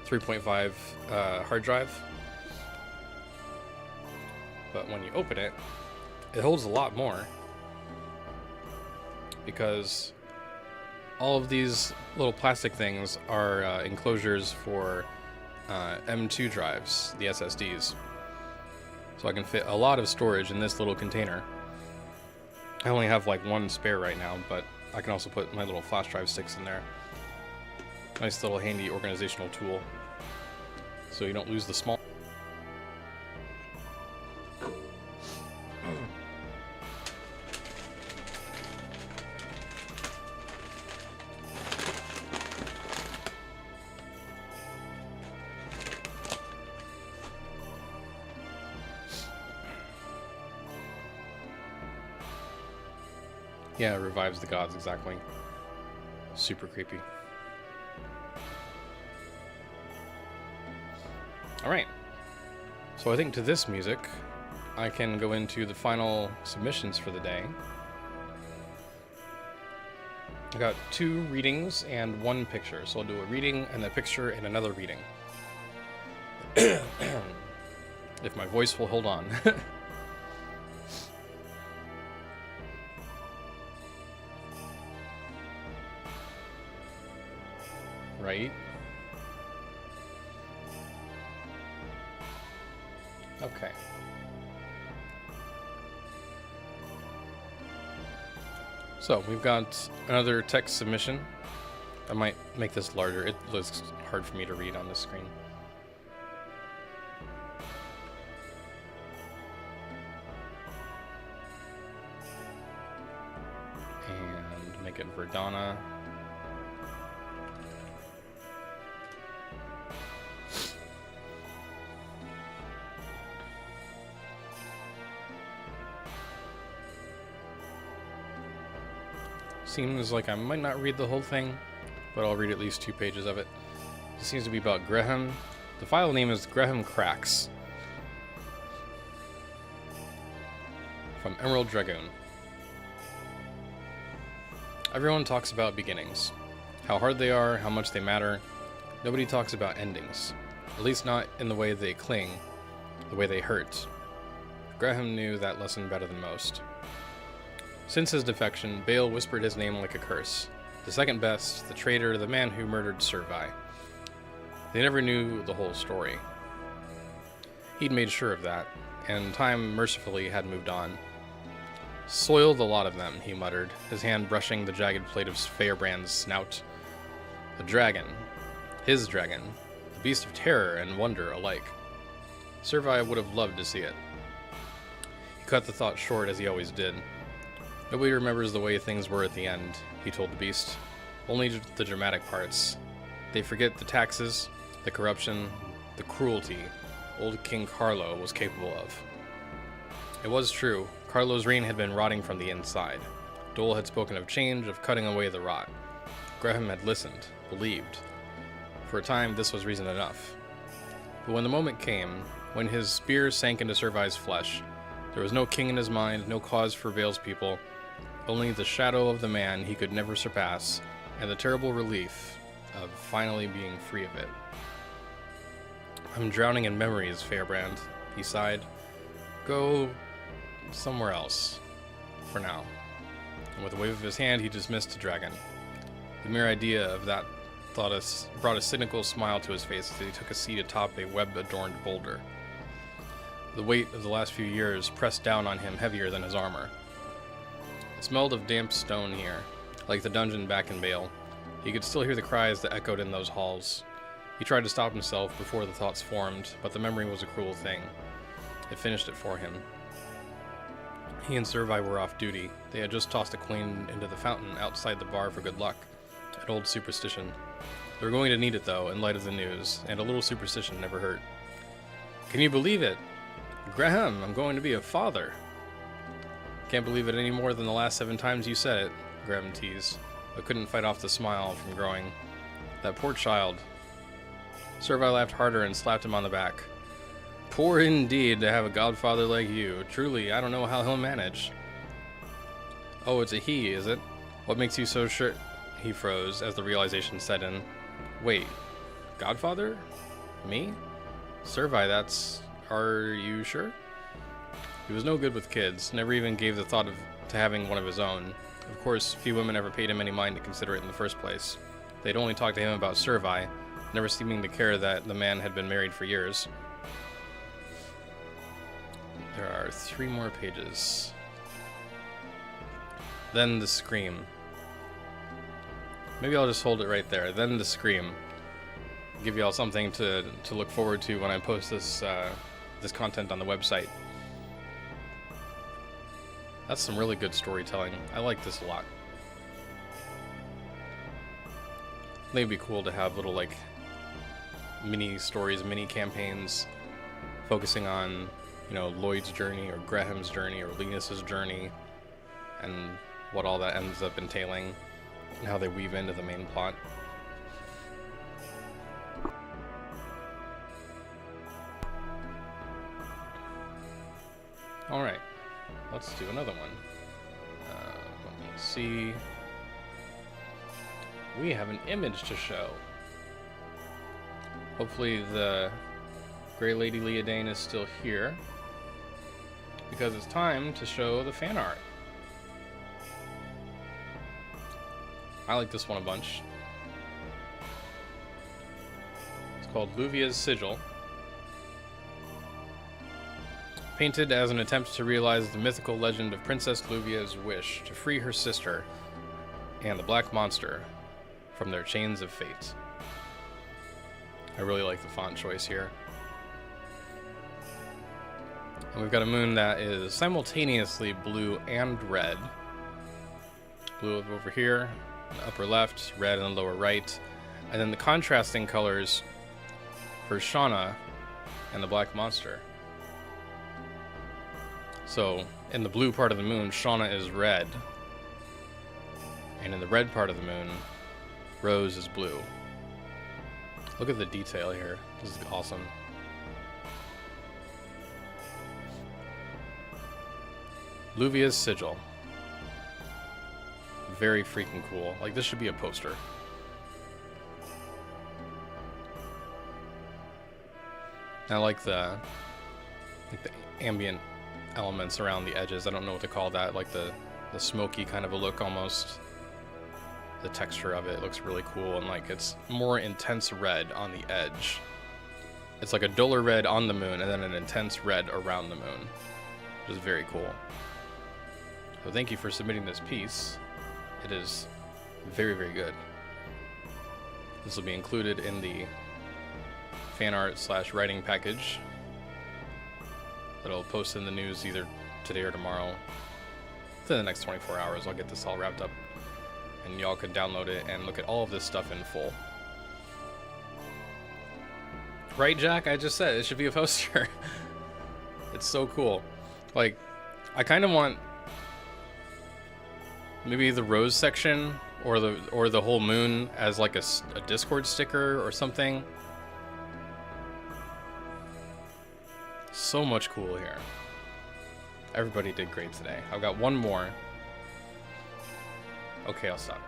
3.5 hard drive. But when you open it, it holds a lot more, because all of these little plastic things are enclosures for M2 drives, the SSDs. So I can fit a lot of storage in this little container. I only have like one spare right now, but I can also put my little flash drive sticks in there. Nice little handy organizational tool, so you don't lose the small. Yeah, it revives the gods, exactly. Super creepy. Alright. So I think to this music, I can go into the final submissions for the day. I got 2 readings and 1 picture, so I'll do a reading and a picture and another reading. If my voice will hold on. Right? Okay. So we've got another text submission. I might make this larger. It looks hard for me to read on this screen. And make it Verdana. Seems like I might not read the whole thing, but I'll read at least 2 pages of it. It seems to be about Graham. The file name is Graham Cracks. From Emerald Dragoon. Everyone talks about beginnings. How hard they are, how much they matter. Nobody talks about endings. At least not in the way they cling, the way they hurt. Graham knew that lesson better than most. Since his defection, Bale whispered his name like a curse. The second best, the traitor, the man who murdered Servi. They never knew the whole story. He'd made sure of that, and time mercifully had moved on. Soiled a lot of them, he muttered, his hand brushing the jagged plate of Feyrbrand's snout. A dragon. His dragon. A beast of terror and wonder alike. Servi would have loved to see it. He cut the thought short, as he always did. Nobody remembers the way things were at the end, he told the beast. Only the dramatic parts. They forget the taxes, the corruption, the cruelty old King Carlo was capable of. It was true, Carlo's reign had been rotting from the inside. Dole had spoken of change, of cutting away the rot. Graham had listened, believed. For a time, this was reason enough. But when the moment came, when his spear sank into Servi's flesh, there was no king in his mind, no cause for Vale's people, only the shadow of the man he could never surpass, and the terrible relief of finally being free of it. I'm drowning in memories, Fairbrand, he sighed. Go somewhere else, for now. And with a wave of his hand, he dismissed the dragon. The mere idea of that brought a cynical smile to his face as he took a seat atop a web-adorned boulder. The weight of the last few years pressed down on him heavier than his armor. It smelled of damp stone here, like the dungeon back in Vale. He could still hear the cries that echoed in those halls. He tried to stop himself before the thoughts formed, but the memory was a cruel thing. It finished it for him. He and Servi were off duty. They had just tossed a coin into the fountain outside the bar for good luck. An old superstition. They were going to need it, though, in light of the news, and a little superstition never hurt. Can you believe it? Graham, I'm going to be a father. Can't believe it any more than the last 7 times you said it, Graham teased, but couldn't fight off the smile from growing. That poor child. Servi laughed harder and slapped him on the back. Poor indeed to have a godfather like you. Truly, I don't know how he'll manage. Oh, it's a he, is it? What makes you so sure? He froze as the realization set in. Wait, godfather? Me? Servi, that's... Are you sure? He was no good with kids, never even gave the thought to having one of his own. Of course, few women ever paid him any mind to consider it in the first place. They'd only talk to him about Servi, never seeming to care that the man had been married for years. There are 3 more pages. Then the scream. Maybe I'll just hold it right there. Then the scream. Give y'all something to look forward to when I post this this content on the website. That's some really good storytelling. I like this a lot. I think it'd be cool to have little like mini stories, mini campaigns focusing on, you know, Lloyd's journey or Graham's journey or Linus's journey and what all that ends up entailing and how they weave into the main plot. Alright, let's do another one. Let me see. We have an image to show. Hopefully the Grey Lady Leodane is still here, because it's time to show the fan art. I like this one a bunch. It's called Luvia's Sigil. Painted as an attempt to realize the mythical legend of Princess Luvia's wish to free her sister and the Black Monster from their chains of fate. I really like the font choice here. And we've got a moon that is simultaneously blue and red. Blue over here, in the upper left, red in the lower right, and then the contrasting colors for Shauna and the Black Monster. So, in the blue part of the moon, Shauna is red. And in the red part of the moon, Rose is blue. Look at the detail here. This is awesome. Luvia's Sigil. Very freaking cool. Like, this should be a poster. I like the ambient elements around the edges. I don't know what to call that. Like the smoky kind of a look almost. The texture of it looks really cool, and like it's more intense red on the edge. It's like a duller red on the moon and then an intense red around the moon, which is very cool. So thank you for submitting this piece. It is very, very good. This will be included in the fan art / writing package that'll post in the news either today or tomorrow. Within the next 24 hours, I'll get this all wrapped up, and y'all can download it and look at all of this stuff in full. Right, Jack? I just said it should be a poster. It's so cool. Like, I kind of want maybe the rose section or the whole moon as like a Discord sticker or something. So much cool here. Everybody did great today. I've got one more. Okay, I'll stop.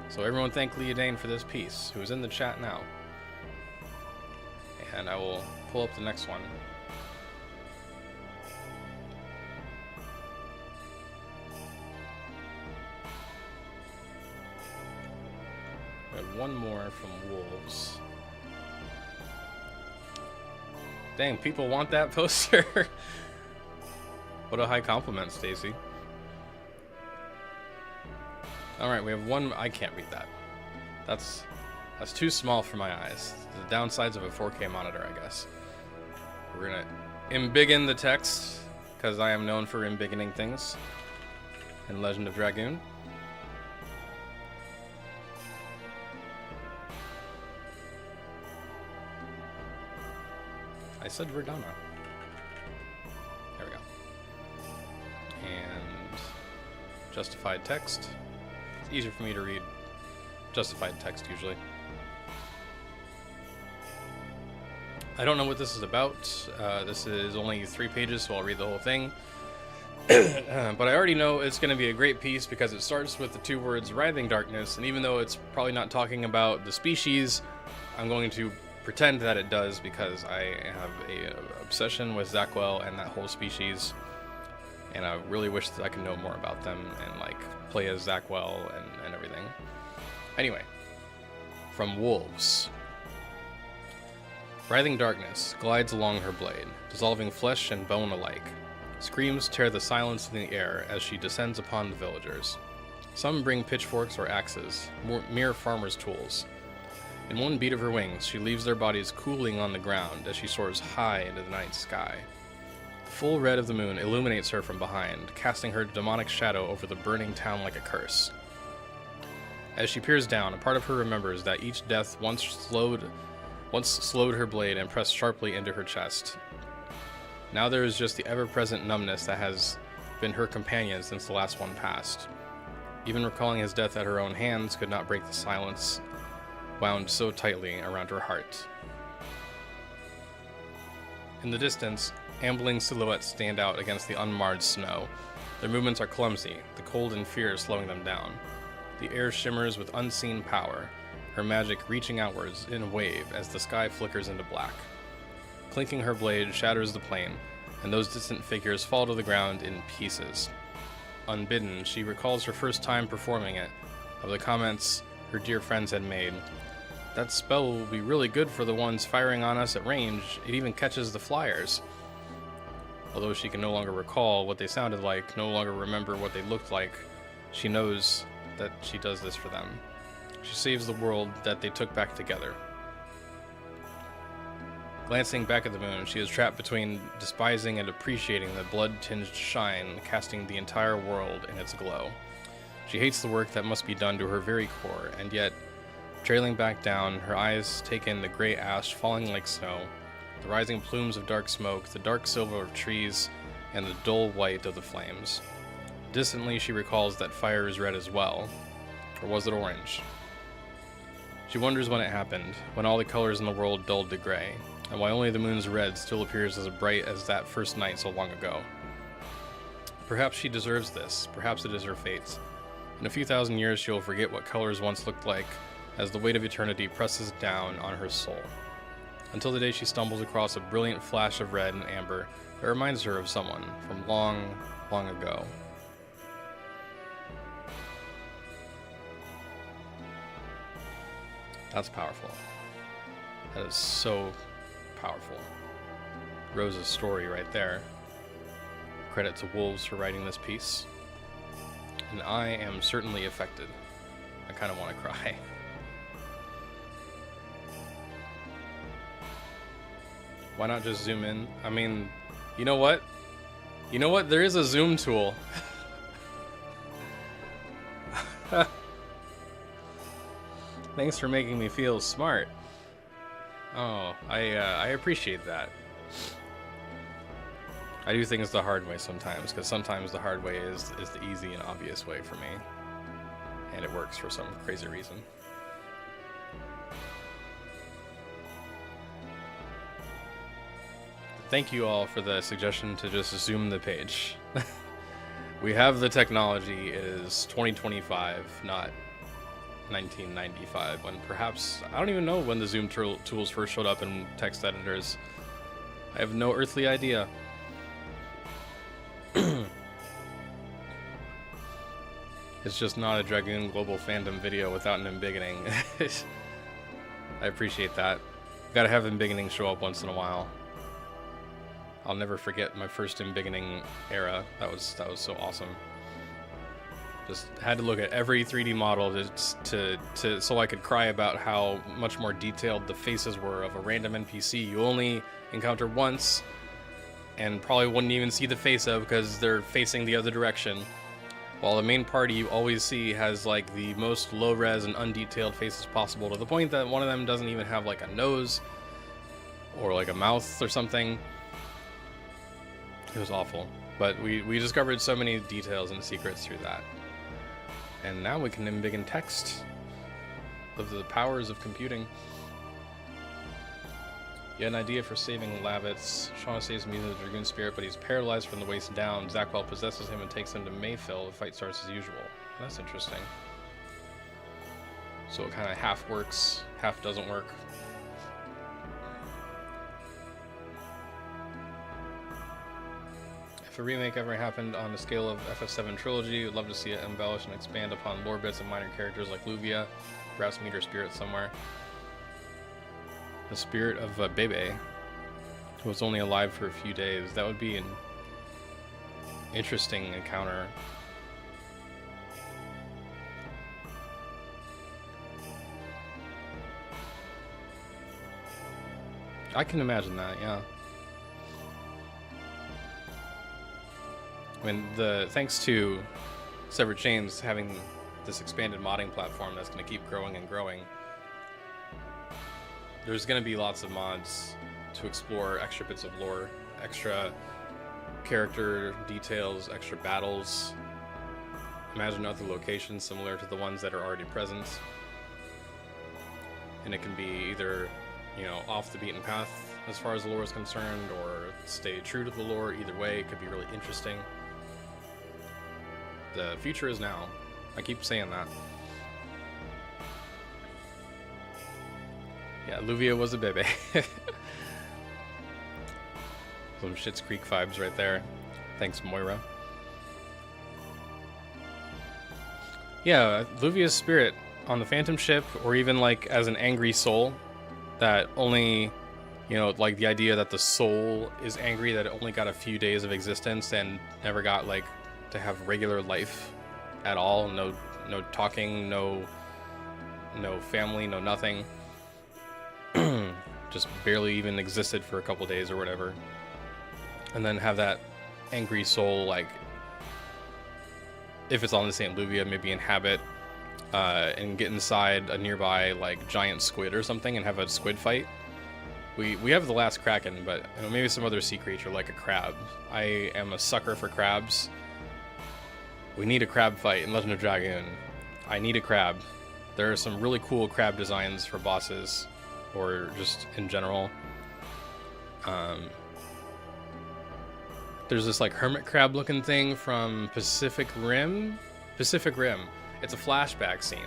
So everyone thank Leah Dane for this piece, who is in the chat now. And I will pull up the next one. We have one more from Wolves. Dang, people want that poster. What a high compliment, Stacy. Alright, we have one. I can't read that. That's too small for my eyes. The downsides of a 4K monitor, I guess. We're gonna embiggen the text, because I am known for embiggening things in Legend of Dragoon. I said Verdana. There we go. And justified text. It's easier for me to read justified text usually. I don't know what this is about. This is only 3 pages, so I'll read the whole thing. But I already know it's going to be a great piece because it starts with the 2 words writhing darkness, and even though it's probably not talking about the species, I'm going to pretend that it does because I have a obsession with Zakwell and that whole species, and I really wish that I could know more about them and like play as Zakwell and everything. Anyway, from Wolves. Writhing darkness glides along her blade, dissolving flesh and bone alike. Screams tear the silence in the air as she descends upon the villagers. Some bring pitchforks or axes, mere farmers' tools. In one beat of her wings, she leaves their bodies cooling on the ground as she soars high into the night sky. The full red of the moon illuminates her from behind, casting her demonic shadow over the burning town like a curse. As she peers down, a part of her remembers that each death once slowed her blade and pressed sharply into her chest. Now there is just the ever-present numbness that has been her companion since the last one passed. Even recalling his death at her own hands could not break the silence wound so tightly around her heart. In the distance, ambling silhouettes stand out against the unmarred snow. Their movements are clumsy, the cold and fear slowing them down. The air shimmers with unseen power, her magic reaching outwards in a wave as the sky flickers into black. Clinking her blade shatters the plain, and those distant figures fall to the ground in pieces. Unbidden, she recalls her first time performing it, of the comments her dear friends had made. That spell will be really good for the ones firing on us at range. It even catches the flyers. Although she can no longer recall what they sounded like, no longer remember what they looked like, she knows that she does this for them. She saves the world that they took back together. Glancing back at the moon, she is trapped between despising and appreciating the blood-tinged shine casting the entire world in its glow. She hates the work that must be done to her very core, and yet, trailing back down, her eyes take in the gray ash falling like snow, the rising plumes of dark smoke, the dark silver of trees, and the dull white of the flames. Distantly, she recalls that fire is red as well. Or was it orange? She wonders when it happened, when all the colors in the world dulled to gray, and why only the moon's red still appears as bright as that first night so long ago. Perhaps she deserves this, perhaps it is her fate. In a few thousand years she will forget what colors once looked like, as the weight of eternity presses down on her soul. Until the day she stumbles across a brilliant flash of red and amber that reminds her of someone from long, long ago. That's powerful. That is so powerful. Rose's story right there. Credit to Wolves for writing this piece. And I am certainly affected. I kind of want to cry. Why not just zoom in? I mean, you know what? You know what? There is a zoom tool. Thanks for making me feel smart. Oh, I appreciate that. I do things the hard way sometimes, because sometimes the hard way is the easy and obvious way for me. And it works for some crazy reason. Thank you all for the suggestion to just zoom the page. We have the technology. It is 2025, not 1995, when perhaps, I don't even know when the zoom tools first showed up in text editors. I have no earthly idea. It's just not a Dragoon Global Fandom video without an embiggening. I appreciate that. Gotta have embiggening show up once in a while. I'll never forget my first embiggening era. That was so awesome. Just had to look at every 3D model so I could cry about how much more detailed the faces were of a random NPC you only encounter once, and probably wouldn't even see the face of because they're facing the other direction. While the main party you always see has like the most low-res and undetailed faces possible, to the point that one of them doesn't even have like a nose or like a mouth or something. It was awful. But we discovered so many details and secrets through that. And now we can embiggen text of the powers of computing. You had an idea for saving Lavitz. Shauna saves me the Dragoon spirit, but he's paralyzed from the waist down. Zakwell possesses him and takes him to Mayfield. The fight starts as usual. That's interesting. So it kind of half works, half doesn't work. If a remake ever happened on the scale of FF7 Trilogy, I'd love to see it embellish and expand upon lore bits and minor characters like Luvia, perhaps meet her spirit somewhere. The spirit of Bebe, who was only alive for a few days. That would be an interesting encounter. I can imagine that, yeah. I mean, thanks to Severed Chains having this expanded modding platform that's going to keep growing and growing, there's going to be lots of mods to explore extra bits of lore, extra character details, extra battles. Imagine other locations similar to the ones that are already present. And it can be either, you know, off the beaten path as far as the lore is concerned, or stay true to the lore. Either way, it could be really interesting. The future is now. I keep saying that. Yeah, Luvia was a baby. Some Schitt's Creek vibes right there. Thanks, Moira. Yeah, Luvia's spirit on the Phantom ship, or even like as an angry soul that only, you know, like the idea that the soul is angry, that it only got a few days of existence and never got like to have regular life at all. No talking, no family, no nothing. Just barely even existed for a couple days or whatever. And then have that angry soul, like, if it's on the St. Luvia, maybe inhabit and get inside a nearby like giant squid or something and have a squid fight. We have the last Kraken, but you know, maybe some other sea creature like a crab. I am a sucker for crabs. We need a crab fight in Legend of Dragoon. I need a crab. There are some really cool crab designs for bosses, or just in general. There's this like hermit crab looking thing from Pacific Rim. It's a flashback scene.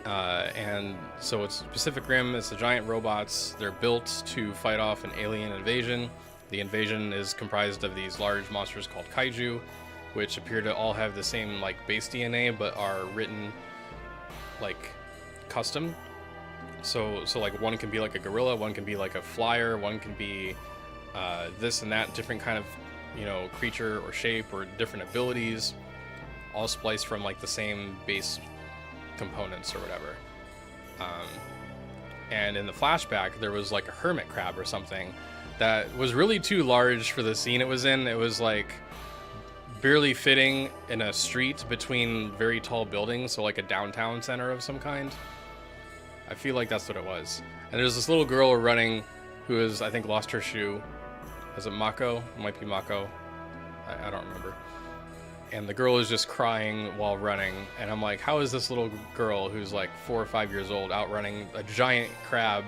And so it's Pacific Rim, it's the giant robots. They're built to fight off an alien invasion. The invasion is comprised of these large monsters called kaiju, which appear to all have the same like base DNA, but are written like custom. So like one can be like a gorilla, one can be like a flyer, one can be this and that different kind of, you know, creature or shape or different abilities, all spliced from like the same base components or whatever. And in the flashback, there was like a hermit crab or something that was really too large for the scene it was in. It was like barely fitting in a street between very tall buildings, so like a downtown center of some kind. I feel like that's what it was. And there's this little girl running who has, I think, lost her shoe. Is it Mako? It might be Mako. I don't remember. And the girl is just crying while running, and I'm like, how is this little girl who's like 4 or 5 years old outrunning a giant crab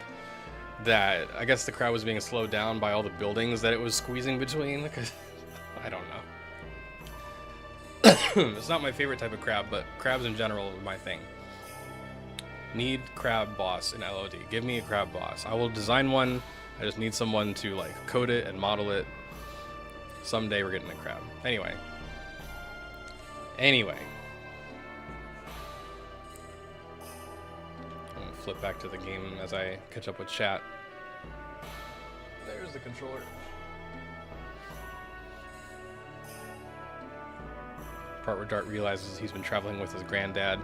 that I guess the crab was being slowed down by all the buildings that it was squeezing between? Because I don't know. It's not my favorite type of crab, but crabs in general are my thing. Need crab boss in LOD. Give me a crab boss. I will design one. I just need someone to like code it and model it. Someday we're getting a crab. Anyway. I'm gonna flip back to the game as I catch up with chat. There's the controller. Part where Dart realizes he's been traveling with his granddad.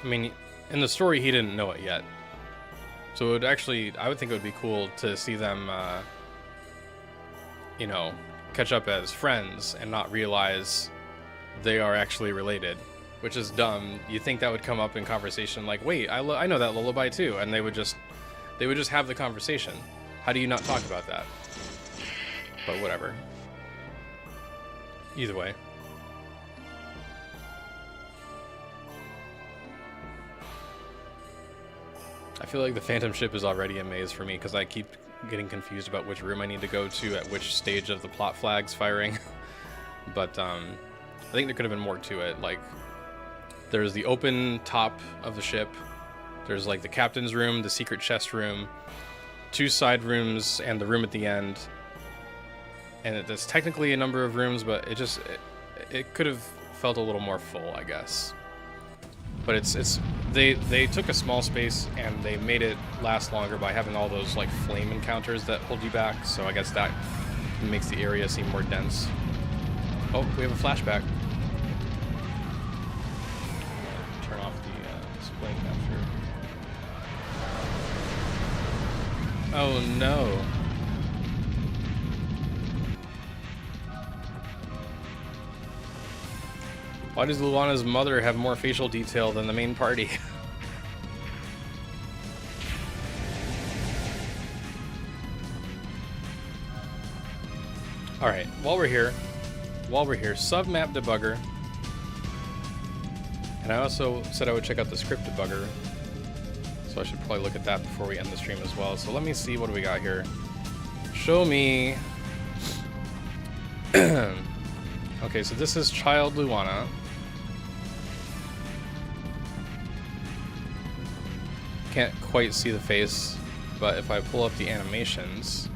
I mean, in the story he didn't know it yet. So it would actually, I would think it would be cool to see them, you know, catch up as friends and not realize they are actually related, which is dumb. You think that would come up in conversation, like, wait, I know that lullaby too, and they would just have the conversation. How do you not talk about that? But whatever. Either way. I feel like the Phantom Ship is already a maze for me because I keep getting confused about which room I need to go to at which stage of the plot flags firing. But I think there could have been more to it. Like, there's the open top of the ship. There's like the captain's room, the secret chest room, 2 side rooms, and the room at the end. And there's technically a number of rooms, but it could have felt a little more full, I guess. But they took a small space and they made it last longer by having all those like flame encounters that hold you back. So I guess that makes the area seem more dense. Oh, we have a flashback. Turn off the display capture. Oh no. Why does Luana's mother have more facial detail than the main party? Alright, while we're here, sub-map debugger. And I also said I would check out the script debugger. So I should probably look at that before we end the stream as well. So let me see, what do we got here? Show me... Okay, so this is Child Luana. Can't quite see the face, but if I pull up the animations,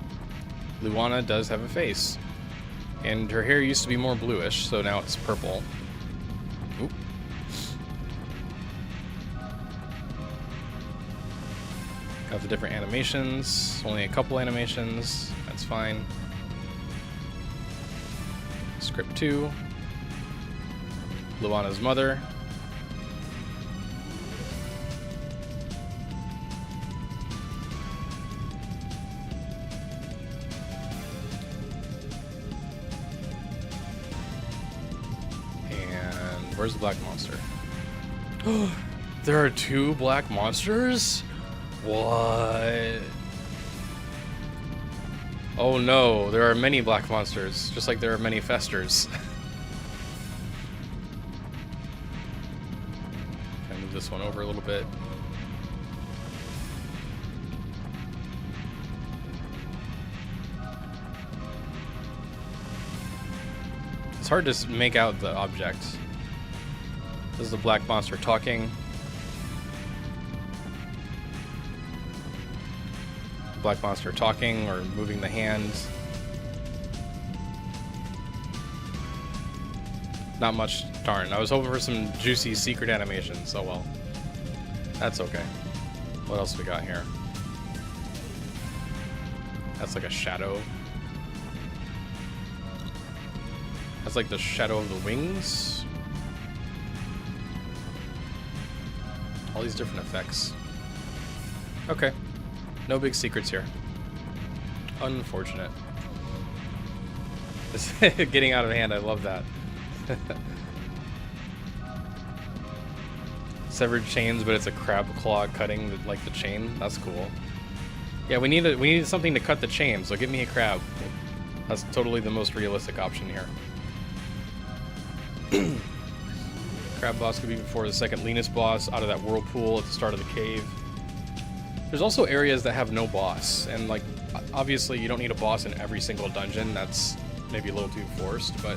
Luana does have a face. And her hair used to be more bluish, so now it's purple. Oop. Got the different animations, only a couple animations, that's fine. Script 2, Luana's mother. And where's the black monster? There are 2 black monsters? What? Oh no, there are many black monsters, just like there are many festers. Can I move this one over a little bit? It's hard to make out the object. This is the black monster talking. Black monster talking or moving the hands. Not much, darn. I was hoping for some juicy secret animations. Oh well. That's okay. What else we got here? That's like a shadow. That's like the shadow of the wings. All these different effects. Okay. No big secrets here. Unfortunate. This getting out of hand, I love that. Severed chains, but it's a crab claw cutting like the chain. That's cool. Yeah, we need something to cut the chain, so give me a crab. That's totally the most realistic option here. Crab boss could be before the second leanest boss out of that whirlpool at the start of the cave. There's also areas that have no boss, and like obviously you don't need a boss in every single dungeon. That's maybe a little too forced, but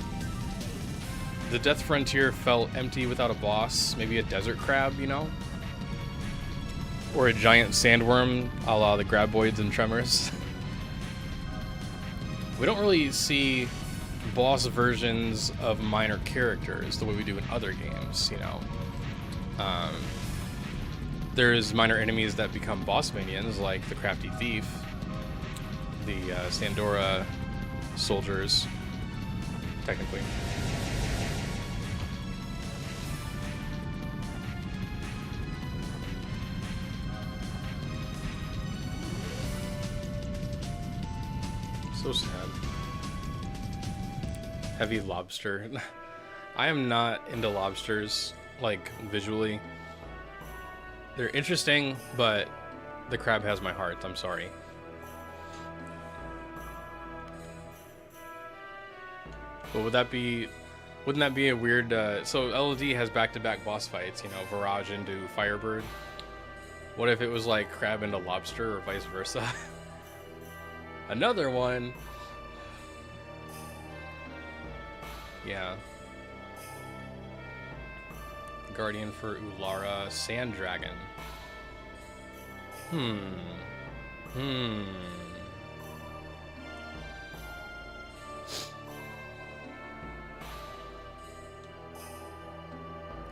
the Death Frontier felt empty without a boss. Maybe a desert crab, you know? Or a giant sandworm, a la the Graboids and Tremors. We don't really see boss versions of minor characters the way we do in other games, you know? There's minor enemies that become boss minions, like the Crafty Thief, the Sandora soldiers, technically. So sad. Heavy lobster. I am not into lobsters, like, visually. They're interesting, but the crab has my heart. I'm sorry. But wouldn't that be a weird, so LOD has back-to-back boss fights, you know, Virage into Firebird. What if it was like crab into lobster or vice versa? Another one. Yeah. Guardian for Ulara, Sand Dragon.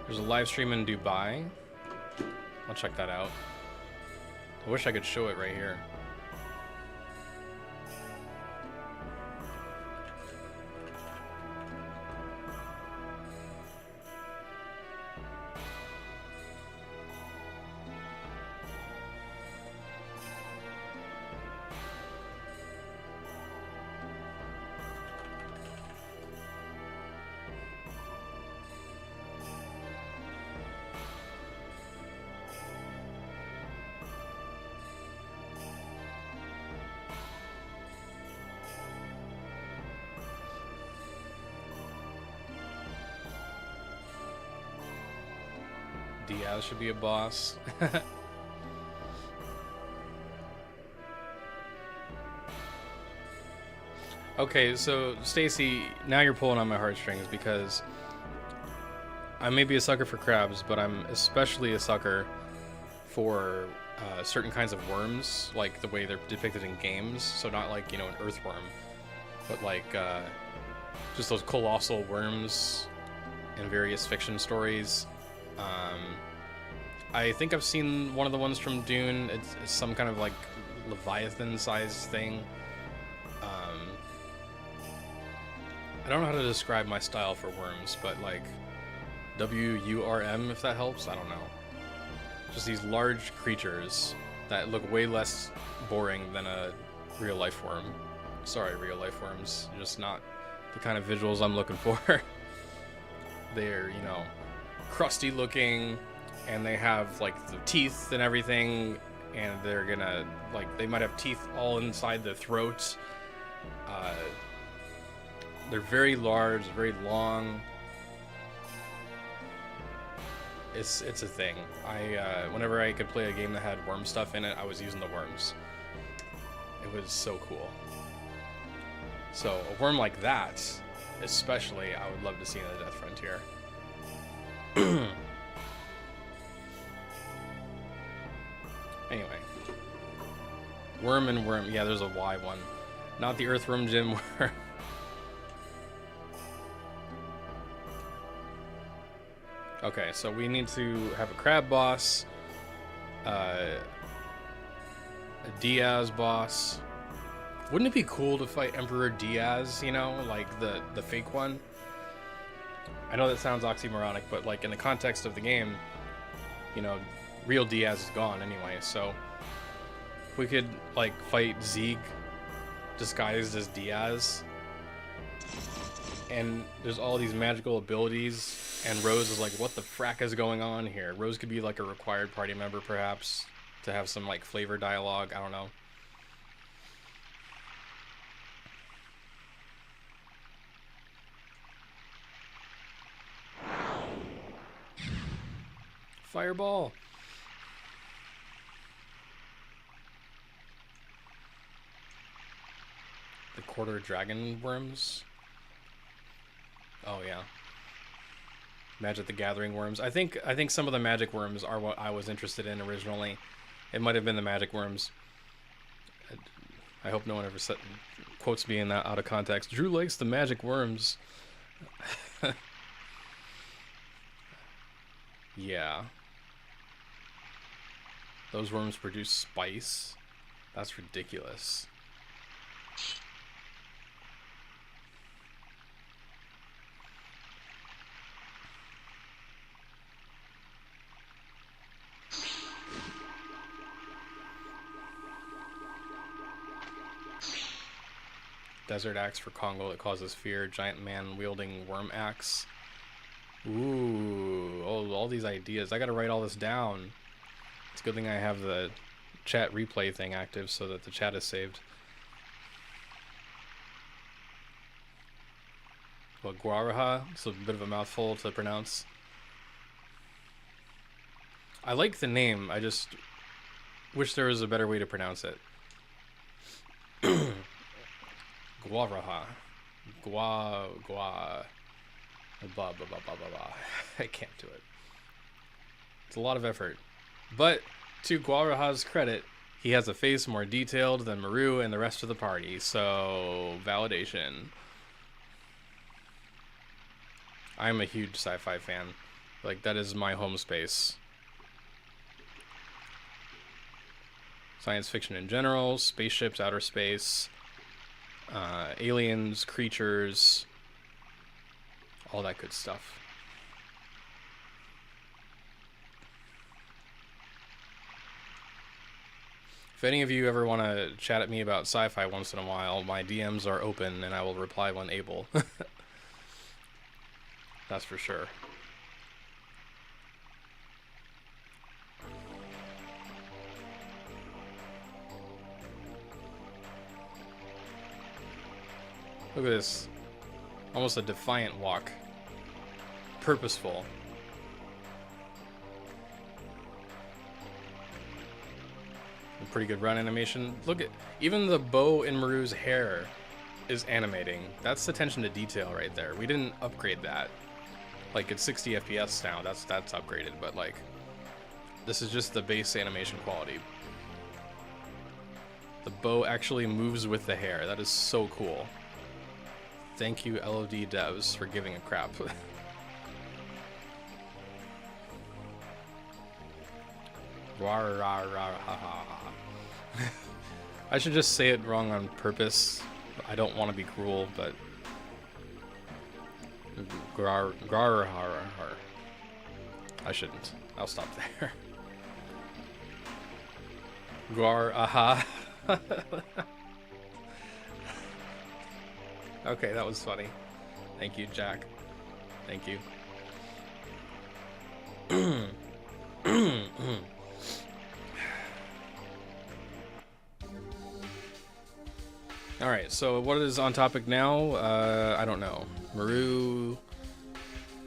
There's a live stream in Dubai. I'll check that out. I wish I could show it right here. Diaz should be a boss. Okay, so Stacy, now you're pulling on my heartstrings because I may be a sucker for crabs, but I'm especially a sucker for certain kinds of worms, like the way they're depicted in games. So not like, you know, an earthworm, but like just those colossal worms in various fiction stories. I think I've seen one of the ones from Dune. It's some kind of like Leviathan-sized thing. I don't know how to describe my style for worms, but like WURM, if that helps. I don't know. Just these large creatures that look way less boring than a real-life worm. Sorry, real-life worms. Just not the kind of visuals I'm looking for. They're, you know, crusty looking, and they have like the teeth and everything, and they're gonna, like, they might have teeth all inside their throats. They're very large, very long. It's a thing. Whenever I could play a game that had worm stuff in it, I was using the worms. It was so cool. So a worm like that, especially, I would love to see in the Death Frontier. Anyway, worm and worm. Yeah, there's a Y one, not the earthworm Jim worm. Okay, so we need to have a crab boss, a Diaz boss. Wouldn't it be cool to fight Emperor Diaz, you know, like the fake one? I know that sounds oxymoronic, but like in the context of the game, you know, real Diaz is gone anyway, so if we could like fight Zeeg disguised as Diaz, and there's all these magical abilities, and Rose is like, what the frack is going on here? Rose could be like a required party member, perhaps, to have some like flavor dialogue. I don't know. Fireball. The quarter dragon worms. Oh yeah. Magic the Gathering worms. I think some of the magic worms are what I was interested in originally. It might have been the magic worms. I hope no one ever quotes me in that out of context. Drew likes the magic worms. Yeah. Those worms produce spice. That's ridiculous. Desert axe for Congo that causes fear. Giant man wielding worm axe. Ooh, oh, all these ideas. I gotta write all this down. It's a good thing I have the chat replay thing active so that the chat is saved. Well, Guaraha, it's a bit of a mouthful to pronounce. I like the name, I just wish there was a better way to pronounce it. Guaraha. I can't do it. It's a lot of effort. But to Guaraha's credit, he has a face more detailed than Maru and the rest of the party, so validation. I'm a huge sci-fi fan. Like, that is my home space. Science fiction in general, spaceships, outer space, aliens, creatures, all that good stuff. If any of you ever want to chat at me about sci-fi once in a while, my DMs are open and I will reply when able. That's for sure. Look at this. Almost a defiant walk. Purposeful. A pretty good run animation. Look at even the bow in Maru's hair is animating. That's attention to detail right there. We didn't upgrade that. Like, it's 60 FPS now. That's upgraded, but like this is just the base animation quality. The bow actually moves with the hair. That is so cool. Thank you, LOD devs, for giving a crap. I should just say it wrong on purpose. I don't want to be cruel, but I shouldn't. I'll stop there. Okay, that was funny. Thank you, Jack. Thank you. Alright, so what is on topic now? I don't know. Maru...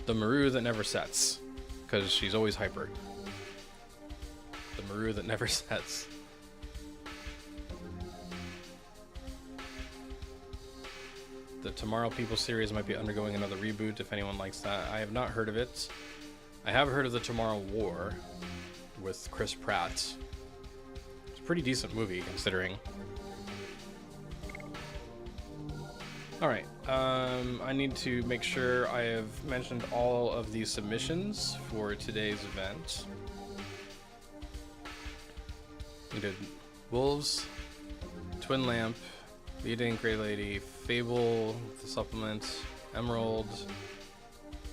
The Maru that never sets. Because she's always hyper. The Maru that never sets. The Tomorrow People series might be undergoing another reboot if anyone likes that. I have not heard of it. I have heard of the Tomorrow War with Chris Pratt. It's a pretty decent movie considering. Alright, I need to make sure I have mentioned all of the submissions for today's event. We did Wolves, Twin Lamp, Leading Grey Lady, Fable, the Supplement, Emerald,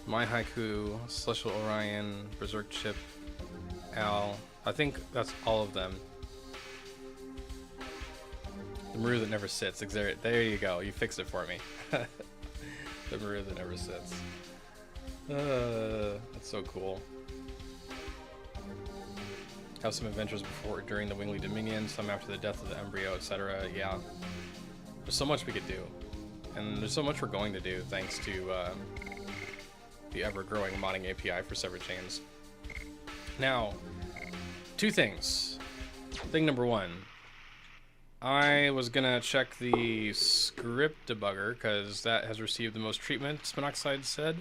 My Haiku, Celestial Orion, Berserk Chip, Al. I think that's all of them. The Maru that never sits. There you go. You fixed it for me. The Maru that never sits. That's so cool. Have some adventures before, during the Wingly Dominion, some after the death of the embryo, etc. Yeah. There's so much we could do. And there's so much we're going to do thanks to the ever-growing modding API for Severed Chains. Now, two things. Thing number one, I was gonna check the script debugger because that has received the most treatment, Spinoxide said.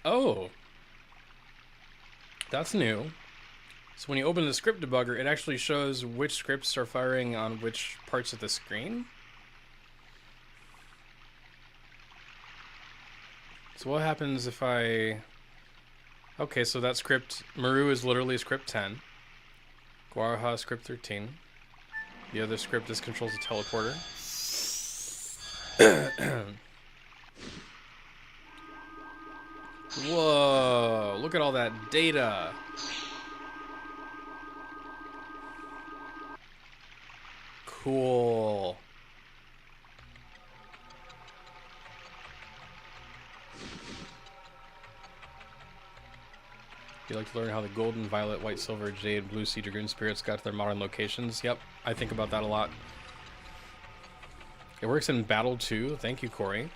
Oh, that's new. So when you open the script debugger, it actually shows which scripts are firing on which parts of the screen. So what happens if I... Okay, so that script, Maru is literally script 10. Guaraha script 13. The other script is controls the teleporter. Whoa, look at all that data. Cool. You like to learn how the golden, violet, white, silver, jade, blue sea dragoon spirits got to their modern locations? Yep, I think about that a lot. It works in battle too. Thank you, Corey.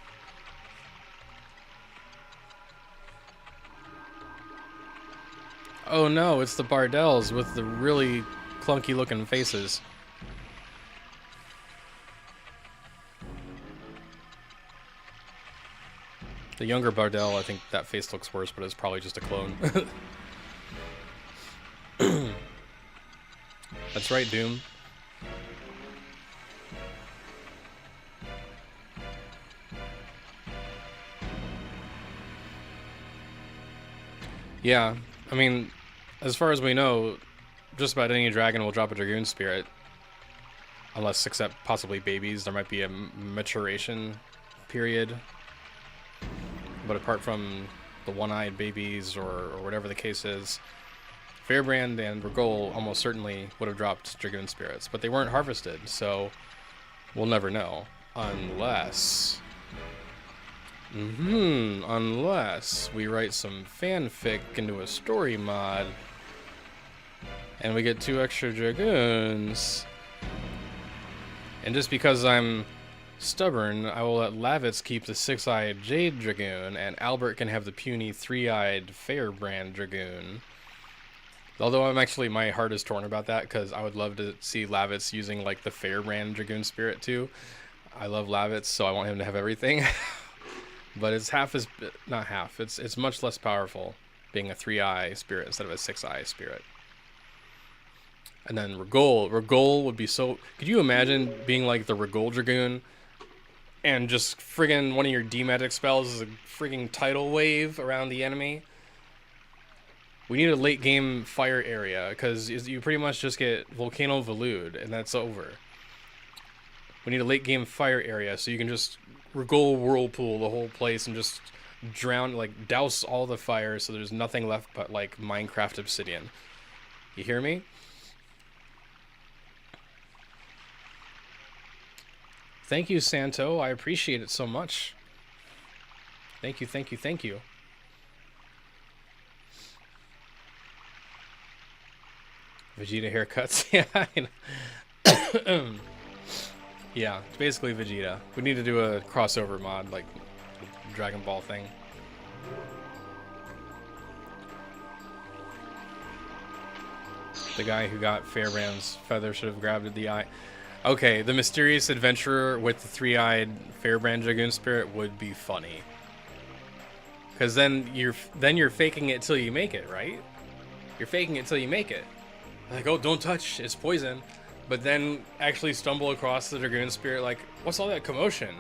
Oh no, it's the Bardells with the really clunky looking faces. The younger Bardell, I think that face looks worse, but it's probably just a clone. That's right, Doom. Yeah, I mean, as far as we know, just about any dragon will drop a Dragoon Spirit. Unless, except possibly babies, there might be a maturation period. But apart from the one-eyed babies or whatever the case is, Fairbrand and Regol almost certainly would have dropped Dragoon Spirits, but they weren't harvested, so we'll never know. Unless... unless we write some fanfic into a story mod, and we get 2 extra Dragoons. And just because I'm stubborn, I will let Lavitz keep the 6-eyed Jade Dragoon, and Albert can have the puny 3-eyed Fairbrand Dragoon. Although my heart is torn about that, because I would love to see Lavitz using, like, the Fairbrand Dragoon Spirit, too. I love Lavitz, so I want him to have everything. But it's not half, it's much less powerful, being a 3-eye spirit instead of a 6-eye spirit. And then Regol would be so... Could you imagine being, like, the Regol Dragoon, and just friggin' one of your D-Magic spells is a friggin' tidal wave around the enemy? We need a late game fire area, because you pretty much just get Volcano Velude, and that's over. We need a late game fire area, so you can just Regol Whirlpool the whole place and just drown, like, douse all the fire so there's nothing left but, like, Minecraft obsidian. You hear me? Thank you, Santo. I appreciate it so much. Thank you, thank you, thank you. Vegeta haircuts. Yeah, I know. Yeah, it's basically Vegeta. We need to do a crossover mod, like Dragon Ball thing. The guy who got Fairbrand's feather should have grabbed the eye. Okay, the mysterious adventurer with the 3-eyed Fairbrand Dragoon Spirit would be funny. Because then you're faking it till you make it, right? You're faking it till you make it. Like, oh, don't touch, it's poison. But then actually stumble across the Dragoon Spirit, like, what's all that commotion?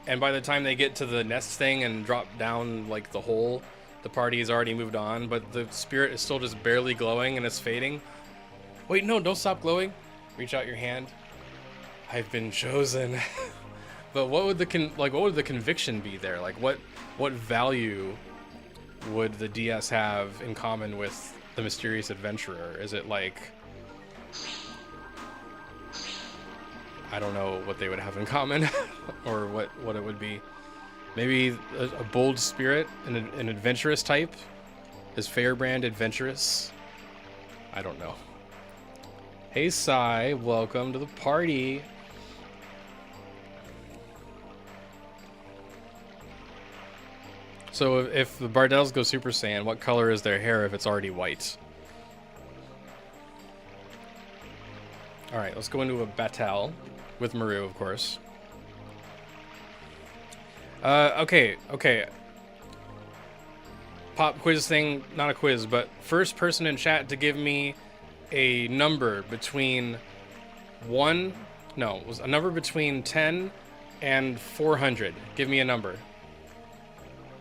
And by the time they get to the nest thing and drop down, like, the hole, the party has already moved on, but the spirit is still just barely glowing and it's fading. Wait, no, don't stop glowing. Reach out your hand. I've been chosen. But what would the conviction be there? Like, what value would the DS have in common with the mysterious adventurer? Is it like, I don't know what they would have in common, or what it would be. Maybe a bold spirit, an adventurous type. Is Fairbrand adventurous? I don't know. Hey Sai, welcome to the party. So if the Bardells go Super Saiyan, what color is their hair if it's already white? Alright, let's go into a battle with Maru, of course. Okay. Pop quiz thing, not a quiz, but first person in chat to give me a number between a number between 10 and 400. Give me a number.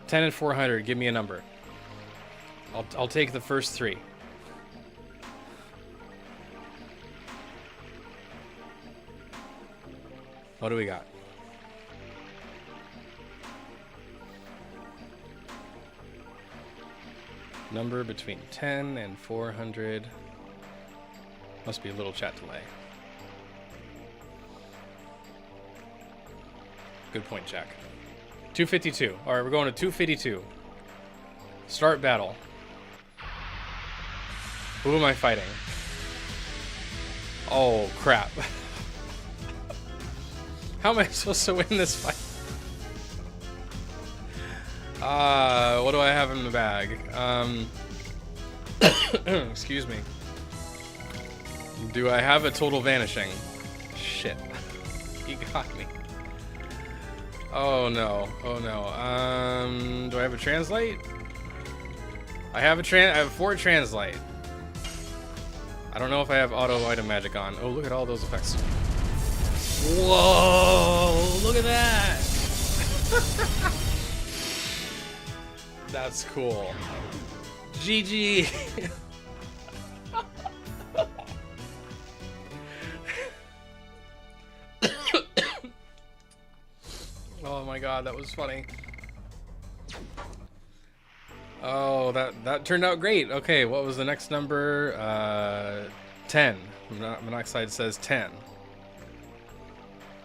10 and 400, give me a number. I'll take the first three. What do we got? Number between 10 and 400. Must be a little chat delay. Good point, Jack. 252. All right, we're going to 252. Start battle. Who am I fighting? Oh, crap. How am I supposed to win this fight? What do I have in the bag? Excuse me. Do I have a total vanishing? Shit. He got me. Oh no. Oh no. Do I have a translate? I have 4 translate. I don't know if I have auto item magic on. Oh, look at all those effects. Whoa! Look at that! That's cool. GG! Oh my god, that was funny. Oh, that turned out great. Okay, what was the next number? 10. Monoxide says 10.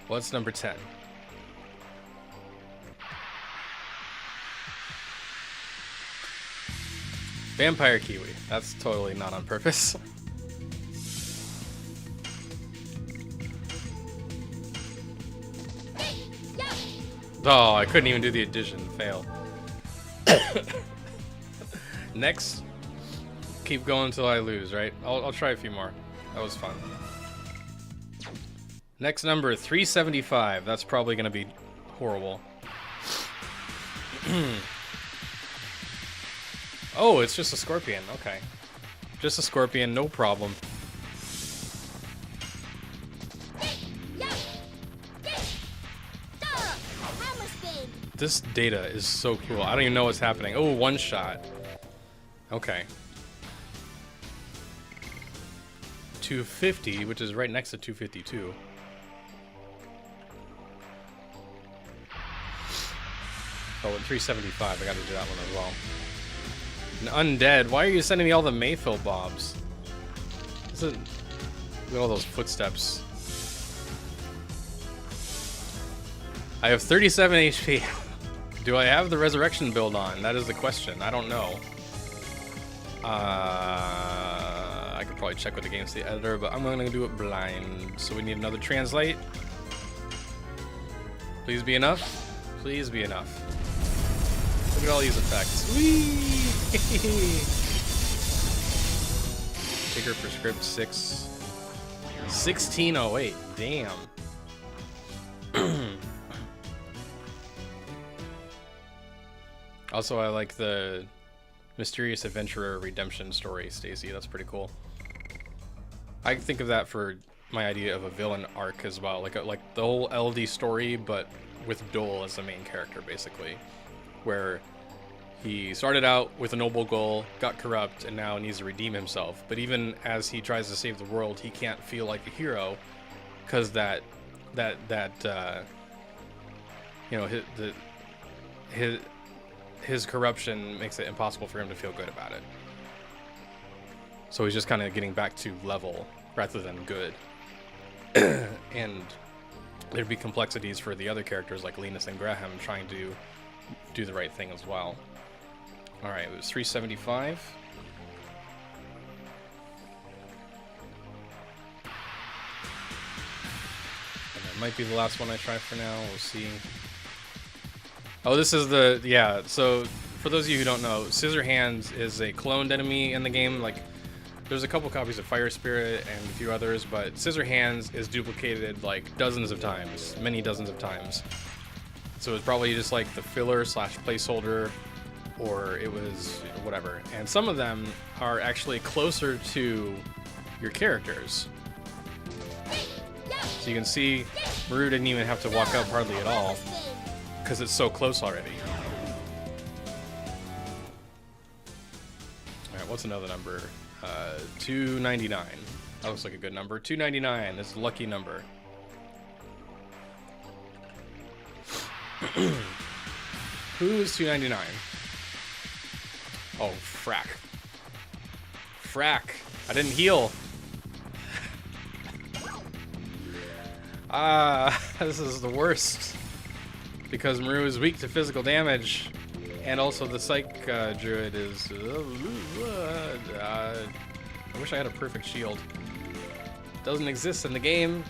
What's number 10? Vampire Kiwi. That's totally not on purpose. Oh, I couldn't even do the addition. Fail. Next. Keep going until I lose, right? I'll try a few more. That was fun. Next number, 375. That's probably going to be horrible. Oh, it's just a scorpion. Okay. Just a scorpion, no problem. This data is so cool. I don't even know what's happening. Oh, one shot. Okay. 250, which is right next to 252. Oh, and 375. I gotta do that one as well. An undead. Why are you sending me all the Mayfill bobs? Look at all those footsteps. I have 37 HP. Do I have the resurrection build on? That is the question. I don't know. I could probably check with the game's the editor, but I'm gonna do it blind. So we need another translate. Please be enough. Please be enough. Look at all these effects. Whee! Bigger for script 6. 1608. Damn. Also, I like the Mysterious Adventurer redemption story, Stacy. That's pretty cool. I think of that for my idea of a villain arc as well, like the whole LD story, but with Dole as the main character, basically, where he started out with a noble goal, got corrupt, and now needs to redeem himself. But even as he tries to save the world, he can't feel like a hero because you know, his corruption makes it impossible for him to feel good about it. So he's just kind of getting back to level rather than good. And there'd be complexities for the other characters like Linus and Graham trying to do the right thing as well. Alright, it was 375. And that might be the last one I try for now. We'll see. Oh, this is the, yeah, so for those of you who don't know, Scissor Hands is a cloned enemy in the game. Like, there's a couple copies of Fire Spirit and a few others, but Scissor Hands is duplicated like dozens of times, many dozens of times. So it's probably just like the filler slash placeholder, or it was whatever. And some of them are actually closer to your characters. So you can see Maru didn't even have to walk up hardly at all, because it's so close already. Alright, what's another number? 299. That looks like a good number. 299 is a lucky number. Who's 299? Oh, frack. Frack. I didn't heal. This is the worst. Because Maru is weak to physical damage, and also the Psych Druid is... I wish I had a perfect shield. Doesn't exist in the game.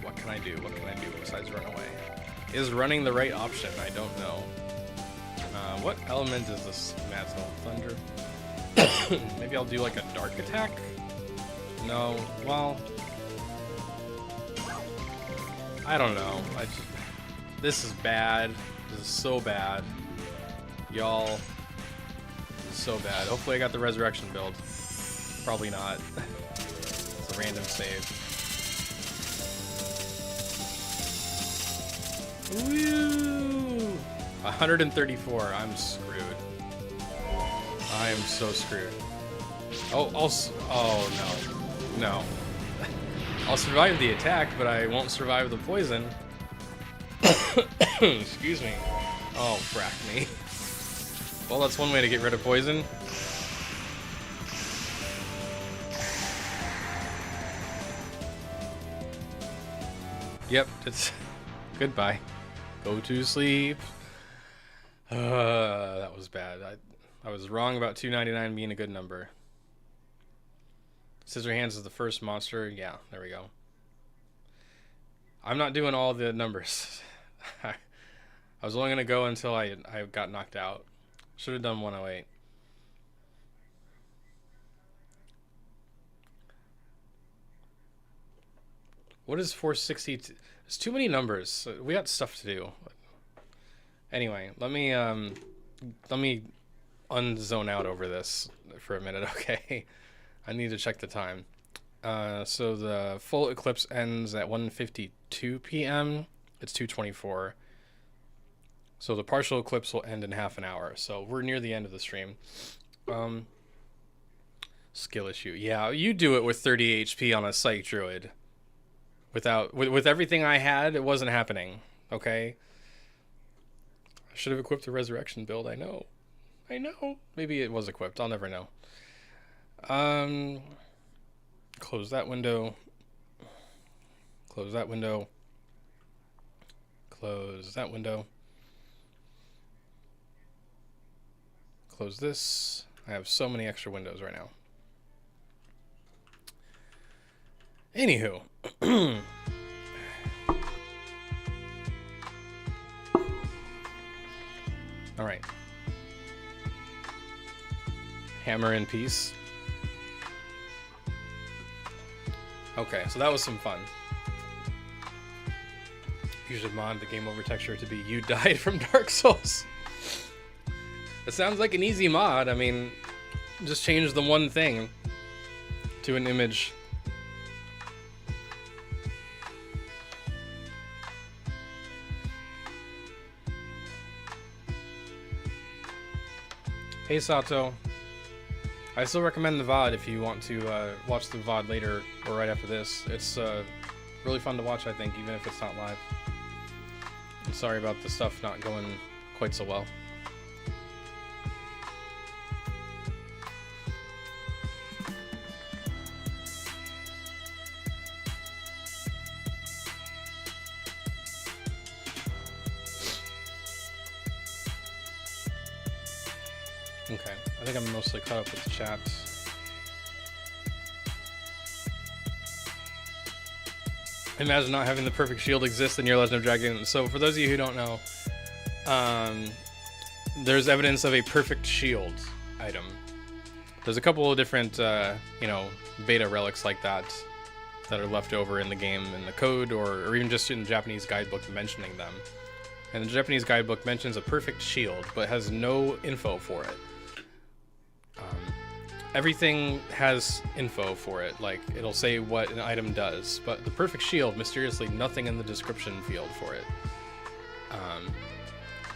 What can I do? What can I do besides run away? Is running the right option? I don't know. What element is this Mazel? Thunder? Maybe I'll do like a dark attack? No. Well... I don't know. This is bad. This is so bad. Y'all. This is so bad. Hopefully I got the resurrection build. Probably not. It's a random save. Woo! 134. I'm screwed. I am so screwed. Oh, oh no. No. I'll survive the attack, but I won't survive the poison. Excuse me. Oh, frack me. Well, that's one way to get rid of poison. Yep, it's... Goodbye. Go to sleep. That was bad. I was wrong about 299 being a good number. Scissor Hands is the first monster. Yeah, there we go. I'm not doing all the numbers. I was only going to go until I got knocked out. Should have done 108. What is 460? There's too many numbers. We got stuff to do. Anyway, let me unzone out over this for a minute, okay? I need to check the time. So the full eclipse ends at 1:52 p.m. It's 2:24. So the partial eclipse will end in half an hour. So we're near the end of the stream. Skill issue. Yeah, you do it with 30 HP on a Psych Druid. With everything I had, it wasn't happening. Okay? I should have equipped the resurrection build. I know. Maybe it was equipped. I'll never know. Close that window. Close that window. Close that window. Close this. I have so many extra windows right now. Anywho. All right. Hammer in peace. Okay, so that was some fun. You should mod the game over texture to be "You died from Dark Souls." It sounds like an easy mod. I mean, just change the one thing to an image. Hey Sato. I still recommend the VOD if you want to watch the VOD later or right after this. It's really fun to watch, I think, even if it's not live. I'm sorry about the stuff not going quite so well. Okay, I think I'm mostly caught up with the chat. Imagine not having the perfect shield exist in your Legend of Dragoon. So for those of you who don't know, there's evidence of a perfect shield item. There's a couple of different, you know, beta relics like that are left over in the game in the code, or even just in the Japanese guidebook mentioning them. And the Japanese guidebook mentions a perfect shield, but has no info for it. Everything has info for it, like it'll say what an item does, but the perfect shield, mysteriously nothing in the description field for it.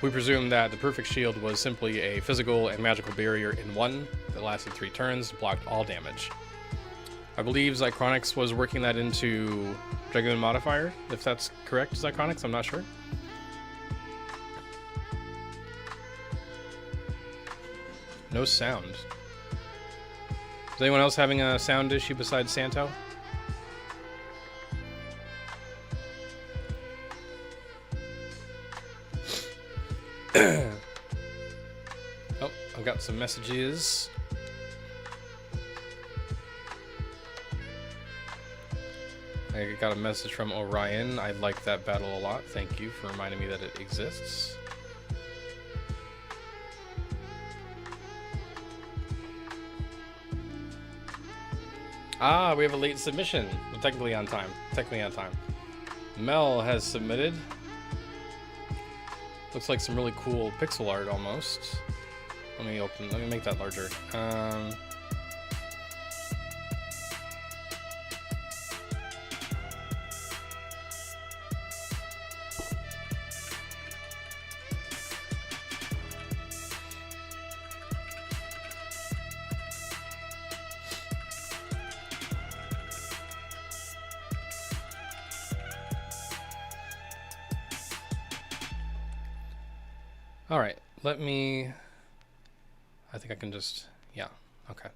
We presume that the perfect shield was simply a physical and magical barrier in one that lasted 3 turns, blocked all damage. I believe Zycronix was working that into Dragoon modifier, if that's correct, Zycronix, I'm not sure. No sound. Is anyone else having a sound issue besides Santo? Oh, I've got some messages. I got a message from Orion. I like that battle a lot. Thank you for reminding me that it exists. Ah, we have a late submission, but technically on time. Technically on time. Mel has submitted. Looks like some really cool pixel art almost. Let me make that larger. All right, let me, I think I can just, yeah, okay.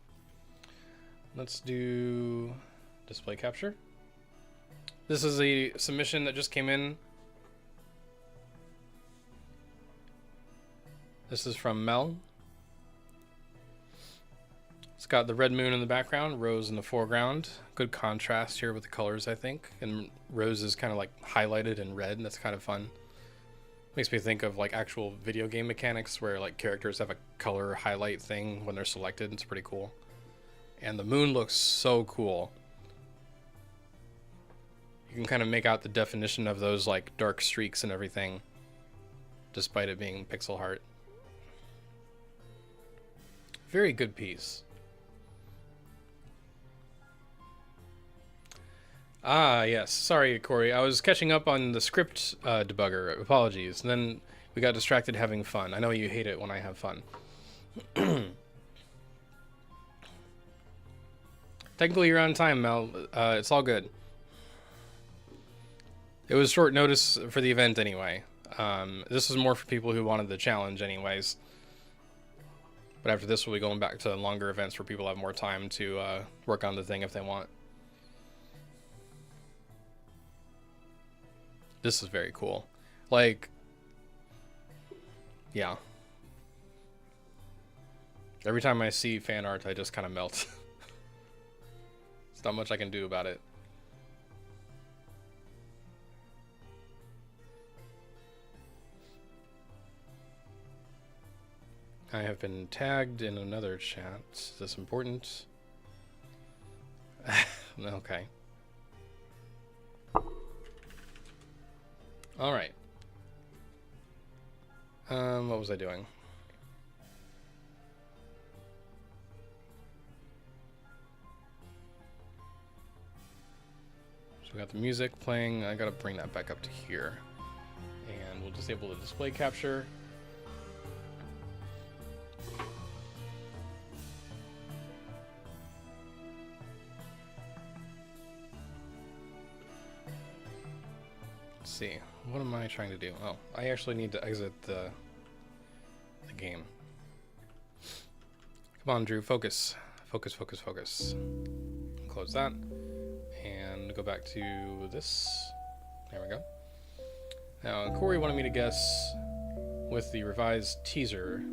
Let's do display capture. This is a submission that just came in. This is from Mel. It's got the red moon in the background, Rose in the foreground. Good contrast here with the colors, I think. And Rose is kind of like highlighted in red, and that's kind of fun. Makes me think of like actual video game mechanics where like characters have a color highlight thing when they're selected. It's pretty cool. And the moon looks so cool. You can kind of make out the definition of those like dark streaks and everything, despite it being pixel art. Very good piece. Ah, yes. Sorry, Corey. I was catching up on the script debugger. Apologies. And then we got distracted having fun. I know you hate it when I have fun. Technically, you're on time, Mel. It's all good. It was short notice for the event anyway. This was more for people who wanted the challenge anyways. But after this, we'll be going back to longer events where people have more time to work on the thing if they want. This is very cool. Like, yeah. Every time I see fan art, I just kind of melt. There's not much I can do about it. I have been tagged in another chat. Is this important? Okay. All right. What was I doing? So we got the music playing. I gotta bring that back up to here. And we'll disable the display capture. Let's see. What am I trying to do? Oh, I actually need to exit the game. Come on, Drew, focus. Focus, focus, focus. Close that. And go back to this. There we go. Now, Corey wanted me to guess with the revised teaser.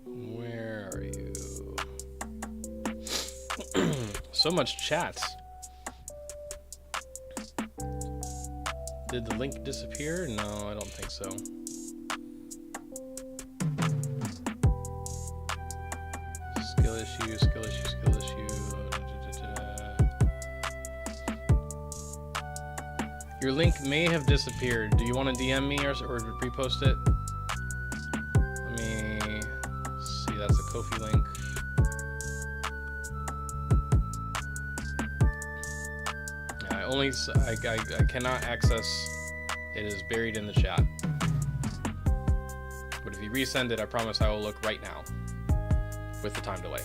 Where are you? So much chat. Did the link disappear? No, I don't think so. Skill issue, skill issue, skill issue. Your link may have disappeared. Do you want to DM me or repost it? Let me see. That's a Ko-fi link. I cannot access. It is buried in the chat. But if you resend it, I promise I will look right now with the time delay.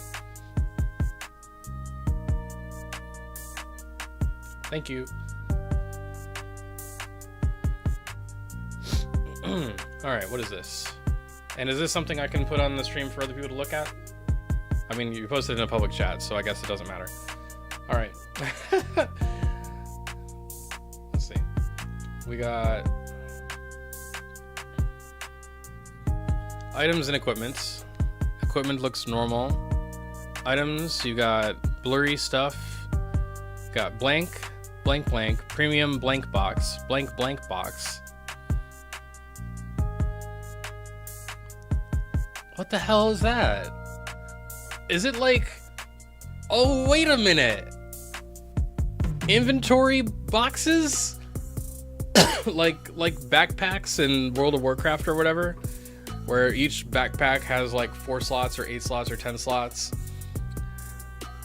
Thank you. All right, what is this? And is this something I can put on the stream for other people to look at? I mean, you posted in a public chat, so I guess it doesn't matter. All right. Let's see. We got items and equipment. Equipment looks normal. Items, you got blurry stuff. Got blank, blank, blank, premium blank box, blank, blank box. What the hell is that? Is it like... Oh, wait a minute. Inventory boxes? like backpacks in World of Warcraft or whatever? Where each backpack has like 4 slots or 8 slots or 10 slots.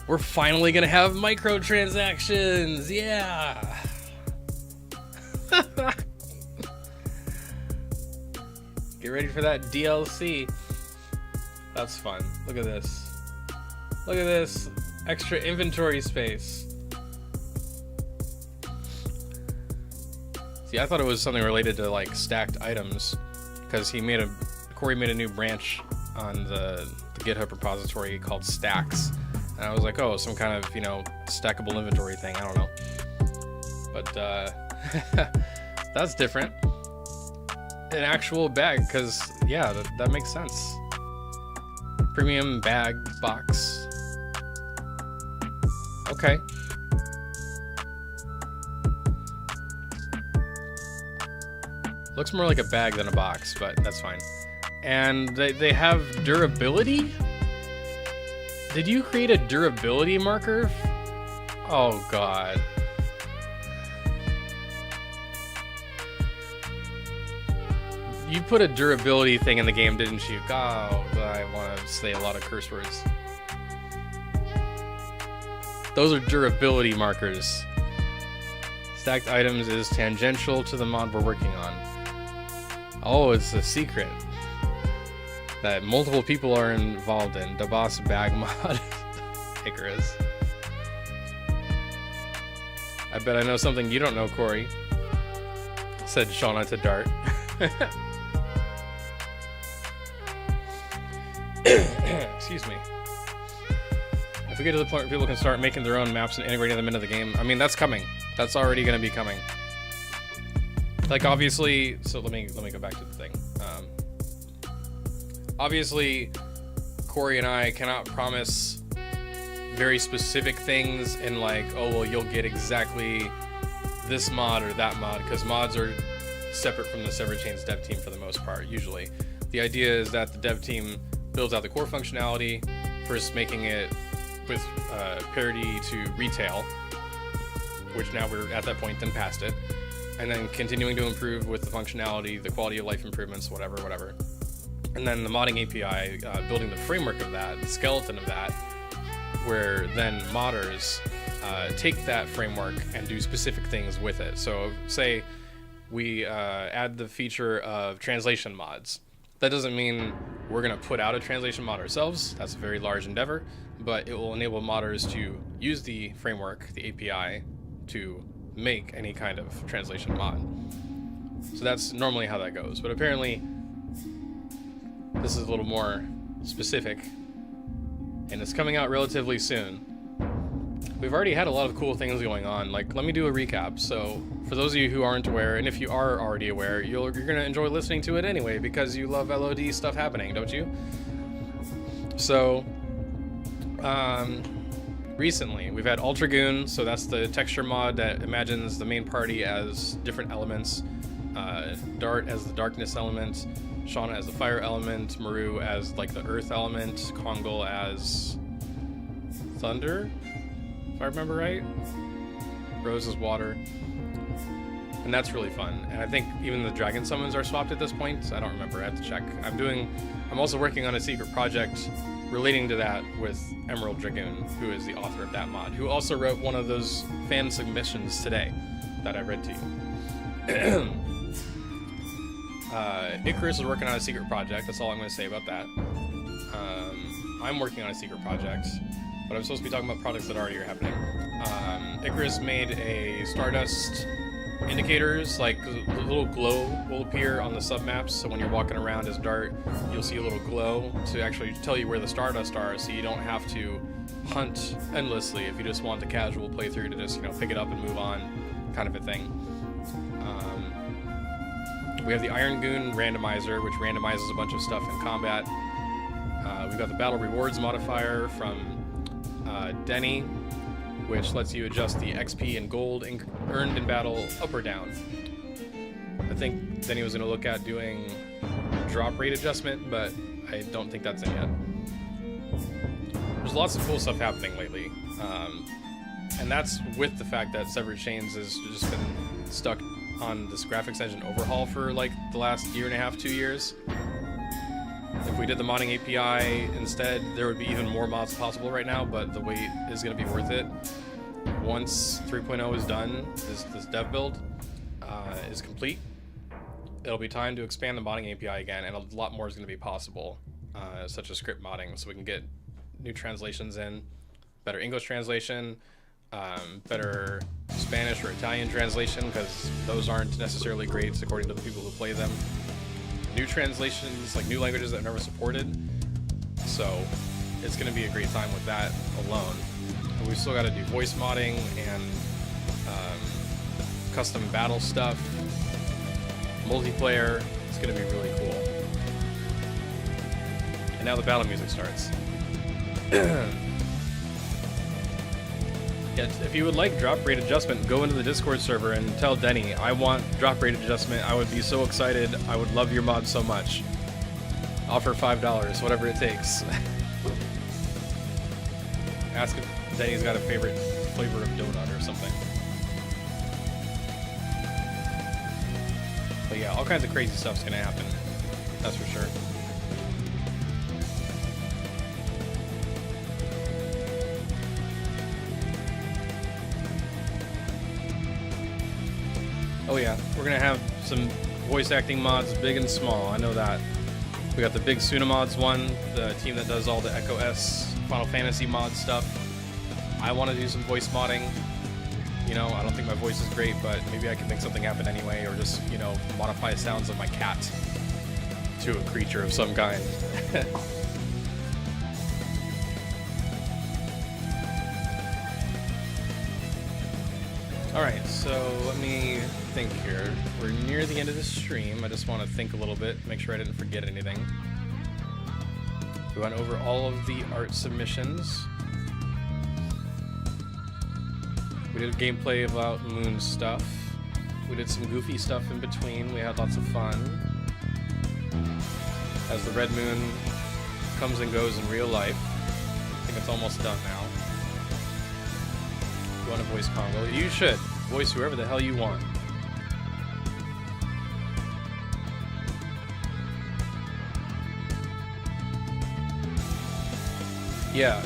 We're finally gonna have microtransactions. Yeah. Get ready for that DLC. That's fun. Look at this. Look at this. Extra inventory space. See, I thought it was something related to like stacked items, because Corey made a new branch on the GitHub repository called Stacks. And I was like, oh, some kind of, stackable inventory thing. I don't know. But that's different. An actual bag, because, yeah, that makes sense. Premium bag box. Okay. Looks more like a bag than a box, but that's fine. And they have durability? Did you create a durability marker? Oh, God. You put a durability thing in the game, didn't you? Oh, I want to say a lot of curse words. Those are durability markers. Stacked items is tangential to the mod we're working on. Oh, it's a secret that multiple people are involved in. The boss bag mod. Icarus. I bet I know something you don't know, Corey. Said Shauna to Dart. Excuse me. If we get to the point where people can start making their own maps and integrating them into the game, I mean, that's coming. That's already going to be coming. Like, obviously, so let me go back to the thing. Obviously, Corey and I cannot promise very specific things in like, oh, well, you'll get exactly this mod or that mod, because mods are separate from the Severed Chains dev team for the most part, usually. The idea is that the dev team builds out the core functionality, first making it with parity to retail, which now we're at that point, then past it, and then continuing to improve with the functionality, the quality of life improvements, whatever. And then the modding API, building the framework of that, the skeleton of that, where then modders take that framework and do specific things with it. So say we add the feature of translation mods. That doesn't mean we're going to put out a translation mod ourselves. That's a very large endeavor, but it will enable modders to use the framework, the API, to make any kind of translation mod. So that's normally how that goes. But apparently, this is a little more specific, and it's coming out relatively soon. We've already had a lot of cool things going on. Like, let me do a recap. So for those of you who aren't aware, and if you are already aware, you're going to enjoy listening to it anyway, because you love LOD stuff happening, don't you? So recently. We've had Dragoon, so that's the texture mod that imagines the main party as different elements. Dart as the darkness element, Shauna as the fire element, Maru as like the earth element, Kongal as thunder, if I remember right. Rose is water. And that's really fun. And I think even the dragon summons are swapped at this point. I don't remember, I have to check. I'm also working on a secret project relating to that with Emerald Dragoon, who is the author of that mod, who also wrote one of those fan submissions today that I read to you. Icarus is working on a secret project. That's all I'm going to say about that. I'm working on a secret project, but I'm supposed to be talking about projects that already are happening. Icarus made a Stardust indicators, like a little glow will appear on the submaps, so when you're walking around as Dart, you'll see a little glow to actually tell you where the Stardust are, so you don't have to hunt endlessly if you just want a casual playthrough to just, you know, pick it up and move on, kind of a thing. We have the Iron Goon randomizer, which randomizes a bunch of stuff in combat. We've got the Battle Rewards modifier from Denny, which lets you adjust the XP and gold earned in battle up or down. I think Denny was going to look at doing drop rate adjustment, but I don't think that's in yet. There's lots of cool stuff happening lately, and that's with the fact that Severed Chains has just been stuck on this graphics engine overhaul for like the last year and a half, 2 years. If we did the modding API instead, there would be even more mods possible right now, but the wait is going to be worth it. Once 3.0 is done, this dev build is complete, it'll be time to expand the modding API again, and a lot more is going to be possible, such as script modding, so we can get new translations in, better English translation, better Spanish or Italian translation, because those aren't necessarily great according to the people who play them. New translations, like new languages that are never supported. So it's going to be a great time with that alone. And we've still got to do voice modding and custom battle stuff, multiplayer. It's going to be really cool. And now the battle music starts. Yeah, if you would like drop rate adjustment, go into the Discord server and tell Denny, I want drop rate adjustment. I would be so excited. I would love your mod so much. Offer $5, whatever it takes. Ask if Denny's got a favorite flavor of donut or something. But yeah, all kinds of crazy stuff's gonna happen. That's for sure. Oh yeah, we're gonna have some voice acting mods, big and small, I know that. We got the big Suna mods one, the team that does all the Echo S Final Fantasy mod stuff. I want to do some voice modding. You know, I don't think my voice is great, but maybe I can make something happen anyway, or just, you know, modify sounds of my cat to a creature of some kind. Alright, so let me think here. We're near the end of the stream. I just want to think a little bit, make sure I didn't forget anything. We went over all of the art submissions. We did gameplay about moon stuff. We did some goofy stuff in between. We had lots of fun. As the red moon comes and goes in real life. I think it's almost done now. You want to voice Kongo? You should. Voice whoever the hell you want. Yeah,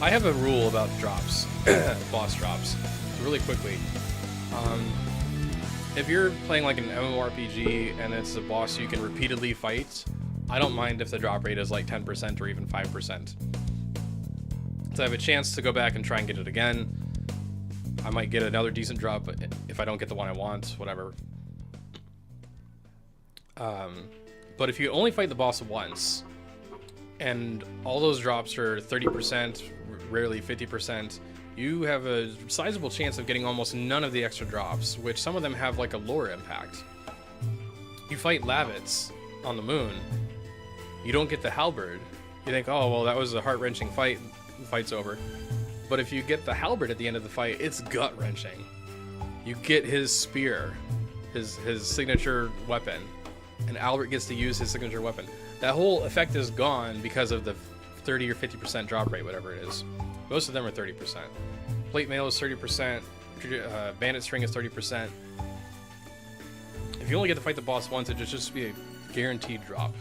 I have a rule about drops, boss drops, really quickly. If you're playing like an MMORPG and it's a boss you can repeatedly fight, I don't mind if the drop rate is like 10% or even 5%. So I have a chance to go back and try and get it again. I might get another decent drop if I don't get the one I want, whatever. But if you only fight the boss once, and all those drops are 30%, rarely 50%, you have a sizable chance of getting almost none of the extra drops, which some of them have like a lore impact. You fight Lavitz on the moon, you don't get the halberd. You think, oh, well, that was a heart-wrenching fight. the fight's over. But if you get the halberd at the end of the fight, it's gut-wrenching. You get his spear, his signature weapon, and Albert gets to use his signature weapon. That whole effect is gone because of the 30 or 50% drop rate, whatever it is. Most of them are 30%. Plate mail is 30%, bandit string is 30%. If you only get to fight the boss once, it just be a guaranteed drop.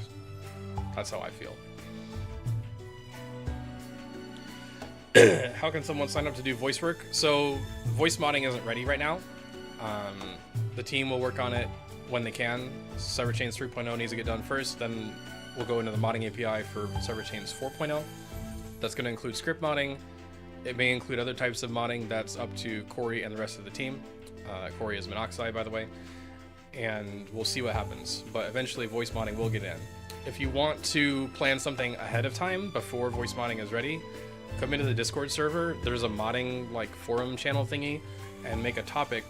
That's how I feel. How can someone sign up to do voice work? So voice modding isn't ready right now. The team will work on it when they can. Cyberchains 3.0 needs to get done first, then we'll go into the modding API for Cyberchains 4.0. That's going to include script modding. It may include other types of modding. That's up to Corey and the rest of the team. Corey is Monoxide, by the way. And we'll see what happens. But eventually voice modding will get in. If you want to plan something ahead of time before voice modding is ready, come into the Discord server. There's a modding like forum channel thingy, and make a topic,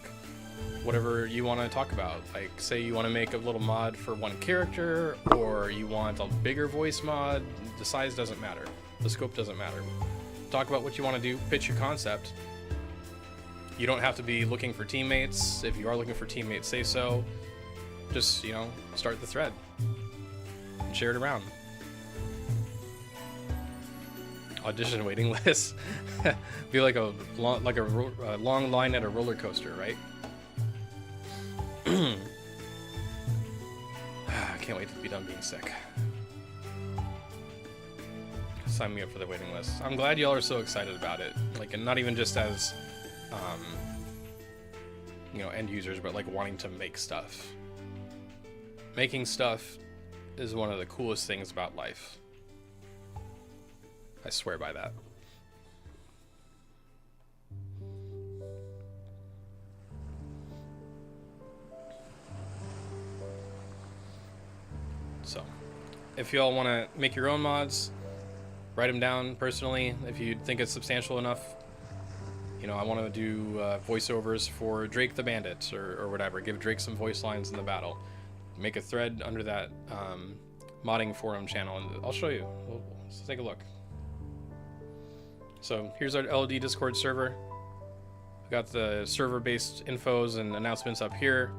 whatever you want to talk about. Like say you want to make a little mod for one character, or you want a bigger voice mod. The size doesn't matter. The scope doesn't matter. Talk about what you want to do, pitch your concept. You don't have to be looking for teammates. If you are looking for teammates, say so. Just, you know, start the thread and share it around. Audition waiting list. Be like a long line at a roller coaster, right? I can't wait to be done being sick. Sign me up for the waiting list. I'm glad y'all are so excited about it. Like, and not even just as, you know, end users, but like wanting to make stuff. Making stuff is one of the coolest things about life. I swear by that. So, if y'all want to make your own mods, write them down personally if you think it's substantial enough. You know, I want to do voiceovers for Drake the Bandit or whatever. Give Drake some voice lines in the battle. Make a thread under that modding forum channel, and I'll show you. Let's take a look. So here's our LD Discord server. We got the server-based infos and announcements up here.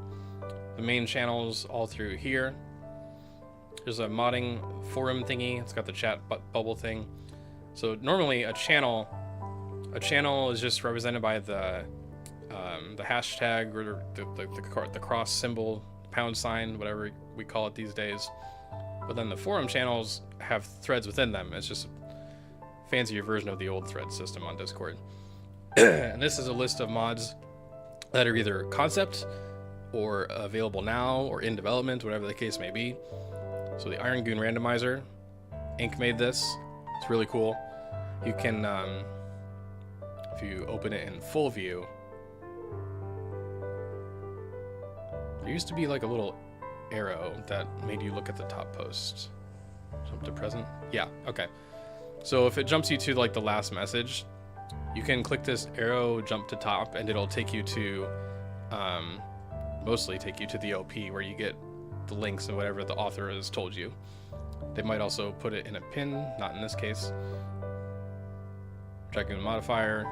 The main channels all through here. There's a modding forum thingy. It's got the chat bubble thing. So normally a channel is just represented by the hashtag or the cross symbol, pound sign, whatever we call it these days. But then the forum channels have threads within them. It's just a fancier version of the old thread system on Discord. And this is a list of mods that are either concept or available now or in development, whatever the case may be. So the Iron Goon randomizer, Inc made this. It's really cool. You can, if you open it in full view, there used to be like a little arrow that made you look at the top post. Jump to present? Yeah, okay. So if it jumps you to like the last message, you can click this arrow, jump to top, and it'll take you to, mostly take you to the OP where you get the links and whatever the author has told you. They might also put it in a pin, not in this case. Dragoon modifier,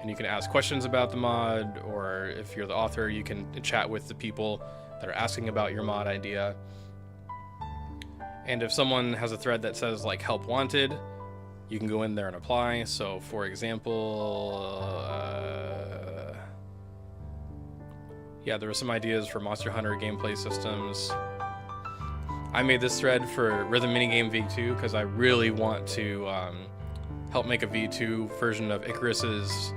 and you can ask questions about the mod, or if you're the author, you can chat with the people that are asking about your mod idea. And if someone has a thread that says like help wanted, you can go in there and apply. So for example, yeah, there were some ideas for Monster Hunter gameplay systems. I made this thread for Rhythm Minigame V2 because I really want to help make a V2 version of Icarus's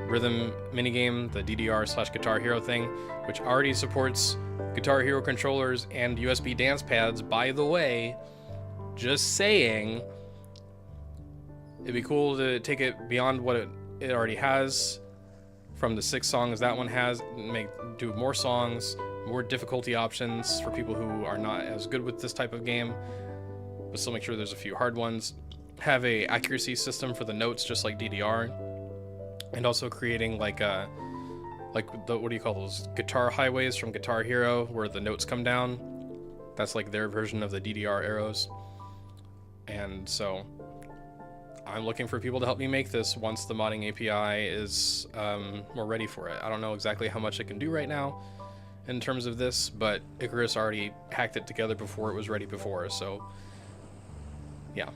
Rhythm Minigame, the DDR/Guitar Hero thing, which already supports Guitar Hero controllers and USB dance pads, by the way. Just saying. It'd be cool to take it beyond what it already has. From the 6 songs that one has, do more songs, more difficulty options for people who are not as good with this type of game, but still make sure there's a few hard ones. Have a accuracy system for the notes, just like DDR, and also creating like the what do you call those, guitar highways from Guitar Hero, where the notes come down. That's like their version of the DDR arrows. And so I'm looking for people to help me make this once the modding API is more ready for it. I don't know exactly how much it can do right now in terms of this, but Icarus already hacked it together before it was ready before, so yeah.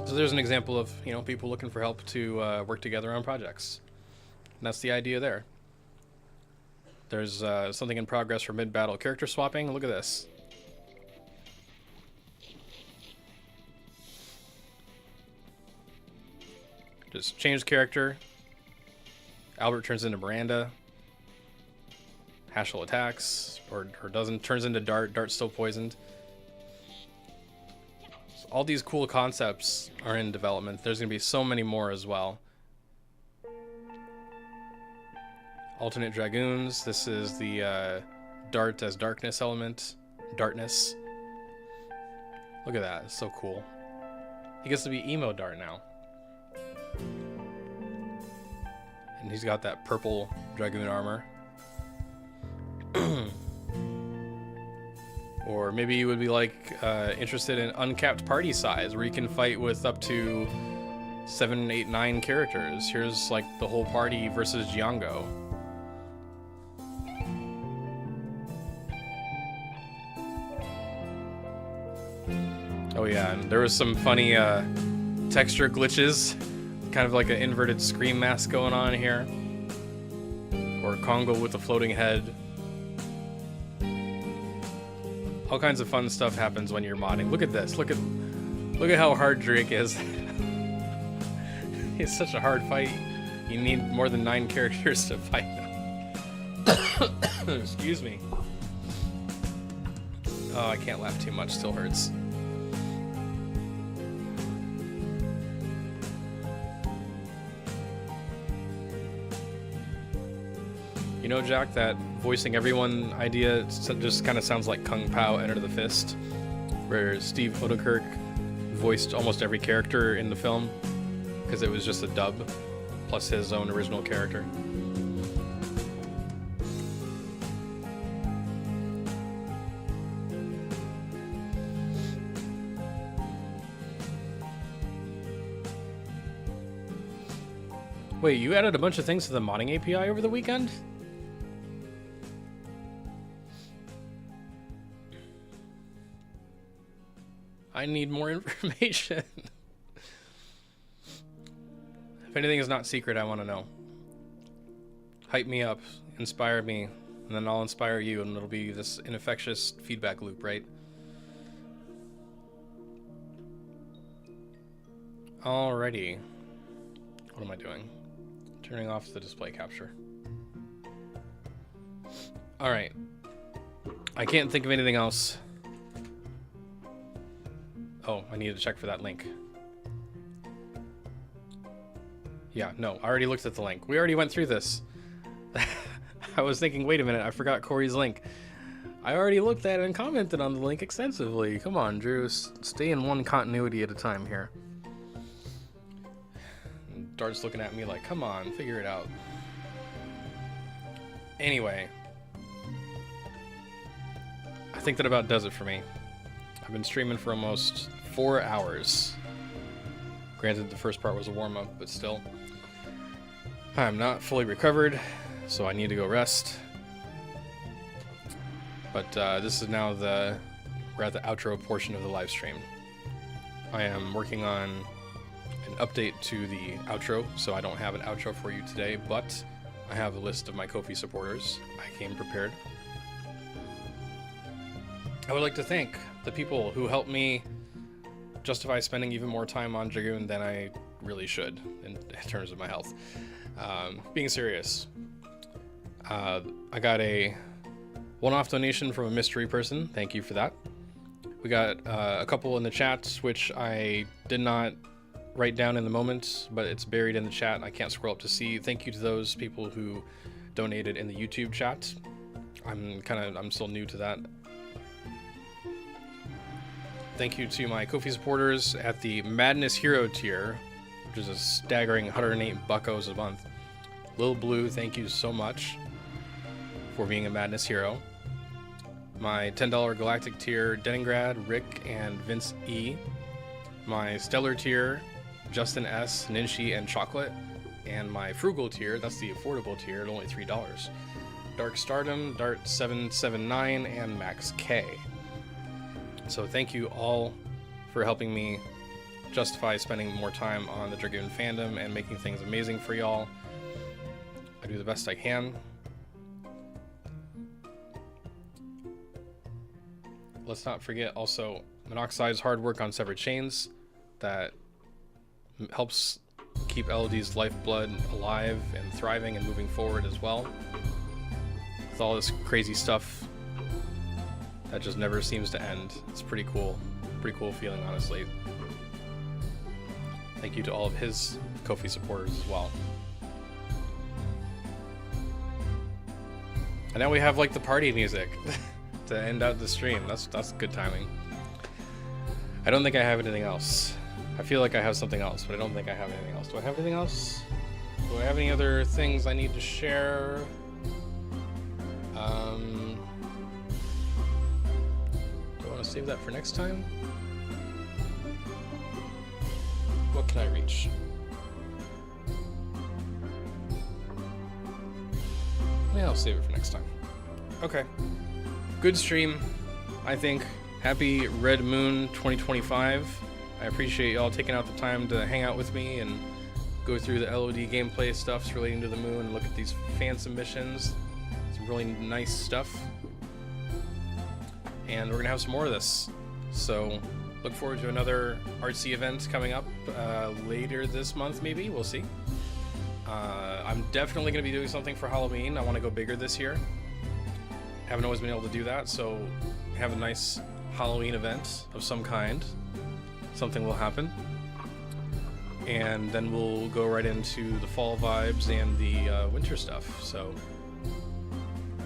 So there's an example of, you know, people looking for help to work together on projects. And that's the idea there. There's something in progress for mid-battle character swapping. Look at this. Just change character. Albert turns into Miranda. Hashel attacks, or doesn't, turns into Dart. Dart's still poisoned. So all these cool concepts are in development. There's going to be so many more as well. Alternate Dragoons. This is the Dart as darkness element. Darkness. Look at that. It's so cool. He gets to be emo Dart now. And he's got that purple Dragoon armor. Or maybe you would be like interested in uncapped party size, where you can fight with up to 7, 8, 9 characters. Here's like the whole party versus Django. Oh yeah, and there was some funny texture glitches, kind of like an inverted Scream mask going on here, or Congo with a floating head. All kinds of fun stuff happens when you're modding. Look at this. Look at how hard Drake is. It's such a hard fight. You need more than 9 characters to fight him. Excuse me. Oh, I can't laugh too much. Still hurts. You know, Jack, that voicing everyone idea just kind of sounds like Kung Pao Enter the Fist, where Steve Odekirk voiced almost every character in the film because it was just a dub plus his own original character. Wait, you added a bunch of things to the modding API over the weekend? I need more information. If anything is not secret, I want to know. Hype me up, inspire me, and then I'll inspire you, and it'll be this infectious feedback loop, right? Alrighty. What am I doing? Turning off the display capture. Alright. I can't think of anything else. Oh, I need to check for that link. Yeah, no, I already looked at the link. We already went through this. I was thinking, wait a minute, I forgot Corey's link. I already looked at it and commented on the link extensively. Come on, Drew, stay in one continuity at a time here. And Dart's looking at me like, come on, figure it out. Anyway. I think that about does it for me. I've been streaming for almost 4 hours. Granted, the first part was a warm-up, but still. I'm not fully recovered, so I need to go rest. But this is now we're at the outro portion of the live stream. I am working on an update to the outro, so I don't have an outro for you today, but I have a list of my Ko-fi supporters. I came prepared. I would like to thank the people who helped me justify spending even more time on Dragoon than I really should in terms of my health. Being serious, I got a one-off donation from a mystery person. Thank you for that. We got a couple in the chat, which I did not write down in the moment, but it's buried in the chat. I can't scroll up to see. Thank you to those people who donated in the YouTube chat. I'm still new to that. Thank you to my Ko-fi supporters at the Madness Hero tier, which is a staggering 108 buckos a month. Lil Blue, thank you so much for being a Madness Hero. My $10 Galactic tier, Deningrad, Rick, and Vince E. my stellar tier, Justin S, Ninshi, and Chocolate, and my frugal tier, that's the affordable tier at only $3. Dark Stardom, Dart779, and Max K. So thank you all for helping me justify spending more time on the Dragoon fandom and making things amazing for y'all. I do the best I can. Let's not forget also Monoxide's hard work on Severed Chains that helps keep LOD's lifeblood alive and thriving and moving forward as well. With all this crazy stuff that just never seems to end. It's pretty cool. Pretty cool feeling, honestly. Thank you to all of his Ko-fi supporters as well. And now we have like the party music to end out the stream. That's good timing. I don't think I have anything else. I feel like I have something else, but I don't think I have anything else. Do I have anything else? Do I have any other things I need to share? Do I want to save that for next time? What can I reach? Yeah, I'll save it for next time. Okay. Good stream, I think. Happy Red Moon 2025. I appreciate y'all taking out the time to hang out with me and go through the LOD gameplay stuffs relating to the moon and look at these fan submissions. Some really nice stuff. And we're gonna have some more of this. So look forward to another artsy event coming up later this month, maybe. We'll see. I'm definitely gonna be doing something for Halloween. I want to go bigger this year. Haven't always been able to do that, so have a nice Halloween event of some kind. Something will happen. And then we'll go right into the fall vibes and the winter stuff. So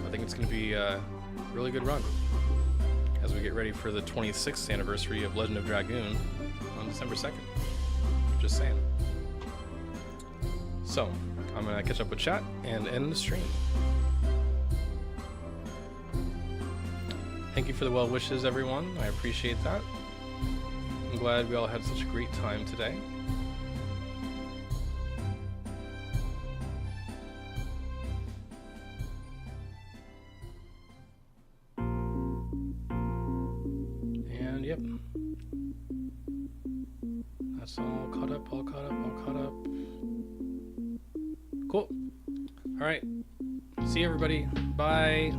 I think it's going to be a really good run as we get ready for the 26th anniversary of Legend of Dragoon on December 2nd. Just saying. So I'm going to catch up with chat and end the stream. Thank you for the well wishes, everyone. I appreciate that. I'm glad we all had such a great time today. And yep. That's all caught up, all caught up, all caught up. Cool. All right. See you, everybody. Bye.